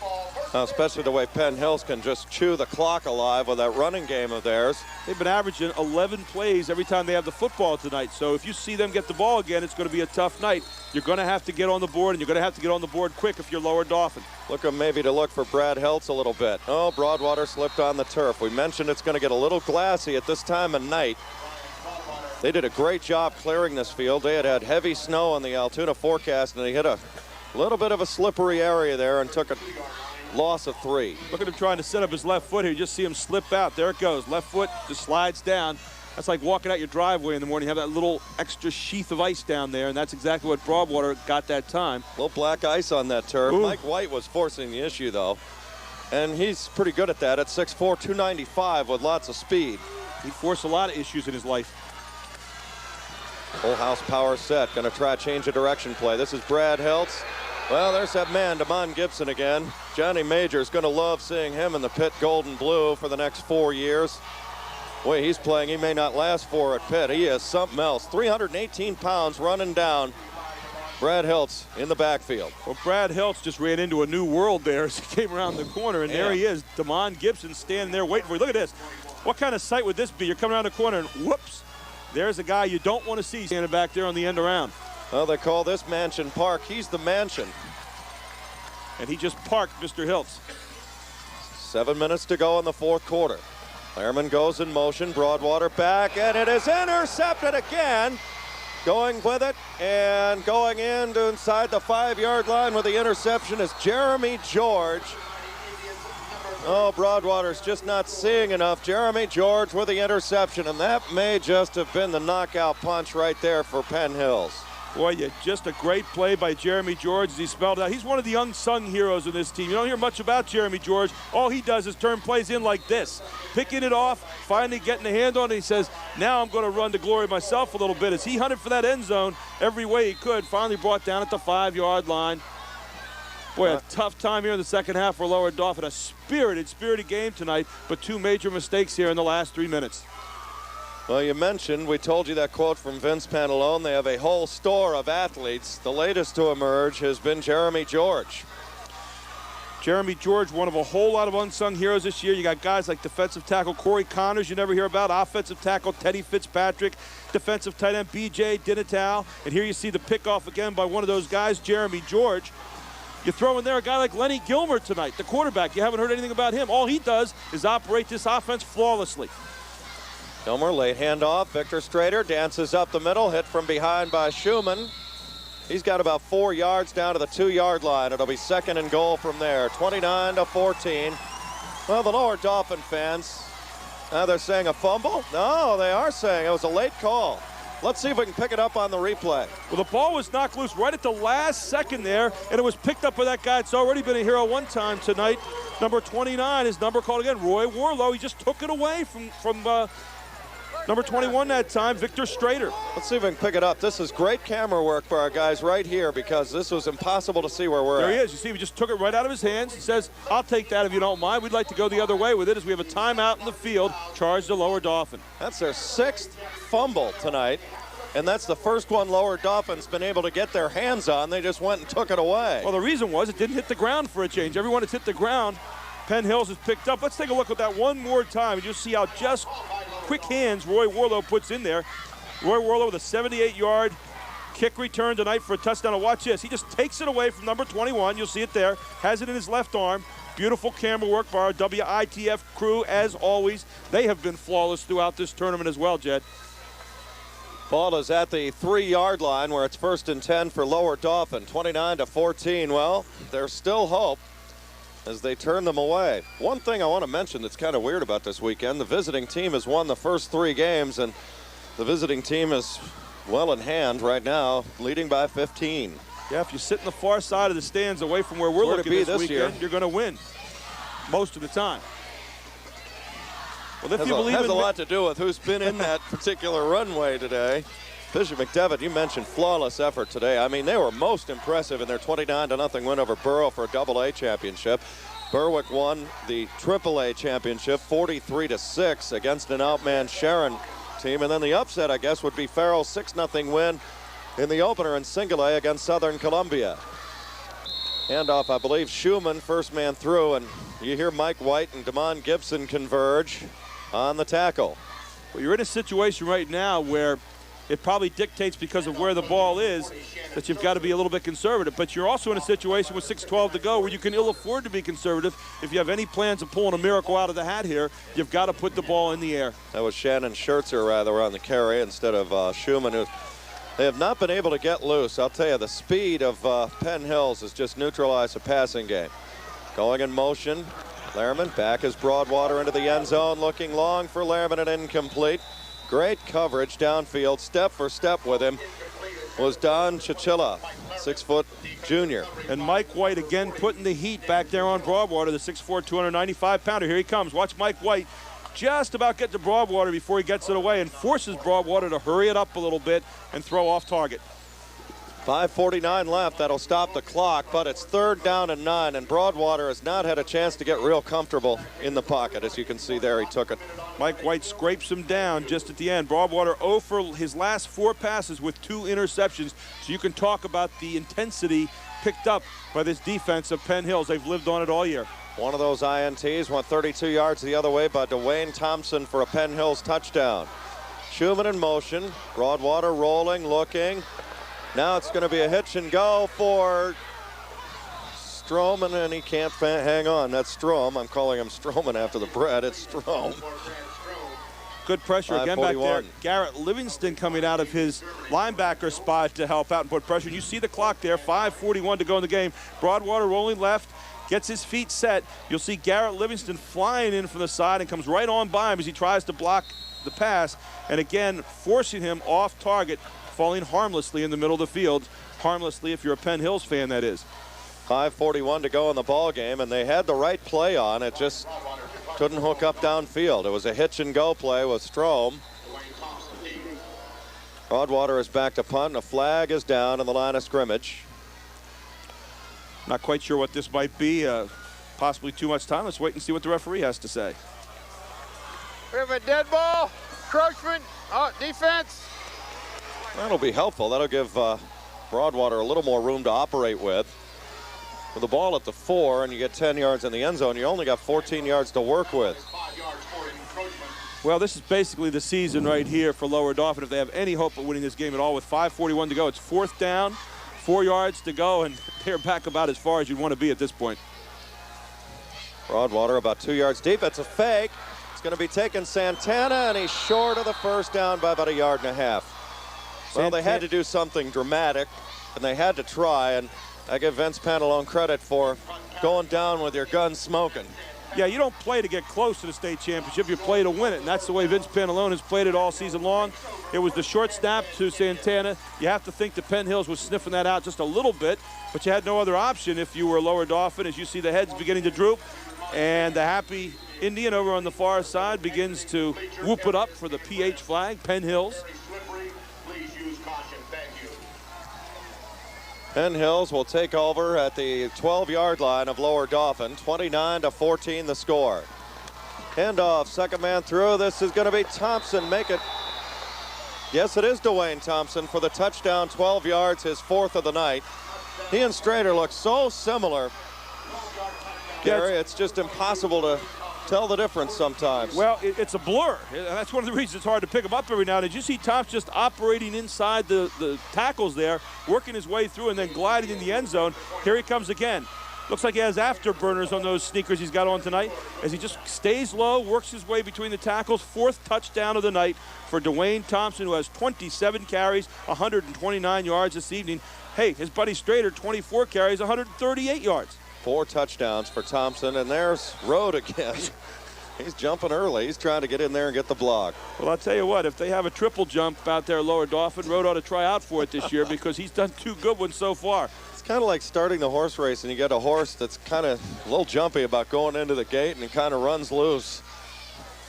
Especially the way Penn Hills can just chew the clock alive with that running game of theirs. They've been averaging 11 plays every time they have the football tonight. So if you see them get the ball again, it's going to be a tough night. You're going to have to get on the board, and you're going to have to get on the board quick if you're Lower Dauphin. Looking maybe to look for Brad Heltz a little bit. Oh, Broadwater slipped on the turf. We mentioned it's going to get a little glassy at this time of night. They did a great job clearing this field. They had heavy snow on the Altoona forecast, and they hit a little bit of a slippery area there and took a loss of 3. Look at him trying to set up his left foot here. You just see him slip out. There it goes. Left foot just slides down. That's like walking out your driveway in the morning. You have that little extra sheath of ice down there, and that's exactly what Broadwater got that time. A little black ice on that turf. Ooh. Mike White was forcing the issue, though, and he's pretty good at that at 6'4", 295 with lots of speed. He forced a lot of issues in his life. Full house power set. Going to try change of direction play. This is Brad Heltz. Well, there's that man, Damon Gibson again. Johnny Major's going to love seeing him in the Pitt gold and blue for the next 4 years. The way he's playing, he may not last 4 at Pitt. He is something else. 318 pounds running down. Brad Heltz in the backfield. Well, Brad Heltz just ran into a new world there as he came around the corner, and there he is. Damon Gibson standing there waiting for you. Look at this. What kind of sight would this be? You're coming around the corner, and whoops, there's a guy you don't want to see standing back there on the end around. Well, they call this Mansion Park. He's the mansion. And he just parked Mr. Hiltz. 7 minutes to go in the 4th quarter. Lehrman goes in motion. Broadwater back, and it is intercepted again. Going with it and going inside the 5-yard line with the interception is Jeremy George. Oh, Broadwater's just not seeing enough. Jeremy George with the interception, and that may just have been the knockout punch right there for Penn Hills. Boy, yeah, just a great play by Jeremy George as he spelled out. He's one of the unsung heroes of this team. You don't hear much about Jeremy George. All he does is turn plays in like this. Picking it off, finally getting a hand on it. He says, now I'm going to run to glory myself a little bit. As he hunted for that end zone every way he could, finally brought down at the 5-yard line. Boy, a tough time here in the second half for Lower Dauphin. A spirited game tonight, but 2 major mistakes here in the last 3 minutes. Well, you mentioned, we told you that quote from Vince Pantalone. They have a whole store of athletes. The latest to emerge has been Jeremy George. Jeremy George, one of a whole lot of unsung heroes this year. You got guys like defensive tackle Corey Connors you never hear about, offensive tackle Teddy Fitzpatrick, defensive tight end B.J. Dinatow, and here you see the pickoff again by one of those guys, Jeremy George. You throw in there a guy like Lenny Gilmer tonight, the quarterback. You haven't heard anything about him. All he does is operate this offense flawlessly. Gilmer, late handoff. Victor Strader dances up the middle, hit from behind by Schumann. He's got about 4 yards down to the 2-yard line. It'll be 2nd and goal from there, 29-14. Well, the Lower Dauphin fans, they're saying a fumble? No, they are saying it was a late call. Let's see if we can pick it up on the replay. Well, the ball was knocked loose right at the last second there, and it was picked up by that guy. It's already been a hero one time tonight. Number 29, his number called again, Roy Warlow. He just took it away from number 21 that time, Victor Strader. Let's see if we can pick it up. This is great camera work for our guys right here because this was impossible to see where we're at. There he is. You see, he just took it right out of his hands. He says, I'll take that if you don't mind. We'd like to go the other way with it as we have a timeout in the field, charged to Lower Dauphin. That's their 6th fumble tonight, and that's the first one Lower Dauphin's been able to get their hands on. They just went and took it away. Well, the reason was it didn't hit the ground for a change. Everyone that's hit the ground, Penn Hills has picked up. Let's take a look at that one more time. You just see how just quick hands Roy Warlow puts in there. Roy Warlow with a 78-yard kick return tonight for a touchdown. And watch this. He just takes it away from number 21. You'll see it there. Has it in his left arm. Beautiful camera work by our WITF crew, as always. They have been flawless throughout this tournament as well, Jed. Ball is at the 3-yard line where it's 1st and 10 for Lower Dauphin, 29-14. Well, there's still hope as they turn them away. One thing I want to mention that's kind of weird about this weekend, the visiting team has won the first 3 games, and the visiting team is well in hand right now, leading by 15. Yeah, if you sit in the far side of the stands away from where we're looking this weekend, you're going to win most of the time. Well, if you believe has a lot to do with who's been in that particular runway today. Bishop McDevitt, you mentioned flawless effort today. I mean, they were most impressive in their 29-0 win over Borough for a AA championship. Berwick won the AAA championship 43-6 against an outman Sharon team. And then the upset, I guess, would be Farrell's 6-0 win in the opener in single A against Southern Columbia. Handoff, I believe, Schumann, first man through, and you hear Mike White and Damon Gibson converge on the tackle. Well, you're in a situation right now where it probably dictates, because of where the ball is, that you've got to be a little bit conservative. But you're also in a situation with 6:12 to go where you can ill afford to be conservative. If you have any plans of pulling a miracle out of the hat here, you've got to put the ball in the air. That was Shannon Schertzer, rather, on the carry instead of Schumann, who they have not been able to get loose. I'll tell you, the speed of Penn Hills has just neutralized the passing game. Going in motion, Lehrman back as Broadwater into the end zone, looking long for Lehrman and incomplete. Great coverage downfield, step for step with him was Don Chichilla, 6-foot junior. And Mike White again putting the heat back there on Broadwater, the 6'4", 295-pounder. Here he comes. Watch Mike White just about get to Broadwater before he gets it away and forces Broadwater to hurry it up a little bit and throw off target. 5:49 left. That'll stop the clock, but it's 3rd down and 9, and Broadwater has not had a chance to get real comfortable in the pocket. As you can see there, he took it. Mike White scrapes him down just at the end. Broadwater 0 for his last 4 passes with 2 interceptions. So you can talk about the intensity picked up by this defense of Penn Hills. They've lived on it all year. One of those INTs went 32 yards the other way by Dwayne Thompson for a Penn Hills touchdown. Schumann in motion. Broadwater rolling, looking. Now it's going to be a hitch and go for Stroman, and he can't hang on. That's Strom. I'm calling him Stroman after the bread. It's Strom. Good pressure again back there. Garrett Livingston coming out of his linebacker spot to help out and put pressure. You see the clock there, 5:41 to go in the game. Broadwater rolling left, gets his feet set. You'll see Garrett Livingston flying in from the side and comes right on by him as he tries to block the pass. And again, forcing him off target, falling harmlessly in the middle of the field. Harmlessly if you're a Penn Hills fan, that is. 5:41 to go in the ball game, and they had the right play on. It just couldn't hook up downfield. It was a hitch and go play with Strom. Broadwater is back to punt, and a flag is down in the line of scrimmage. Not quite sure what this might be. Possibly too much time. Let's wait and see what the referee has to say. We have a dead ball, encroachment, defense. That'll be helpful. That'll give Broadwater a little more room to operate with. With the ball at the 4 and you get 10 yards in the end zone, you only got 14 yards to work with. Well, this is basically the season right here for Lower Dauphin if they have any hope of winning this game at all. With 5:41 to go, it's 4th down, 4 yards to go, and they're back about as far as you'd want to be at this point. Broadwater about 2 yards deep. It's a fake. It's going to be taken Santana, and he's short of the first down by about 1.5 yards. Well, they had to do something dramatic, and they had to try, and I give Vince Pantalone credit for going down with your gun smoking. Yeah, you don't play to get close to the state championship. You play to win it, and that's the way Vince Pantalone has played it all season long. It was the short snap to Santana. You have to think that Penn Hills was sniffing that out just a little bit, but you had no other option if you were Lower Dauphin. As you see the heads beginning to droop, and the happy Indian over on the far side begins to whoop it up for the PH flag, Penn Hills. Penn Hills will take over at the 12-yard line of Lower Dauphin. 29-14 the score. Handoff, second man through. This is going to be Thompson. Make it. Yes, it is Dwayne Thompson for the touchdown, 12 yards, his 4th of the night. He and Strader look so similar. Gary, it's just impossible to tell the difference sometimes. Well, it's a blur. That's one of the reasons it's hard to pick him up every now and then. Did you see Thompson just operating inside the tackles there, working his way through and then gliding in the end zone? Here he comes again. Looks like he has afterburners on those sneakers he's got on tonight as he just stays low, works his way between the tackles. 4th touchdown of the night for Dwayne Thompson, who has 27 carries, 129 yards this evening. Hey, his buddy Strader, 24 carries, 138 yards. 4 touchdowns for Thompson, and there's Rode again. He's jumping early. He's trying to get in there and get the block. Well, I'll tell you what, if they have a triple jump out there, Lower Dauphin, Rode ought to try out for it this year because he's done 2 good ones so far. It's kind of like starting the horse race, and you get a horse that's kind of a little jumpy about going into the gate, and it kind of runs loose.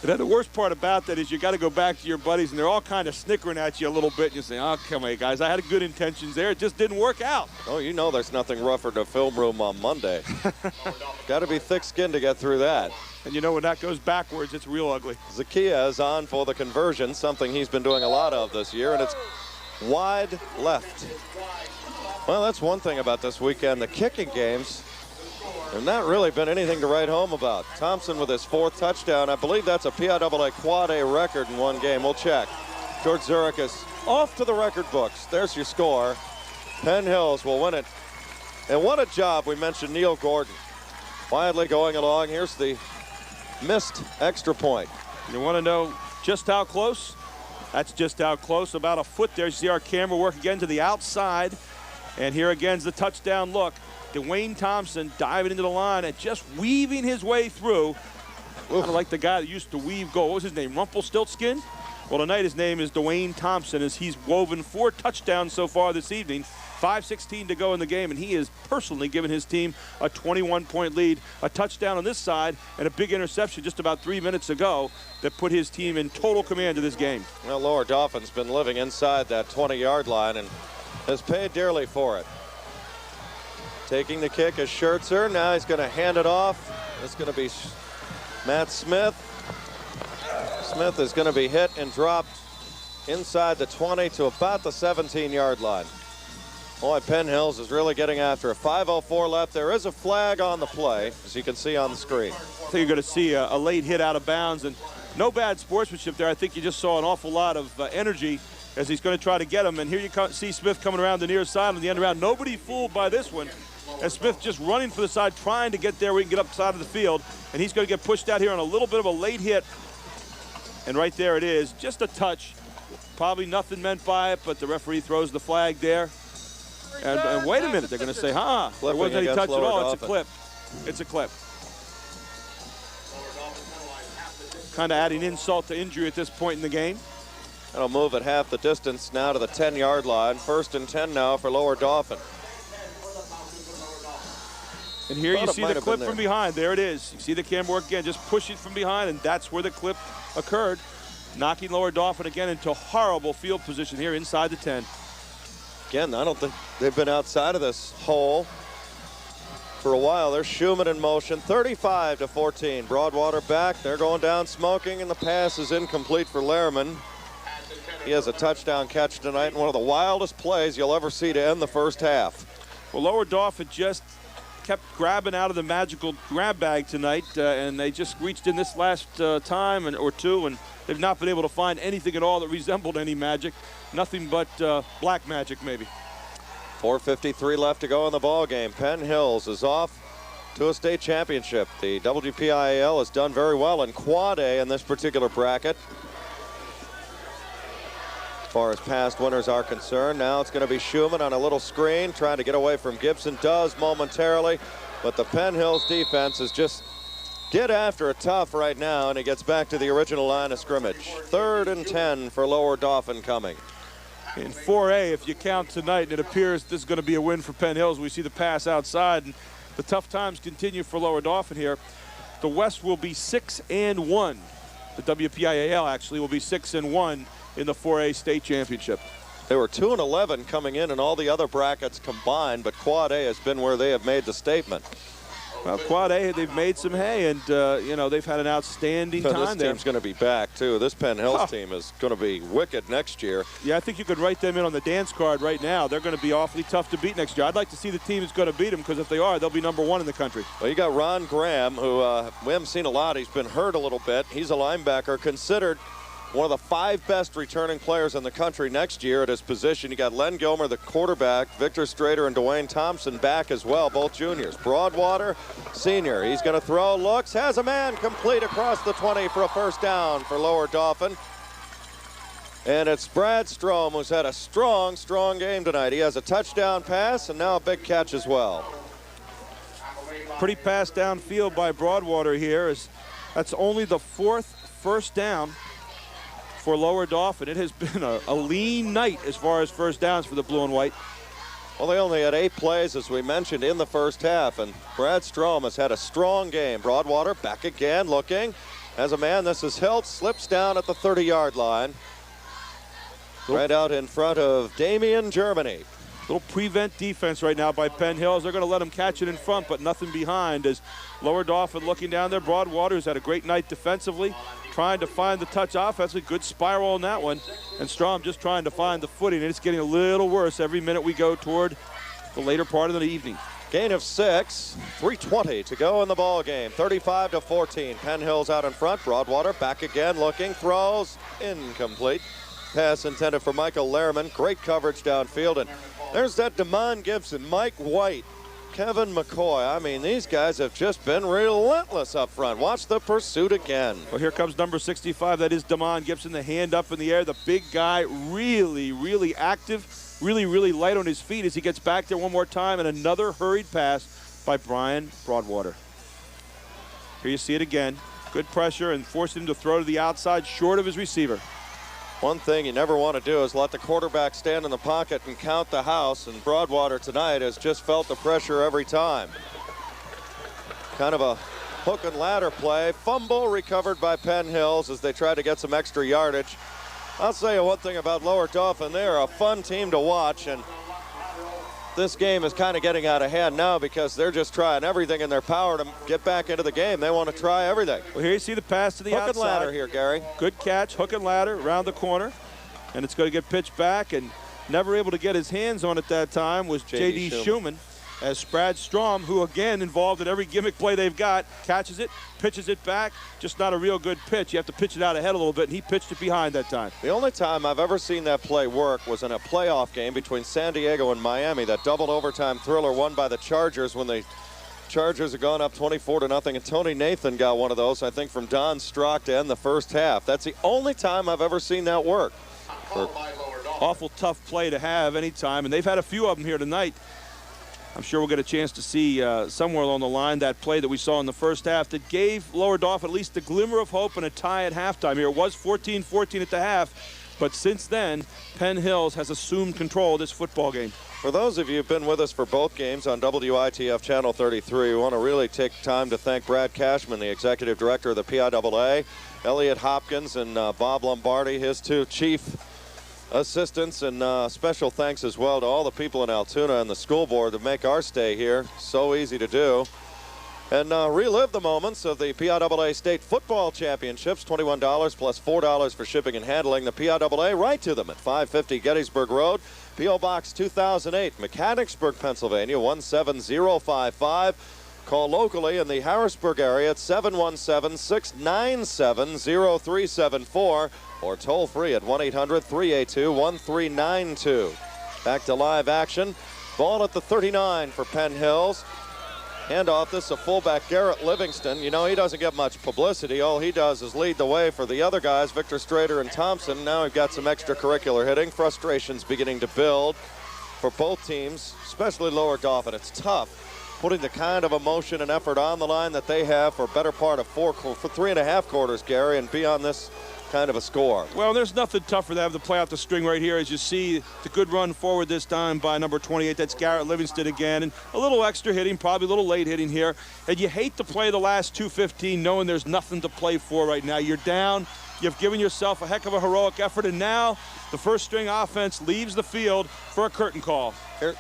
And then the worst part about that is you got to go back to your buddies, and they're all kind of snickering at you a little bit. And you say, oh, come on, guys, I had good intentions there. It just didn't work out. Oh, you know there's nothing rougher than a film room on Monday. Got to be thick-skinned to get through that. And you know when that goes backwards, it's real ugly. Zakia is on for the conversion, something he's been doing a lot of this year, and it's wide left. Well, that's one thing about this weekend. The kicking games have not really been anything to write home about. Thompson with his 4th touchdown. I believe that's a Piaa Quad A record in one game. We'll check. George Zurich is off to the record books. There's your score. Penn Hills will win it. And what a job. We mentioned Neil Gordon. Quietly going along. Here's the missed extra point. You want to know just how close? That's just how close. About a foot there. You see our camera work again to the outside. And here again's the touchdown look. Dwayne Thompson diving into the line and just weaving his way through. Kind of like the guy that used to weave goal. What was his name? Rumpelstiltskin? Well, tonight his name is Dwayne Thompson as he's woven 4 touchdowns so far this evening. 5:16 to go in the game, and he has personally given his team a 21-point lead, a touchdown on this side, and a big interception just about 3 minutes ago that put his team in total command of this game. Well, Lower Dauphin's been living inside that 20-yard line and has paid dearly for it. Taking the kick is Schertzer. Now he's going to hand it off. It's going to be Matt Smith. Smith is going to be hit and dropped inside the 20 to about the 17-yard line. Boy, Penn Hills is really getting after it. 5:04 left. There is a flag on the play, as you can see on the screen. I think you're going to see a late hit out of bounds, and no bad sportsmanship there. I think you just saw an awful lot of energy as he's going to try to get him. And here you see Smith coming around the near side on the end around. Nobody fooled by this one. As Smith just running for the side, trying to get there where he can get up the side of the field. And he's going to get pushed out here on a little bit of a late hit. And right there it is, just a touch. Probably nothing meant by it, but the referee throws the flag there. And wait a minute, they're going to say, there wasn't any touch at all. It's a clip. It's a clip. Kind of adding insult to injury at this point in the game. That'll move at half the distance now to the 10-yard line. 1st and 10 now for Lower Dauphin. And here you see the clip from behind. There it is. You see the camera work again, just push it from behind, and that's where the clip occurred, knocking Lower Dauphin again into horrible field position here inside the 10. Again, I don't think they've been outside of this hole for a while. There's Schumann in motion, 35-14. Broadwater back. They're going down smoking, and the pass is incomplete for Lehrman. He has a touchdown catch tonight in one of the wildest plays you'll ever see to end the first half. Well, Lower Dauphin just kept grabbing out of the magical grab bag tonight, and they just reached in this last time or two, and they've not been able to find anything at all that resembled any magic. Nothing but black magic, maybe. 4:53 left to go in the ball game. Penn Hills is off to a state championship. The WPIAL has done very well in Quad A in this particular bracket. As far as past winners are concerned, now it's going to be Schumann on a little screen, trying to get away from Gibson. Does momentarily, but the Penn Hills defense is just get after it tough right now, and he gets back to the original line of scrimmage. 3rd and 10 for Lower Dauphin coming. In 4A, if you count tonight, it appears this is going to be a win for Penn Hills. We see the pass outside, and the tough times continue for Lower Dauphin here. The West will be 6-1. The WPIAL actually will be 6-1 in the 4A state championship. They were 2-11 coming in all the other brackets combined, but Quad A has been where they have made the statement. Well, Quad A, they've made some hay, and, you know, they've had an outstanding time there. This team's going to be back, too. This Penn Hills team is going to be wicked next year. Yeah, I think you could write them in on the dance card right now. They're going to be awfully tough to beat next year. I'd like to see the team that's going to beat them, because if they are, they'll be #1 in the country. Well, you got Ron Graham, who we haven't seen a lot. He's been hurt a little bit. He's a linebacker, considered one of the 5 best returning players in the country next year at his position. You got Len Gilmer, the quarterback, Victor Strader and Dwayne Thompson back as well, both juniors. Broadwater, senior. He's going to throw, looks, has a man complete across the 20 for a first down for Lower Dauphin. And it's Brad Strom, who's had a strong game tonight. He has a touchdown pass and now a big catch as well. Pretty pass downfield by Broadwater here. That's only the 4th first down for Lower Dauphin. It has been a lean night as far as first downs for the blue and white. Well, they only had 8 plays, as we mentioned, in the first half, and Brad Strom has had a strong game. Broadwater back again, looking. As a man, this is Hilt, slips down at the 30-yard line. Right out in front of Damien, Germany. Little prevent defense right now by Penn Hills. They're going to let him catch it in front, but nothing behind as Lower Dauphin looking down there. Broadwater has had a great night defensively, trying to find the touch offensively. Good spiral on that one. And Strom just trying to find the footing, and it's getting a little worse every minute we go toward the later part of the evening. Gain of 6, 3:20 to go in the ball game. 35-14. Penn Hills out in front. Broadwater back again, looking, throws, incomplete. Pass intended for Michael Lehrman. Great coverage downfield, and there's that Damon Gibson, Mike White, Kevin McCoy. I mean, these guys have just been relentless up front. Watch the pursuit again. Well, here comes number 65. That is Damon Gibson, the hand up in the air. The big guy, really active, really light on his feet as he gets back there one more time, and another hurried pass by Brian Broadwater. Here you see it again. Good pressure and forcing him to throw to the outside short of his receiver. One thing you never want to do is let the quarterback stand in the pocket and count the house, and Broadwater tonight has just felt the pressure every time. Kind of a hook and ladder play. Fumble recovered by Penn Hills as they try to get some extra yardage. I'll say one thing about Lower Dauphin. They're a fun team to watch, and this game is kind of getting out of hand now because they're just trying everything in their power to get back into the game. They want to try everything. Well, here you see the pass to the outside. Hook and ladder here, Gary. Good catch, hook and ladder around the corner. And it's going to get pitched back, and never able to get his hands on it that time was J.D. Schumann. As Brad Strom, who again involved in every gimmick play they've got, catches it, pitches it back. Just not a real good pitch. You have to pitch it out ahead a little bit, and he pitched it behind that time. The only time I've ever seen that play work was in a playoff game between San Diego and Miami. That double overtime thriller won by the Chargers when the Chargers had gone up 24-0, and Tony Nathan got one of those, I think, from Don Strock to end the first half. That's the only time I've ever seen that work. Awful tough play to have anytime, and they've had a few of them here tonight. I'm sure we'll get a chance to see somewhere along the line that play that we saw in the first half that gave Lower Dauphin at least a glimmer of hope and a tie at halftime here. It was 14-14 at the half, but since then, Penn Hills has assumed control of this football game. For those of you who've been with us for both games on WITF Channel 33, we want to really take time to thank Brad Cashman, the executive director of the PIAA, Elliot Hopkins, and Bob Lombardi, his 2 chief assistants, and special thanks as well to all the people in Altoona and the school board to make our stay here so easy to do. And relive the moments of the PIAA State Football Championships. $21 plus $4 for shipping and handling. The PIAA, right to them at 550 Gettysburg Road, P.O. Box 2008, Mechanicsburg, Pennsylvania 17055. Call locally in the Harrisburg area at 717-697-0374 or toll free at 1-800-382-1392. Back to live action. Ball at the 39 for Penn Hills. Handoff this to fullback Garrett Livingston. You know, he doesn't get much publicity. All he does is lead the way for the other guys, Victor Strader and Thompson. Now we've got some extracurricular hitting. Frustrations beginning to build for both teams, especially Lower Dauphin. It's tough putting the kind of emotion and effort on the line that they have for a better part of 3.5 quarters, Gary, and be on this kind of a score. Well, there's nothing tougher than to play out the string right here. As you see, the good run forward this time by number 28. That's Garrett Livingston again. And a little extra hitting, probably a little late hitting here. And you hate to play the last 2:15 knowing there's nothing to play for right now. You're down. You've given yourself a heck of a heroic effort. And now the first string offense leaves the field for a curtain call. Here.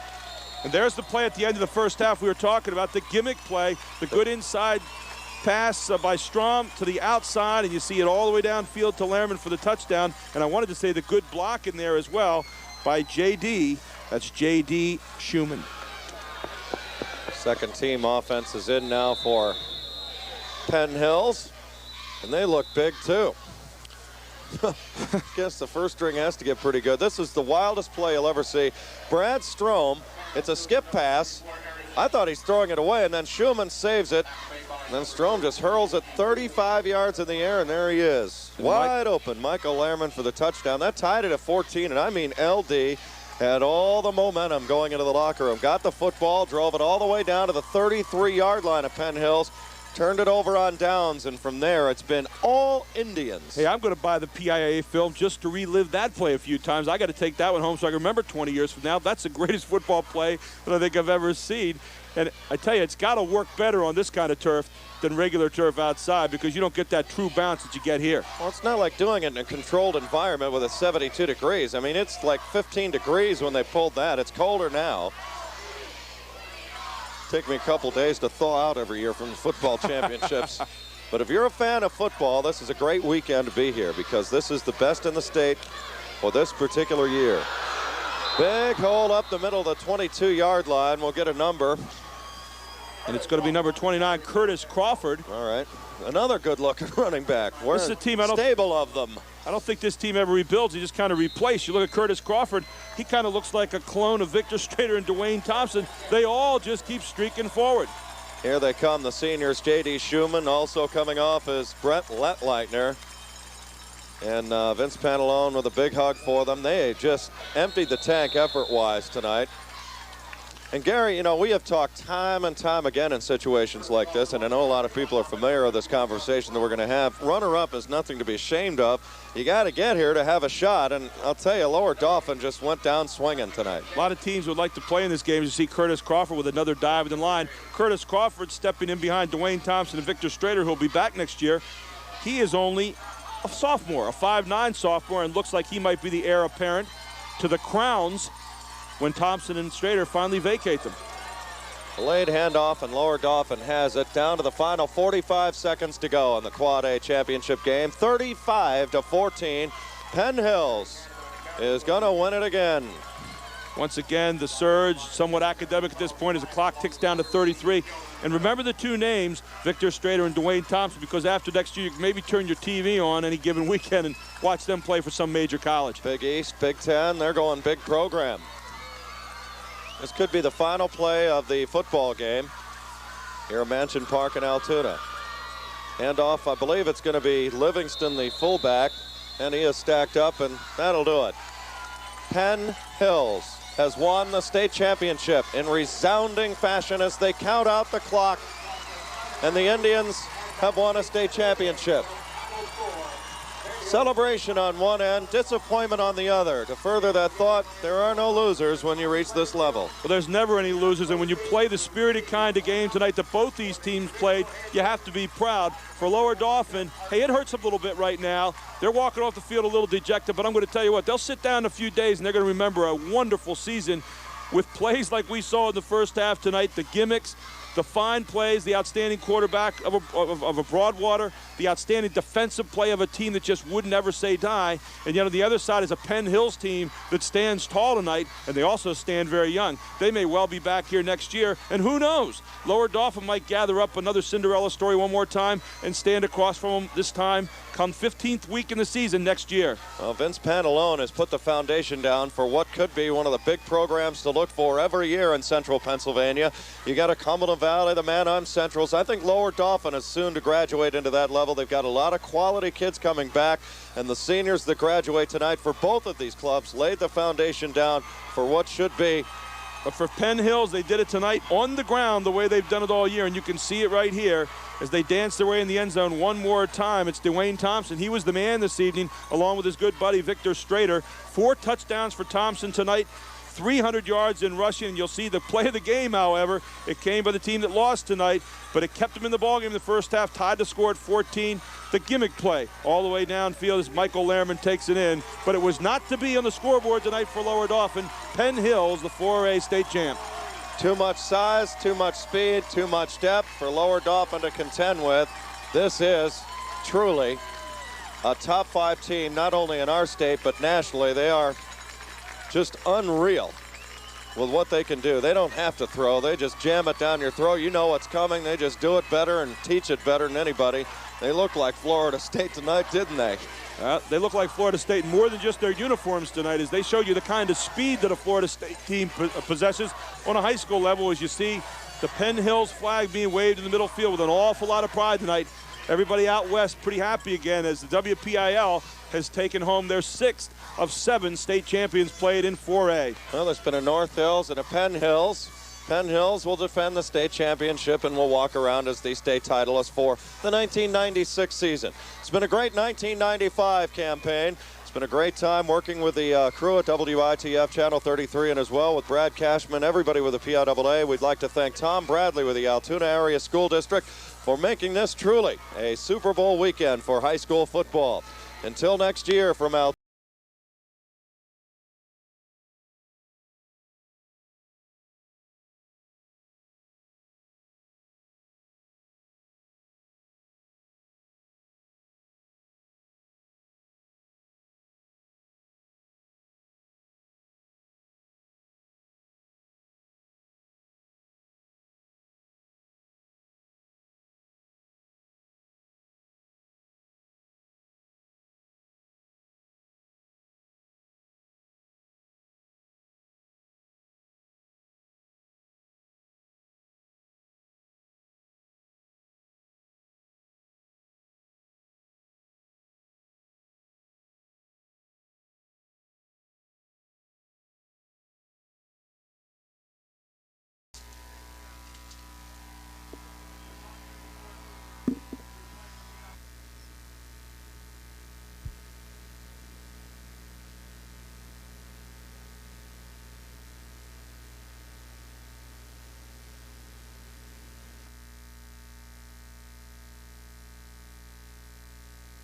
And there's the play at the end of the first half we were talking about, the gimmick play, the good inside pass by Strom to the outside, and you see it all the way downfield to Lehrman for the touchdown. And I wanted to say the good block in there as well by J.D. That's J.D. Schumann. Second team offense is in now for Penn Hills, and they look big too. Guess the first string has to get pretty good. This is the wildest play you'll ever see. Brad Strom, it's a skip pass. I thought he's throwing it away, and then Schumann saves it. And then Strom just hurls it 35 yards in the air, and there he is. Wide open, Michael Lehrman for the touchdown. That tied it at 14, and I mean LD had all the momentum going into the locker room. Got the football, drove it all the way down to the 33-yard line of Penn Hills, turned it over on downs, and from there it's been all Indians. Hey, I'm going to buy the Piaa film just to relive that play a few times. I got to take that one home so I can remember 20 years from now. That's the greatest football play that I think I've ever seen. And I tell you, it's got to work better on this kind of turf than regular turf outside because you don't get that true bounce that you get here. Well, it's not like doing it in a controlled environment with a 72 degrees. I mean, it's like 15 degrees when they pulled that. It's colder now. Take me a couple days to thaw out every year from the football championships. But if you're a fan of football, this is a great weekend to be here because this is the best in the state for this particular year. Big hole up the middle of the 22-yard line. We'll get a number. And it's going to be number 29, Curtis Crawford. All right. Another good-looking running back. We're this is a team stable of them. I don't think this team ever rebuilds. He just kind of replaced. You look at Curtis Crawford, he kind of looks like a clone of Victor Strader and Dwayne Thompson. They all just keep streaking forward. Here they come, the seniors. J.D. Schumann also coming off is Brett Letleitner. And Vince Pantalone with a big hug for them. They just emptied the tank effort-wise tonight. And Gary, you know, we have talked time and time again in situations like this, and I know a lot of people are familiar with this conversation that we're going to have. Runner-up is nothing to be ashamed of. You got to get here to have a shot, and I'll tell you, Lower Dauphin just went down swinging tonight. A lot of teams would like to play in this game. You see Curtis Crawford with another dive in line. Curtis Crawford stepping in behind Dwayne Thompson and Victor Strader, who'll be back next year. He is only a sophomore, a 5'9" sophomore, and looks like he might be the heir apparent to the crowns when Thompson and Strader finally vacate them. Delayed handoff, and Lower Dauphin has it down to the final 45 seconds to go in the Quad A championship game. 35-14. Penn Hills is going to win it again. Once again, the surge, somewhat academic at this point as the clock ticks down to 33. And remember the two names, Victor Strader and Dwayne Thompson, because after next year, you can maybe turn your TV on any given weekend and watch them play for some major college. Big East, Big Ten, they're going big program. This could be the final play of the football game here at Mansion Park in Altoona. Handoff, I believe it's going to be Livingston, the fullback, and he is stacked up, and that'll do it. Penn Hills has won the state championship in resounding fashion as they count out the clock, and the Indians have won a state championship. Celebration on one end, disappointment on the other. To further that thought, there are no losers when you reach this level. Well, there's never any losers, and when you play the spirited kind of game tonight that both these teams played, you have to be proud. For Lower Dauphin, hey, it hurts a little bit right now. They're walking off the field a little dejected, but I'm going to tell you what, they'll sit down in a few days and they're going to remember a wonderful season with plays like we saw in the first half tonight, the gimmicks, the fine plays, the outstanding quarterback of a Broadwater, the outstanding defensive play of a team that just would never say die. And yet on the other side is a Penn Hills team that stands tall tonight, and they also stand very young. They may well be back here next year, and who knows? Lower Dauphin might gather up another Cinderella story one more time and stand across from them this time come 15th week in the season next year. Well, Vince Pantalone has put the foundation down for what could be one of the big programs to look for every year in Central Pennsylvania. You got a Cumberland Valley, the Man-Arm Centrals. I think Lower Dauphin is soon to graduate into that level. They've got a lot of quality kids coming back, and the seniors that graduate tonight for both of these clubs laid the foundation down for what should be. But for Penn Hills, they did it tonight on the ground the way they've done it all year, and you can see it right here as they dance their way in the end zone one more time. It's Dwayne Thompson. He was the man this evening, along with his good buddy Victor Strader. 4 touchdowns for Thompson tonight, 300 yards in rushing, and you'll see the play of the game, however. It came by the team that lost tonight, but it kept them in the ballgame in the first half, tied the score at 14. The gimmick play all the way downfield as Michael Lehrman takes it in, but it was not to be on the scoreboard tonight for Lower Dauphin. Penn Hills, the 4A state champ. Too much size, too much speed, too much depth for Lower Dauphin to contend with. This is truly a top 5 team, not only in our state, but nationally. They are just unreal with what they can do. They don't have to throw. They just jam it down your throat. You know what's coming. They just do it better and teach it better than anybody. They look like Florida State tonight, didn't they? They look like Florida State more than just their uniforms tonight, as they showed you the kind of speed that a Florida State team possesses on a high school level. As you see the Penn Hills flag being waved in the middle field with an awful lot of pride tonight. Everybody out west pretty happy again, as the WPIL has taken home their 6th of 7 state champions played in 4A. Well, there's been a North Hills and a Penn Hills. Penn Hills will defend the state championship and will walk around as the state titleist for the 1996 season. It's been a great 1995 campaign. It's been a great time working with the crew at WITF Channel 33 and as well with Brad Cashman, everybody with the PIAA. We'd like to thank Tom Bradley with the Altoona Area School District for making this truly a Super Bowl weekend for high school football. Until next year from Altoona.